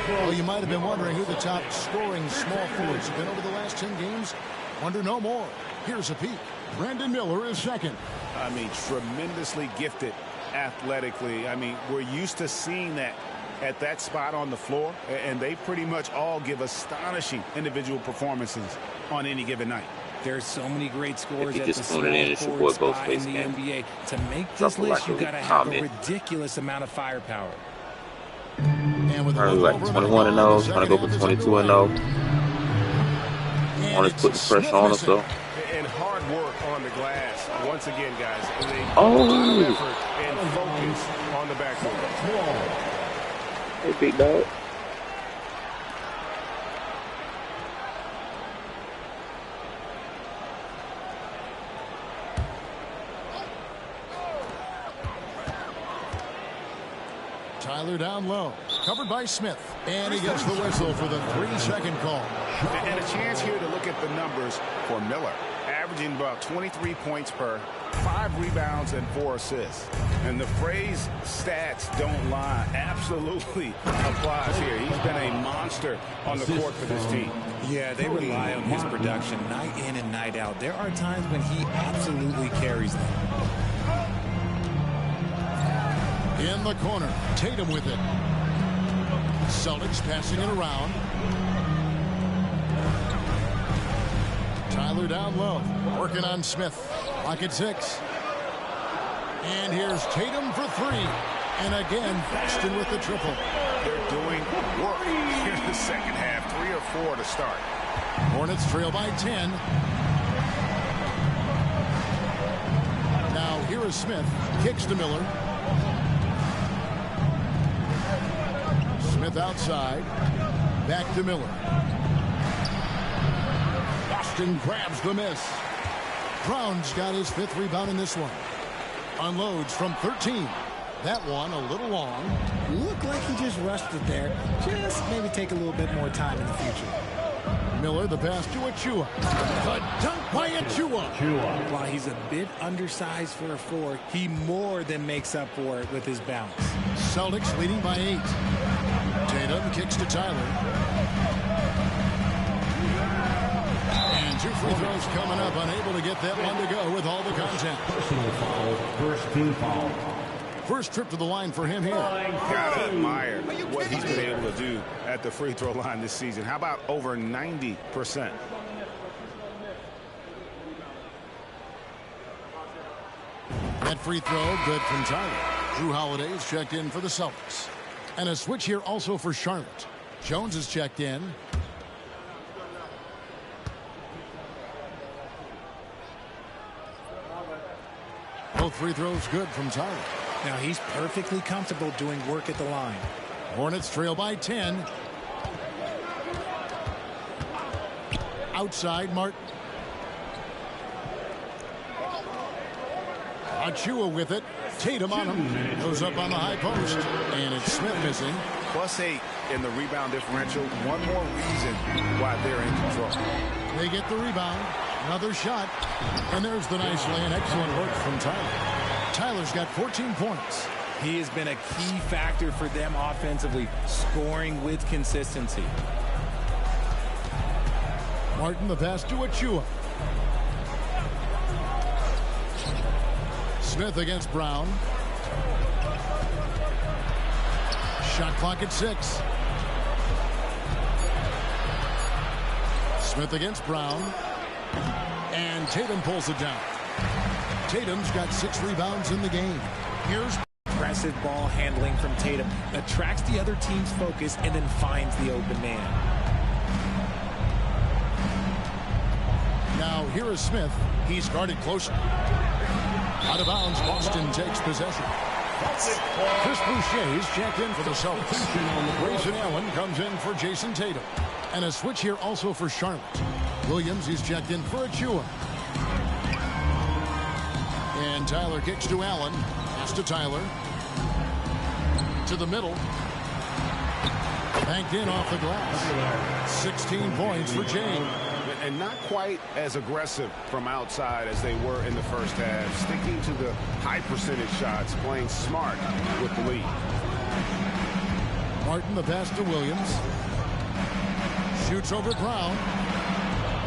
Well, you might have been wondering who the top scoring small forwards have been over the last 10 games. Wonder no more. Here's a peek. Brandon Miller is second. I mean, tremendously gifted athletically. I mean, we're used to seeing that at that spot on the floor, and they pretty much all give astonishing individual performances on any given night. There's so many great scorers at the just small forward spot in the NBA. To make this list, you got to have a ridiculous amount of firepower. And with like 21-0, trying to go for 22-0. Want to put the pressure on us, though. And hard work on the glass. Once again, guys. Effort and focus on the backboard. Hey, big dog. Tyler down low, covered by Smith, and he gets the whistle for the 3-second call. And a chance here to look at the numbers for Miller, averaging about 23 points per, 5 rebounds and 4 assists. And the phrase stats don't lie absolutely applies here. He's been a monster on the court for this team. Yeah, they rely on his production night in and night out. There are times when he absolutely carries them. In the corner, Tatum with it. Celtics passing it around. Tyler down low, working on Smith. Pocket 6. And here's Tatum for 3. And again, Boston with the triple. They're doing work in the second half. 3 or 4 to start. Hornets trail by 10. Now here is Smith. Kicks to Miller. Smith outside. Back to Miller. Boston grabs the miss. Brown's got his 5th rebound in this one. Unloads from 13. That one a little long. Looked like he just rushed it there. Just maybe take a little bit more time in the future. Miller, the pass to Achua. The dunk by Achua. While he's a bit undersized for a 4, he more than makes up for it with his bounce. Celtics leading by 8. Tatum kicks to Tyler. And 2 free throws coming up. Unable to get that one to go with all the contact. Personal foul, first team foul. First trip to the line for him here. Gotta admire what he's been able to do at the free throw line this season. How about over 90%? That free throw good from Tyler. Drew Holiday is checked in for the Celtics. And a switch here also for Charlotte. Jones is checked in. Both free throws good from Tyler. Now he's perfectly comfortable doing work at the line. Hornets trail by 10. Outside Martin. Achua with it. Tatum on him. Goes up on the high post. And it's Smith missing. +8 in the rebound differential. One more reason why they're in control. They get the rebound. Another shot. And there's the nice lay and excellent work from Tyler. Tyler's got 14 points. He has been a key factor for them offensively, scoring with consistency. Martin the pass to Achua. Smith against Brown. Shot clock at 6. Smith against Brown. And Tatum pulls it down. Tatum's got 6 rebounds in the game. Here's impressive ball handling from Tatum. Attracts the other team's focus and then finds the open man. Now here is Smith. He's guarded closer. Out of bounds, Boston takes possession. Chris Boucher is checked in for the Celtics. Grayson Allen comes in for Jason Tatum. And a switch here also for Charlotte. Williams is checked in for Achua. And Tyler kicks to Allen. Pass to Tyler. To the middle. Banked in off the glass. 16 points for James. And not quite as aggressive from outside as they were in the first half. Sticking to the high percentage shots, playing smart with the lead. Martin, the pass to Williams. Shoots over Brown.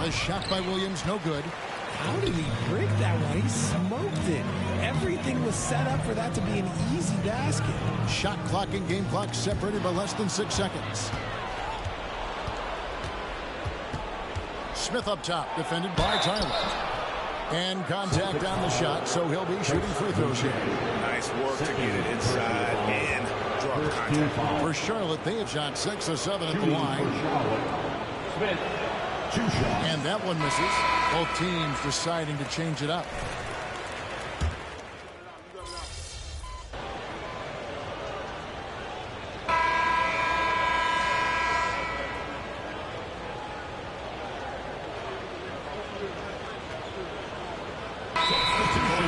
The shot by Williams, no good. How did he break that one? He smoked it. Everything was set up for that to be an easy basket. Shot clock and game clock separated by less than 6 seconds. Smith up top, defended by Tyler. And contact on the shot, so he'll be shooting free throws here. Nice work to get it inside and draw contact. For Charlotte, they have shot 6 of 7 at the line. Smith, 2 shots. And that one misses. Both teams deciding to change it up.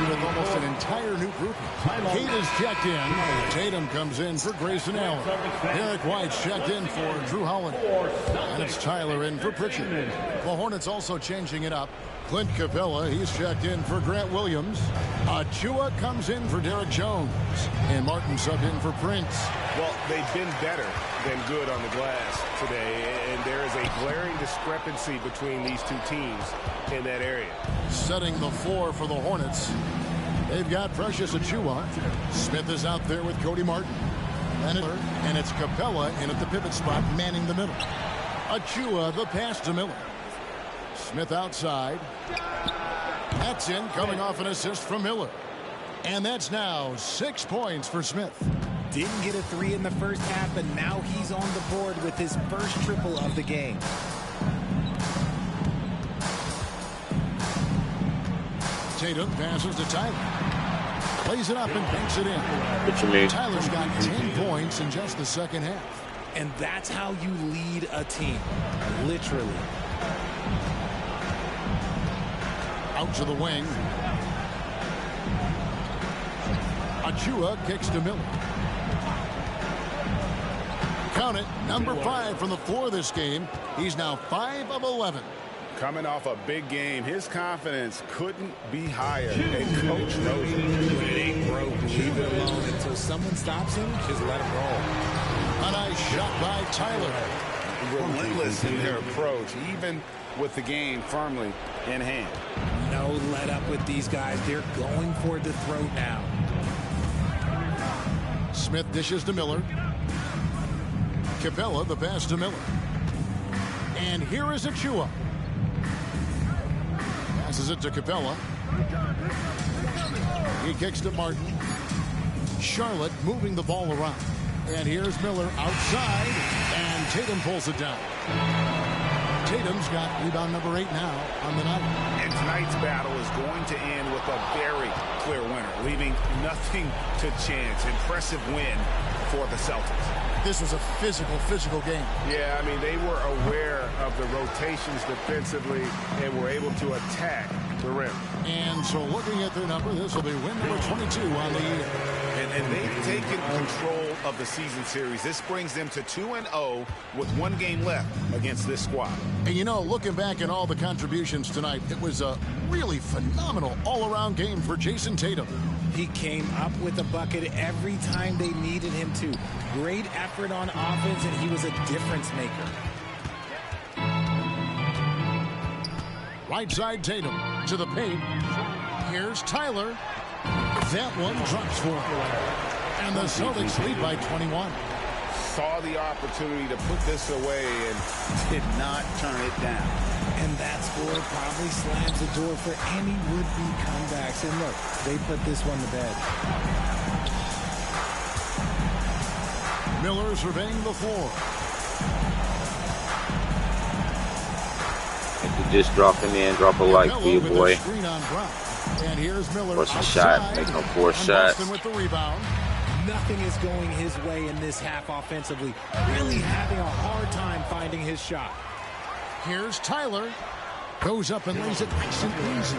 With almost an entire new group. Kate is checked in. Tatum comes in for Grayson Allen. Derek White's checked in for Drew Holiday. And it's Tyler in for Pritchard. The Hornets also changing it up. Clint Capella, he's checked in for Grant Williams. Achua comes in for Derek Jones. And Martin subbed in for Prince. Well, they've been better than good on the glass today, and there is a glaring discrepancy between these two teams in that area. Setting the floor for the Hornets. They've got Precious Achua. Smith is out there with Cody Martin. And it's Capella in at the pivot spot, manning the middle. Achua, the pass to Miller. Smith outside. That's in, coming off an assist from Miller. And that's now 6 points for Smith. Didn't get a 3 in the first half, but now he's on the board with his first triple of the game. Tatum passes to Tyler. Plays it up and banks it in. What you mean? Tyler's got 10 points in just the second half. And that's how you lead a team. Literally. Out to the wing. Achua kicks to Miller. Count it, number 5 from the floor this game. He's now 5 of 11. Coming off a big game, his confidence couldn't be higher. And coach knows it. When it ain't broke, leave it alone until someone stops him. Just let him roll. A nice shot by Tyler. Relentless in their approach, even with the game firmly in hand. No let up with these guys. They're going for the throat now. Smith dishes to Miller. Capella, the pass to Miller. And here is Achua. Passes it to Capella. He kicks to Martin. Charlotte moving the ball around. And here's Miller outside. And Tatum pulls it down. Tatum's got rebound number 8 now on the night. And tonight's battle is going to end with a very clear winner, leaving nothing to chance. Impressive win for the Celtics. This was a physical game. Yeah, I mean, they were aware of the rotations defensively and were able to attack the rim. And so looking at their number, this will be win number 22 on the year. And they've taken control of the season series. This brings them to 2-0 with 1 game left against this squad. And you know, looking back at all the contributions tonight, it was a really phenomenal all-around game for Jason Tatum. He came up with a bucket every time they needed him to. Great effort on offense, and he was a difference maker. Right side Tatum to the paint. Here's Tyler. That one drops for him. And the Celtics lead by 21. Saw the opportunity to put this away and did not turn it down. And that score probably slams the door for any would-be comebacks. And look, they put this one to bed. Miller surveying the floor. If you just drop him in, drop a like for your boy. Screen on Brown. And here's Miller. Force a shot, make him 4 shots. Boston with the rebound. Nothing is going his way in this half offensively. Really having a hard time finding his shot. Here's Tyler. Goes up and lays it nice and easy.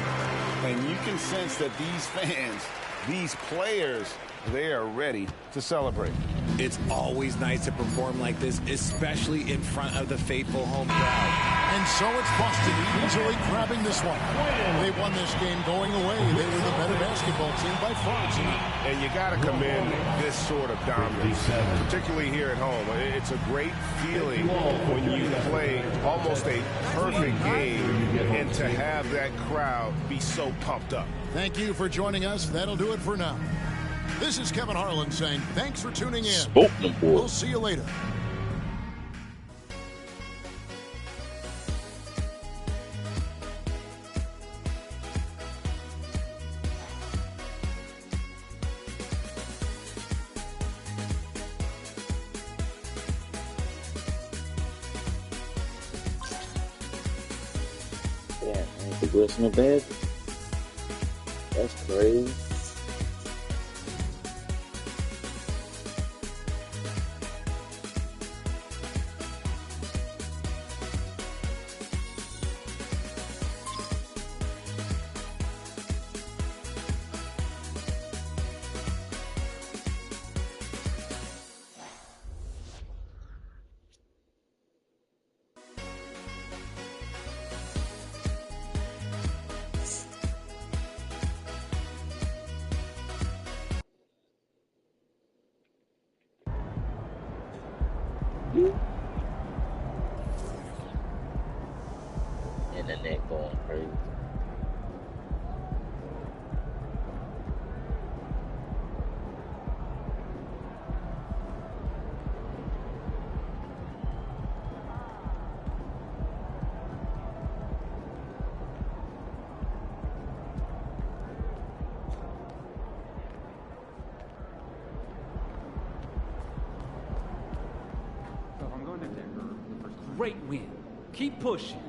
And you can sense that these fans, these players, they are ready to celebrate. It's always nice to perform like this, especially in front of the faithful home crowd. And so it's Boston easily grabbing this one. They won this game going away. They were the better basketball team by far tonight. And you got to commend this sort of dominance, particularly here at home. It's a great feeling when you play almost a perfect game and to have that crowd be so pumped up. Thank you for joining us. That'll do it for now. This is Kevin Harlan saying thanks for tuning in. We'll see you later. Yeah, ain't the Wilson a bad? That's crazy. Internet going crazy. So if I'm going to Denver, the first great win. Keep pushing.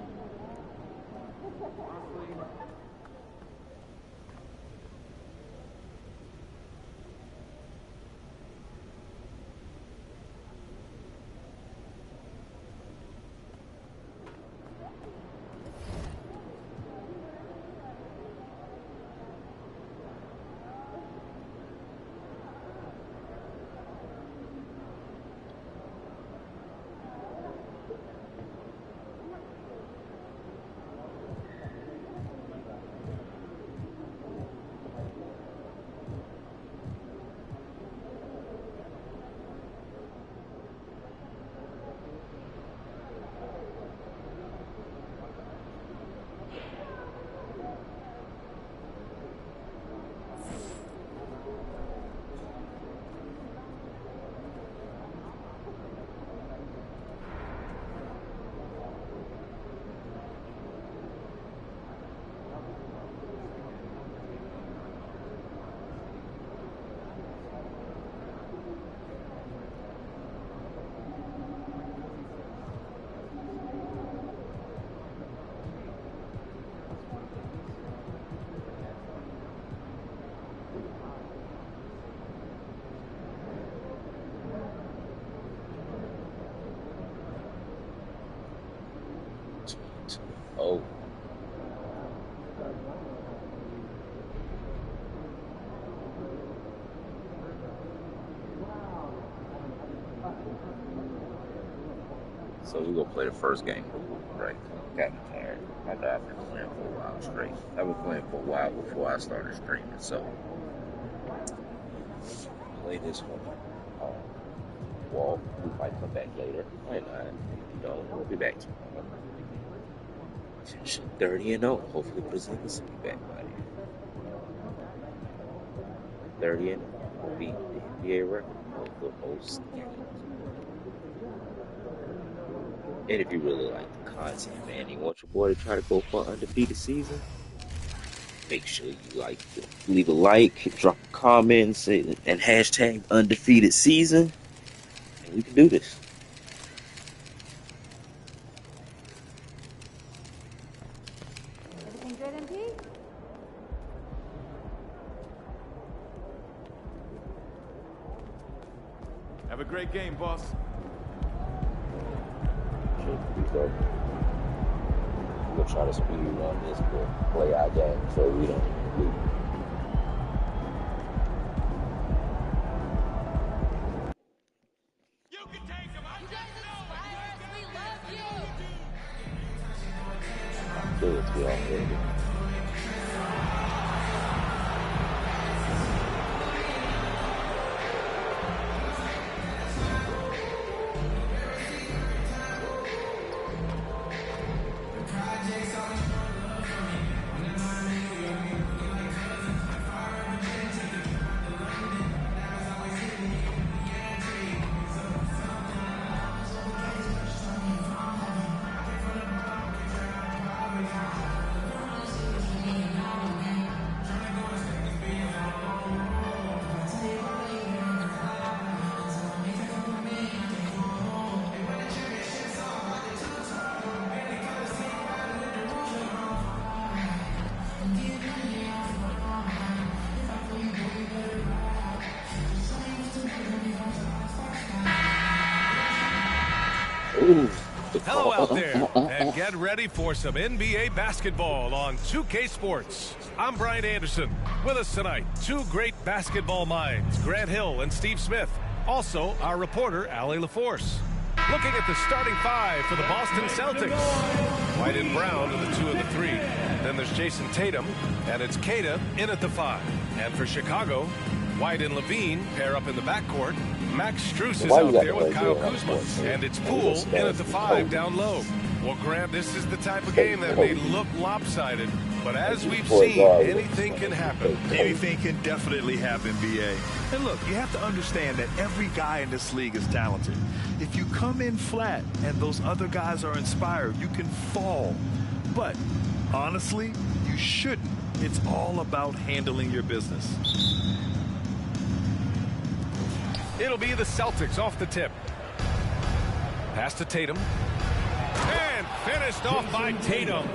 Oh. So we gonna play the first game, right? Got me tired. My dog been playing for a while straight. I've been playing for a while before I started streaming, so play this one. Wall, we might come back later. Might not. We'll be back tomorrow. 30-0. Hopefully, Porzingis will be back by then. 30-0 will be the NBA record of the most games. And if you really like the content, man, you want your boy to try to go for an undefeated season, make sure you leave a like, drop a comment, and hashtag undefeated season, and we can do this. Everything good, MP? Have a great game, boss. We'll try to speed run this, but play our game so we don't lose. Let's be off there. Hello out there, and get ready for some NBA basketball on 2K Sports. I'm Brian Anderson. With us tonight, two great basketball minds, Grant Hill and Steve Smith. Also, our reporter, Allie LaForce. Looking at the starting five for the Boston Celtics. White and Brown are the two of the three. Then there's Jason Tatum, and it's Queta in at the five. And for Chicago, White and Levine pair up in the backcourt. Max Strus is out there with Kyle Kuzma. And it's Poole in at the five down low. Well, Grant, this is the type of game that may look lopsided. But as we've seen, anything can happen. Anything can definitely happen, BA. And look, you have to understand that every guy in this league is talented. If you come in flat and those other guys are inspired, you can fall. But honestly, you shouldn't. It's all about handling your business. It'll be the Celtics off the tip. Pass to Tatum. And finished off by Tatum.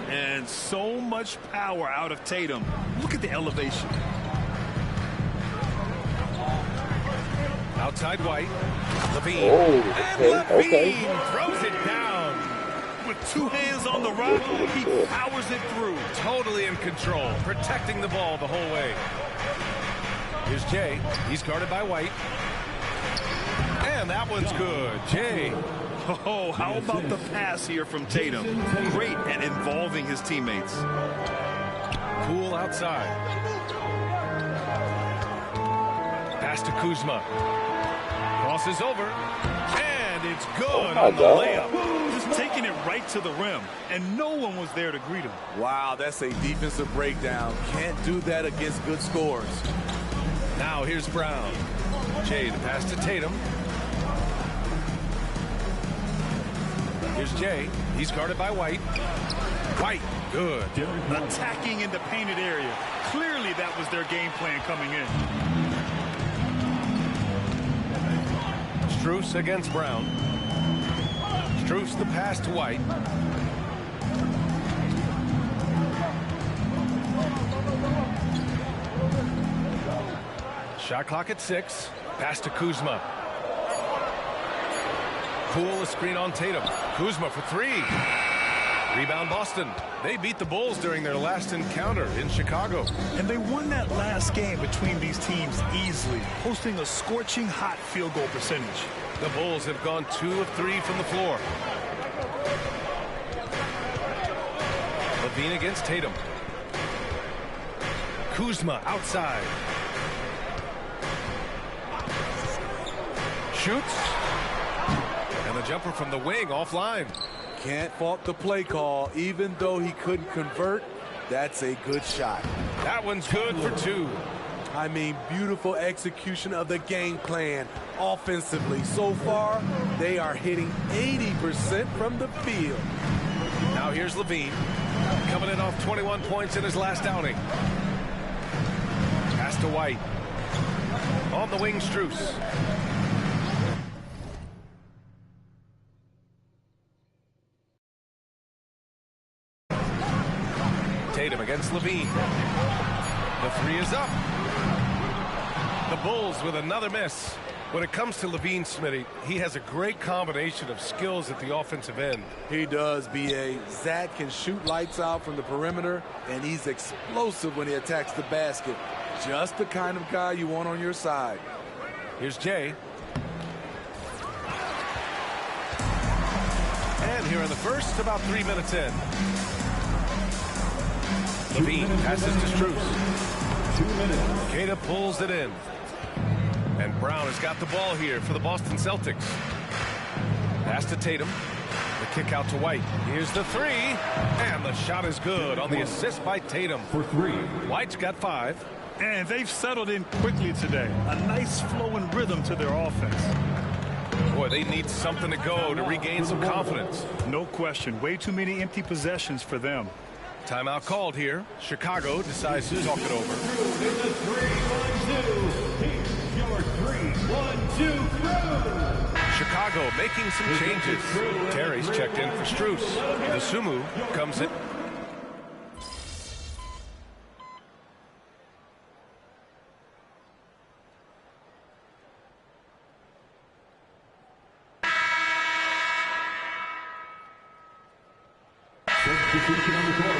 And so much power out of Tatum. Look at the elevation. Outside White. Levine. And Levine throws it down. With two hands on the rock, he powers it through. Totally in control, protecting the ball the whole way. Here's Jay. He's guarded by White. And that one's good. Jay. Oh, how about the pass here from Tatum? Great at involving his teammates. Poole outside. Pass to Kuzma. Crosses over. And it's good on the layup. Just taking it right to the rim. And no one was there to greet him. Wow, that's a defensive breakdown. Can't do that against good scores. Now here's Brown. Jay to pass to Tatum. Here's Jay. He's guarded by White. White, good. Attacking in the painted area. Clearly that was their game plan coming in. Strus against Brown. Strus the pass to White. Shot clock at 6. Pass to Kuzma. Poole a screen on Tatum. Kuzma for 3. Rebound Boston. They beat the Bulls during their last encounter in Chicago. And they won that last game between these teams easily, posting a scorching hot field goal percentage. The Bulls have gone 2 of 3 from the floor. Levine against Tatum. Kuzma outside. Shoots. And the jumper from the wing offline. Can't fault the play call. Even though he couldn't convert, that's a good shot. That one's good for 2. I mean, beautiful execution of the game plan offensively. So far, they are hitting 80% from the field. Now here's Levine, coming in off 21 points in his last outing. Pass to White. On the wing, Strus. Tatum against Levine. The three is up. The Bulls with another miss. When it comes to Levine, Smitty, he has a great combination of skills at the offensive end. He does, B.A. Zach can shoot lights out from the perimeter, and he's explosive when he attacks the basket. Just the kind of guy you want on your side. Here's Jay. And here in the first, about 3 minutes in. Levine passes to Strus. 2 minutes. Queta pulls it in. And Brown has got the ball here for the Boston Celtics. Pass to Tatum. The kick out to White. Here's the three. And the shot is good on the assist by Tatum. For 3. White's got 5. And they've settled in quickly today. A nice flowing rhythm to their offense. Boy, they need something to go to regain some confidence. No question. Way too many empty possessions for them. Timeout called here. Chicago decides to talk it over. In the 3-1-2. Here's your 3-1-2 crew. Chicago making some changes. Terry's checked in for Strus. The Sumu comes in. Substitution on the court.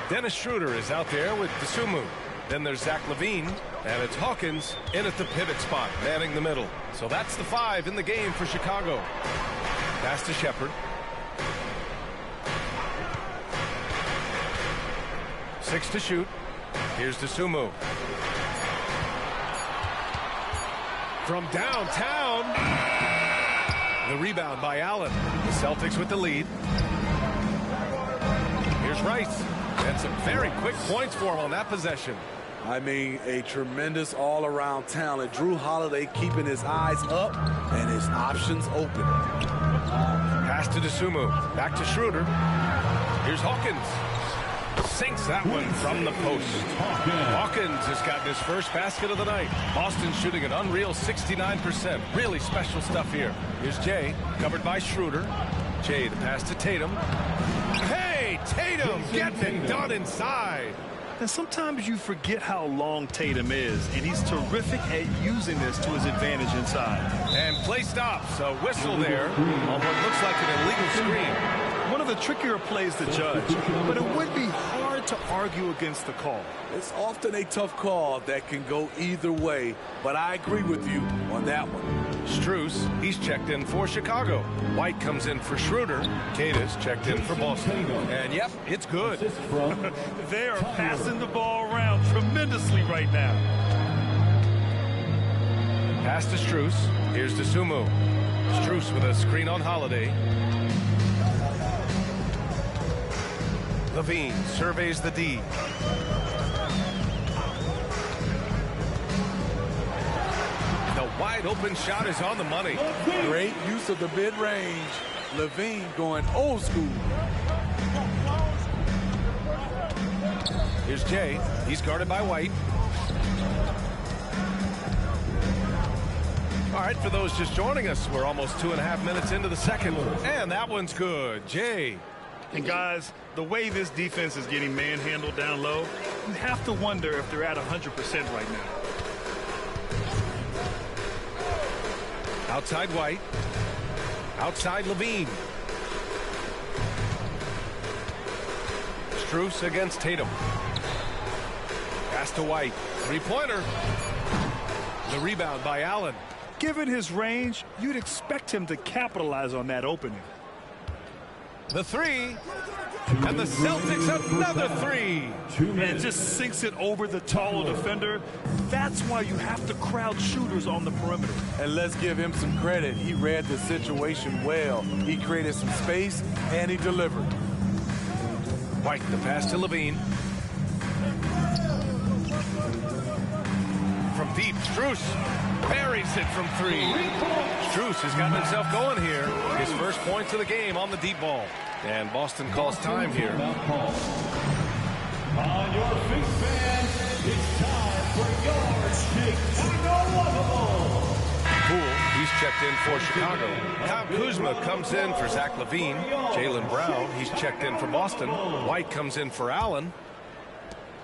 Dennis Schroeder is out there with the Sumu. Then there's Zach Levine, and it's Hawkins in at the pivot spot, manning the middle. So that's the 5 in the game for Chicago. Pass to Shepard. 6 to shoot. Here's the Sumu. From downtown. The rebound by Allen. The Celtics with the lead. Here's Rice. And some very quick points for him on that possession. I mean, a tremendous all-around talent. Drew Holiday keeping his eyes up and his options open. Pass to DeSumo. Back to Schroeder. Here's Hawkins. Sinks that one from the post. Hawkins has gotten his first basket of the night. Boston shooting an unreal 69%. Really special stuff here. Here's Jay, covered by Schroeder. Jay, the pass to Tatum. Hey, Tatum getting it done inside. And sometimes you forget how long Tatum is, and he's terrific at using this to his advantage inside. And play stops. A whistle there on what looks like an illegal screen. One of the trickier plays to judge, but it would be hard to argue against the call. It's often a tough call that can go either way, but I agree with you on that one. Strus, he's checked in for Chicago. White comes in for Schroeder. Queta's checked in for Boston. And yep, it's good. They are passing the ball around tremendously right now. Pass to Strus. Here's DeSumo. Strus with a screen on Holiday. Levine surveys the D. The wide open shot is on the money. Great use of the mid-range. Levine going old school. Here's Jay. He's guarded by White. All right, for those just joining us, we're almost 2.5 minutes into the second. And that one's good. Jay. And guys, the way this defense is getting manhandled down low, you have to wonder if they're at 100% right now. Outside White. Outside Levine. Strus against Tatum. Pass to White. Three-pointer. The rebound by Allen. Given his range, you'd expect him to capitalize on that opening. The three. And the Celtics another three. And just sinks it over the taller defender. That's why you have to crowd shooters on the perimeter. And let's give him some credit. He read the situation well. He created some space, and he delivered. White, the pass to Levine. From deep, Strus buries it from three. Strus has gotten himself going here. His first points of the game on the deep ball. And Boston calls time here. On your feet, fans, it's time for your Chicago. Poole, he's checked in for Chicago. Kyle Kuzma comes in for Zach LaVine. Jaylen Brown, he's checked in for Boston. White comes in for Allen.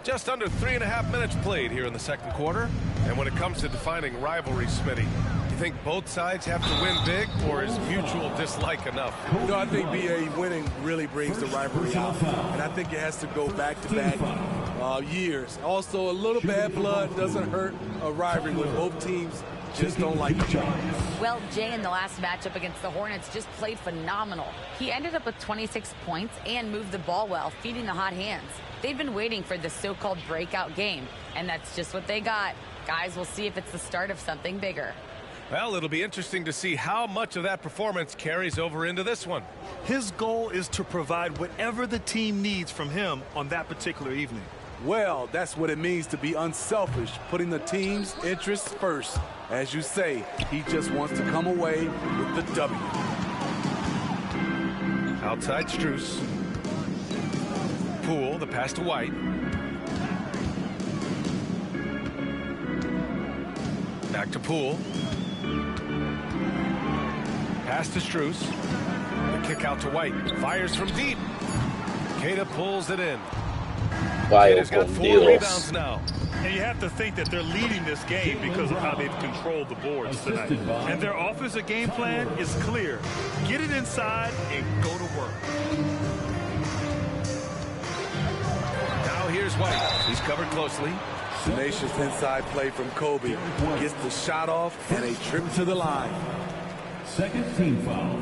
Just under 3.5 minutes played here in the second quarter. And when it comes to defining rivalry, Smitty, you think both sides have to win big, or is mutual dislike enough? No, I think BA winning really brings the rivalry out. And I think it has to go back-to-back years. Also, a little bad blood doesn't hurt a rivalry when both teams just don't like each other. Well, Jay in the last matchup against the Hornets just played phenomenal. He ended up with 26 points and moved the ball well, feeding the hot hands. They've been waiting for this so-called breakout game, and that's just what they got. Guys, we'll see if it's the start of something bigger. Well, it'll be interesting to see how much of that performance carries over into this one. His goal is to provide whatever the team needs from him on that particular evening. Well, that's what it means to be unselfish, putting the team's interests first. As you say, he just wants to come away with the W. Outside Strus. Poole, the pass to White. Back to Poole. Pass to Strus. The kick out to White. Fires from deep. Queta pulls it in. Queta's got 4 rebounds now. And you have to think that they're leading this game because of how they've controlled the boards tonight. And their offensive game plan is clear. Get it inside and go to work. Now here's White. He's covered closely. Tenacious inside play from Kobe. Gets the shot off and a trip to the line. Second team foul.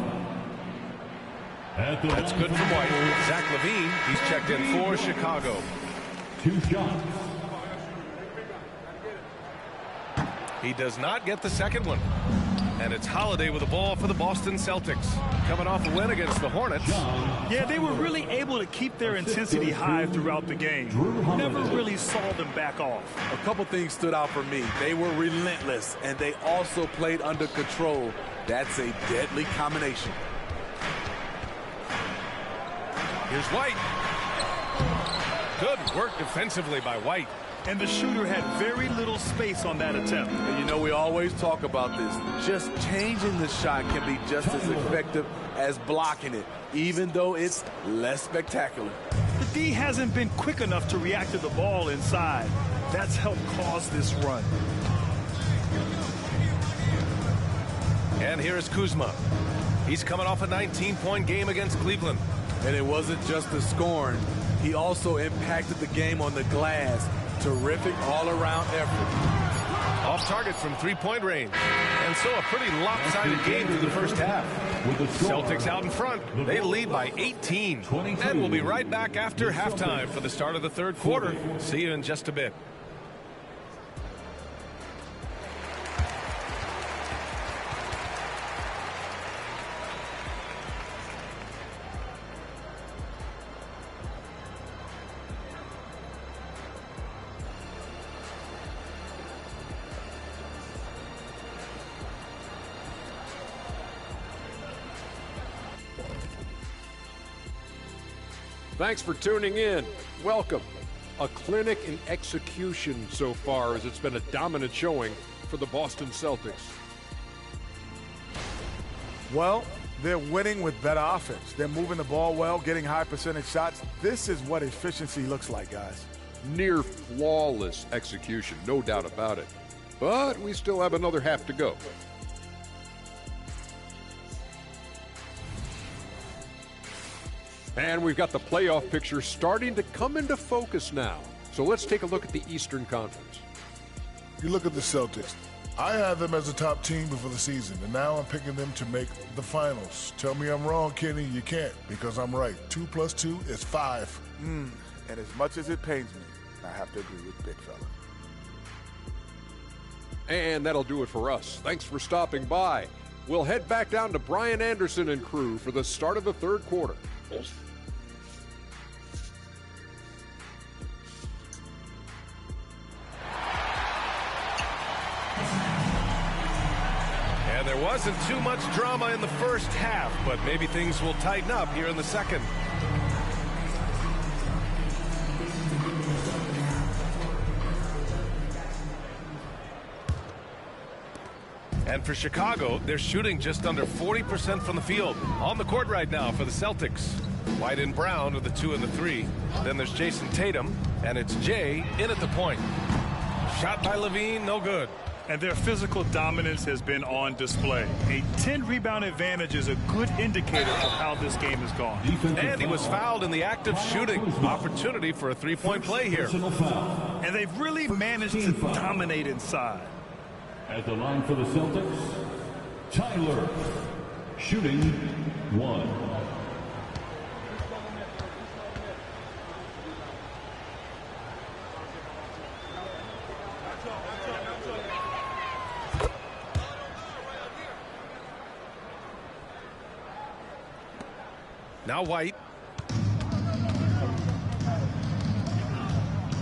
That's good from White. Zach LaVine, he's checked in for Chicago. 2 shots. He does not get the second one. And it's Holiday with the ball for the Boston Celtics. Coming off a win against the Hornets. Yeah, they were really able to keep their intensity high throughout the game. Never really saw them back off. A couple things stood out for me. They were relentless, and they also played under control. That's a deadly combination. Here's White. Good work defensively by White. And the shooter had very little space on that attempt. And you know, we always talk about this. Just changing the shot can be just as effective as blocking it, even though it's less spectacular. The D hasn't been quick enough to react to the ball inside. That's helped cause this run. And here is Kuzma. He's coming off a 19-point game against Cleveland. And it wasn't just the scoring. He also impacted the game on the glass. Terrific all-around effort. Off target from three-point range. And so a pretty lopsided game through the first half. Celtics out in front. They lead by 18. And we'll be right back after halftime for the start of the third quarter. See you in just a bit. Thanks for tuning in. Welcome. A clinic in execution so far, as it's been a dominant showing for the Boston Celtics. Well, they're winning with better offense. They're moving the ball well, getting high percentage shots. This is what efficiency looks like, guys. Near flawless execution, no doubt about it. But we still have another half to go. And we've got the playoff picture starting to come into focus now. So let's take a look at the Eastern Conference. You look at the Celtics. I had them as a top team before the season, and now I'm picking them to make the finals. Tell me I'm wrong, Kenny. You can't, because I'm right. 2 + 2 is 5. And as much as it pains me, I have to agree with Big Fella. And that'll do it for us. Thanks for stopping by. We'll head back down to Brian Anderson and crew for the start of the third quarter. And there wasn't too much drama in the first half, but maybe things will tighten up here in the second. And for Chicago, they're shooting just under 40% from the field. On the court right now for the Celtics. White and Brown are the 2 and the 3. Then there's Jason Tatum, and it's Jay in at the point. Shot by Levine, no good. And their physical dominance has been on display. A 10-rebound advantage is a good indicator of how this game has gone. And he was fouled in the act of shooting. Opportunity for a three-point play here. And they've really managed to dominate inside. At the line for the Celtics, Tyler, shooting 1. Now White.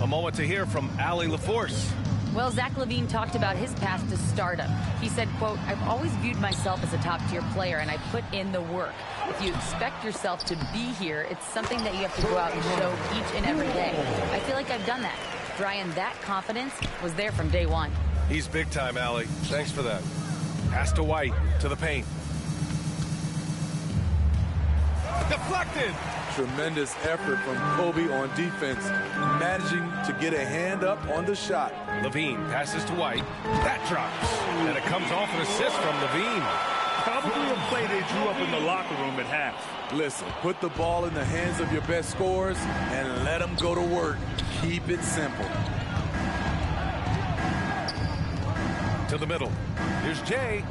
A moment to hear from Allie LaForce. Well, Zach LaVine talked about his path to stardom. He said, quote, "I've always viewed myself as a top-tier player, and I put in the work. If you expect yourself to be here, it's something that you have to go out and show each and every day. I feel like I've done that." Brian, that confidence was there from day one. He's big time, Allie. Thanks for that. Pass to White, to the paint. Deflected. Tremendous effort from Kobe on defense, managing to get a hand up on the shot. Levine passes to White. That drops. And it comes off an assist from Levine. Probably a play they drew up in the locker room at half. Listen, put the ball in the hands of your best scorers and let them go to work. Keep it simple. To the middle. Here's Jay.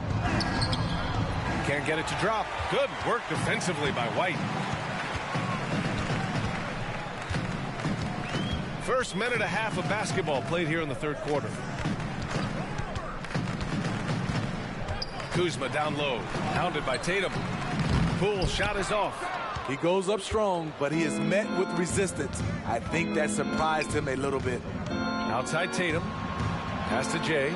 Can't get it to drop. Good work defensively by White. First minute and a half of basketball played here in the third quarter. Kuzma down low. Hounded by Tatum. Poole shot is off. He goes up strong, but he is met with resistance. I think that surprised him a little bit. Outside Tatum. Pass to Jay.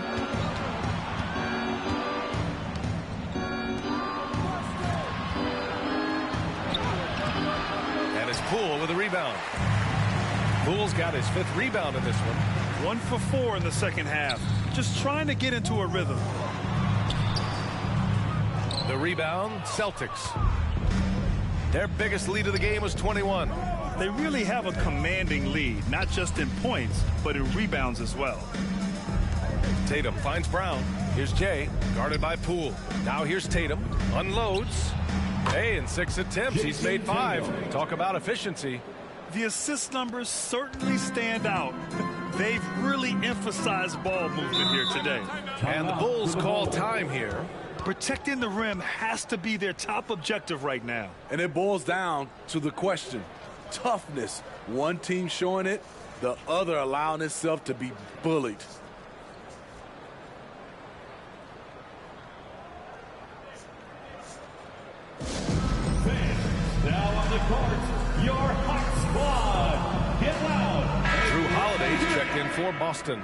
And it's Poole with a rebound. Poole's got his 5th rebound in this one. 1 for 4 in the second half. Just trying to get into a rhythm. The rebound, Celtics. Their biggest lead of the game was 21. They really have a commanding lead, not just in points, but in rebounds as well. Tatum finds Brown. Here's Jay, guarded by Poole. Now here's Tatum, unloads. Hey, in 6 attempts, he's made 5. Talk about efficiency. The assist numbers certainly stand out. They've really emphasized ball movement here today. And the Bulls call time here. Protecting the rim has to be their top objective right now. And it boils down to the question. Toughness. One team showing it, the other allowing itself to be bullied. Now on the court, your hot squad. Get loud. Drew Holiday's checked in for Boston.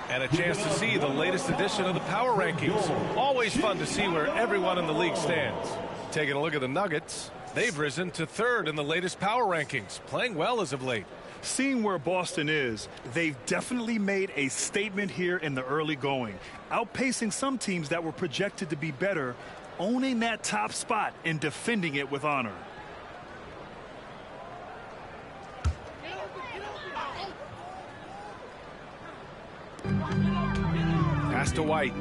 And a chance to see the latest edition of the Power Rankings. Always fun to see where everyone in the league stands. Taking a look at the Nuggets, they've risen to 3rd in the latest Power Rankings, playing well as of late. Seeing where Boston is, they've definitely made a statement here in the early going, outpacing some teams that were projected to be better, owning that top spot and defending it with honor. Pass to White.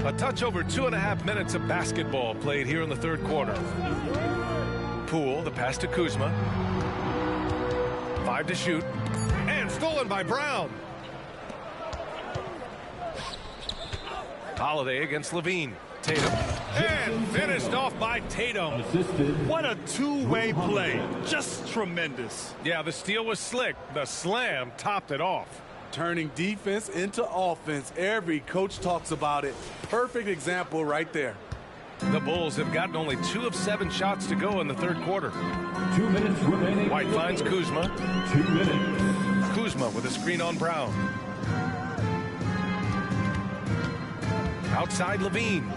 A touch over 2.5 minutes of basketball played here in the third quarter. Poole, the pass to Kuzma. 5 to shoot. And stolen by Brown. Holiday against Levine. Tatum. And finished off by Tatum. What a two-way play. Just tremendous. Yeah, the steal was slick. The slam topped it off. Turning defense into offense. Every coach talks about it. Perfect example right there. The Bulls have gotten only 2 of 7 shots to go in the third quarter. 2 minutes remaining. White finds Kuzma. 2 minutes. Kuzma with a screen on Brown. Outside Levine.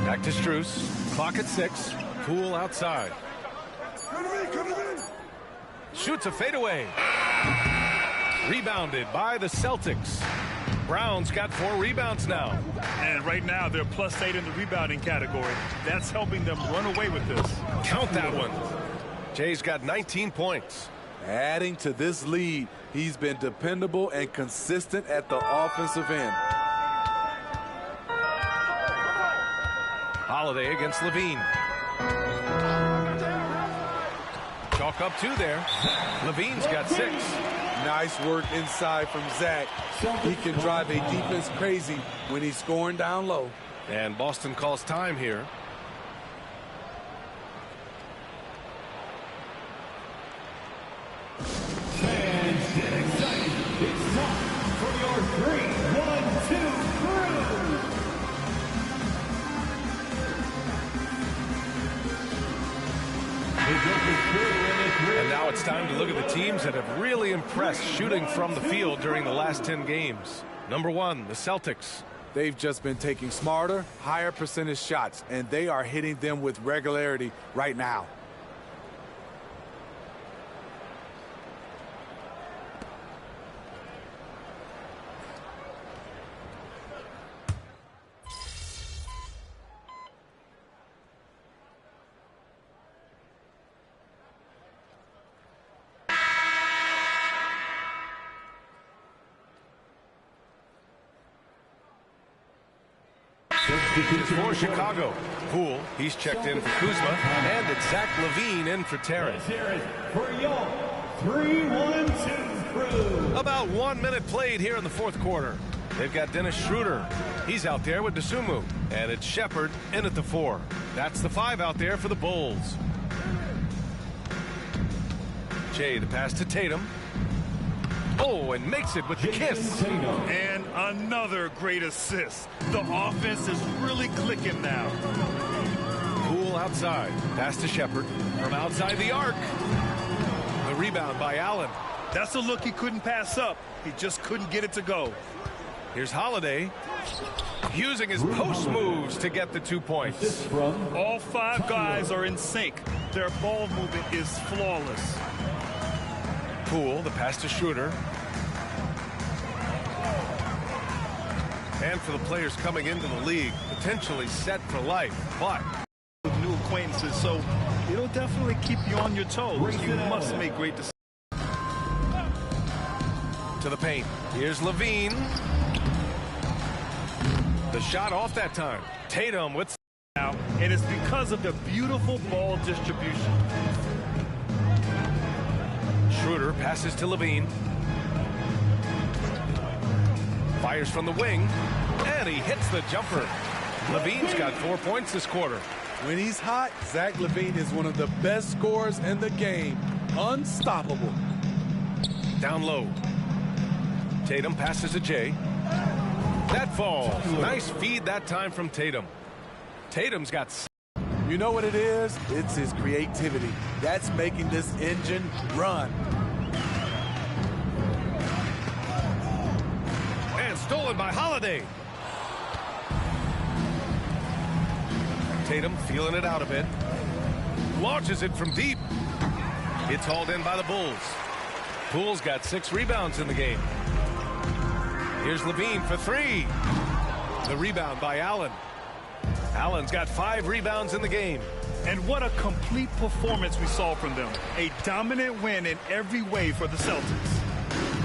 Back to Strus. Clock at 6. Poole outside. Shoots a fadeaway. Rebounded by the Celtics. Brown's got 4 rebounds now. And right now they're +8 in the rebounding category. That's helping them run away with this. Count that one. Jay's got 19 points. Adding to this lead, he's been dependable and consistent at the offensive end. Holiday against Levine. Chalk up 2 there. Levine's got 6. Nice work inside from Zach. He can drive a defense crazy when he's scoring down low. And Boston calls time here. Fans get excited. It's time for your 3-1-2 And now it's time to look at the teams that have really impressed shooting from the field during the last 10 games. Number 1, the Celtics. They've just been taking smarter, higher percentage shots, and they are hitting them with regularity right now. For Chicago, Poole, he's checked in for Kuzma, and it's Zach Levine in for Terry. For your 3-1-2 crew. About 1 minute played here in the fourth quarter. They've got Dennis Schroeder. He's out there with Dosunmu, and it's Shepard in at the 4. That's the 5 out there for the Bulls. Jay, the pass to Tatum. Oh, and makes it with the kiss. And another great assist. The offense is really clicking now. Poole outside. Pass to Shepard. From outside the arc. The rebound by Allen. That's a look he couldn't pass up. He just couldn't get it to go. Here's Holiday. Using his post moves to get the 2 points. All 5 guys are in sync. Their ball movement is flawless. Poole, the pass to Schroeder. And for the players coming into the league, potentially set for life, but with new acquaintances, so it'll definitely keep you on your toes. You must make great decisions. To the paint. Here's Levine. The shot off that time. Tatum with now, and it's because of the beautiful ball distribution. Schroeder passes to Levine. Fires from the wing, and he hits the jumper. Levine's got 4 points this quarter. When he's hot, Zach Levine is one of the best scorers in the game. Unstoppable. Down low. Tatum passes to Jay. That falls. Nice feed that time from Tatum. Tatum's got... You know what it is? It's his creativity. That's making this engine run. And stolen by Holiday. Tatum feeling it out a bit. Launches it from deep. It's hauled in by the Bulls. Poole's got 6 rebounds in the game. Here's Levine for 3. The rebound by Allen. Allen's got 5 rebounds in the game. And what a complete performance we saw from them. A dominant win in every way for the Celtics.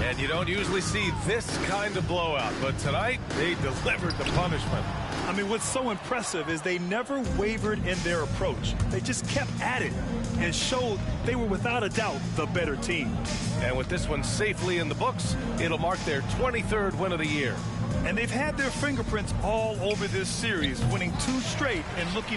And you don't usually see this kind of blowout, but tonight they delivered the punishment. I mean, what's so impressive is they never wavered in their approach. They just kept at it and showed they were without a doubt the better team. And with this one safely in the books, it'll mark their 23rd win of the year. And they've had their fingerprints all over this series, winning 2 straight and looking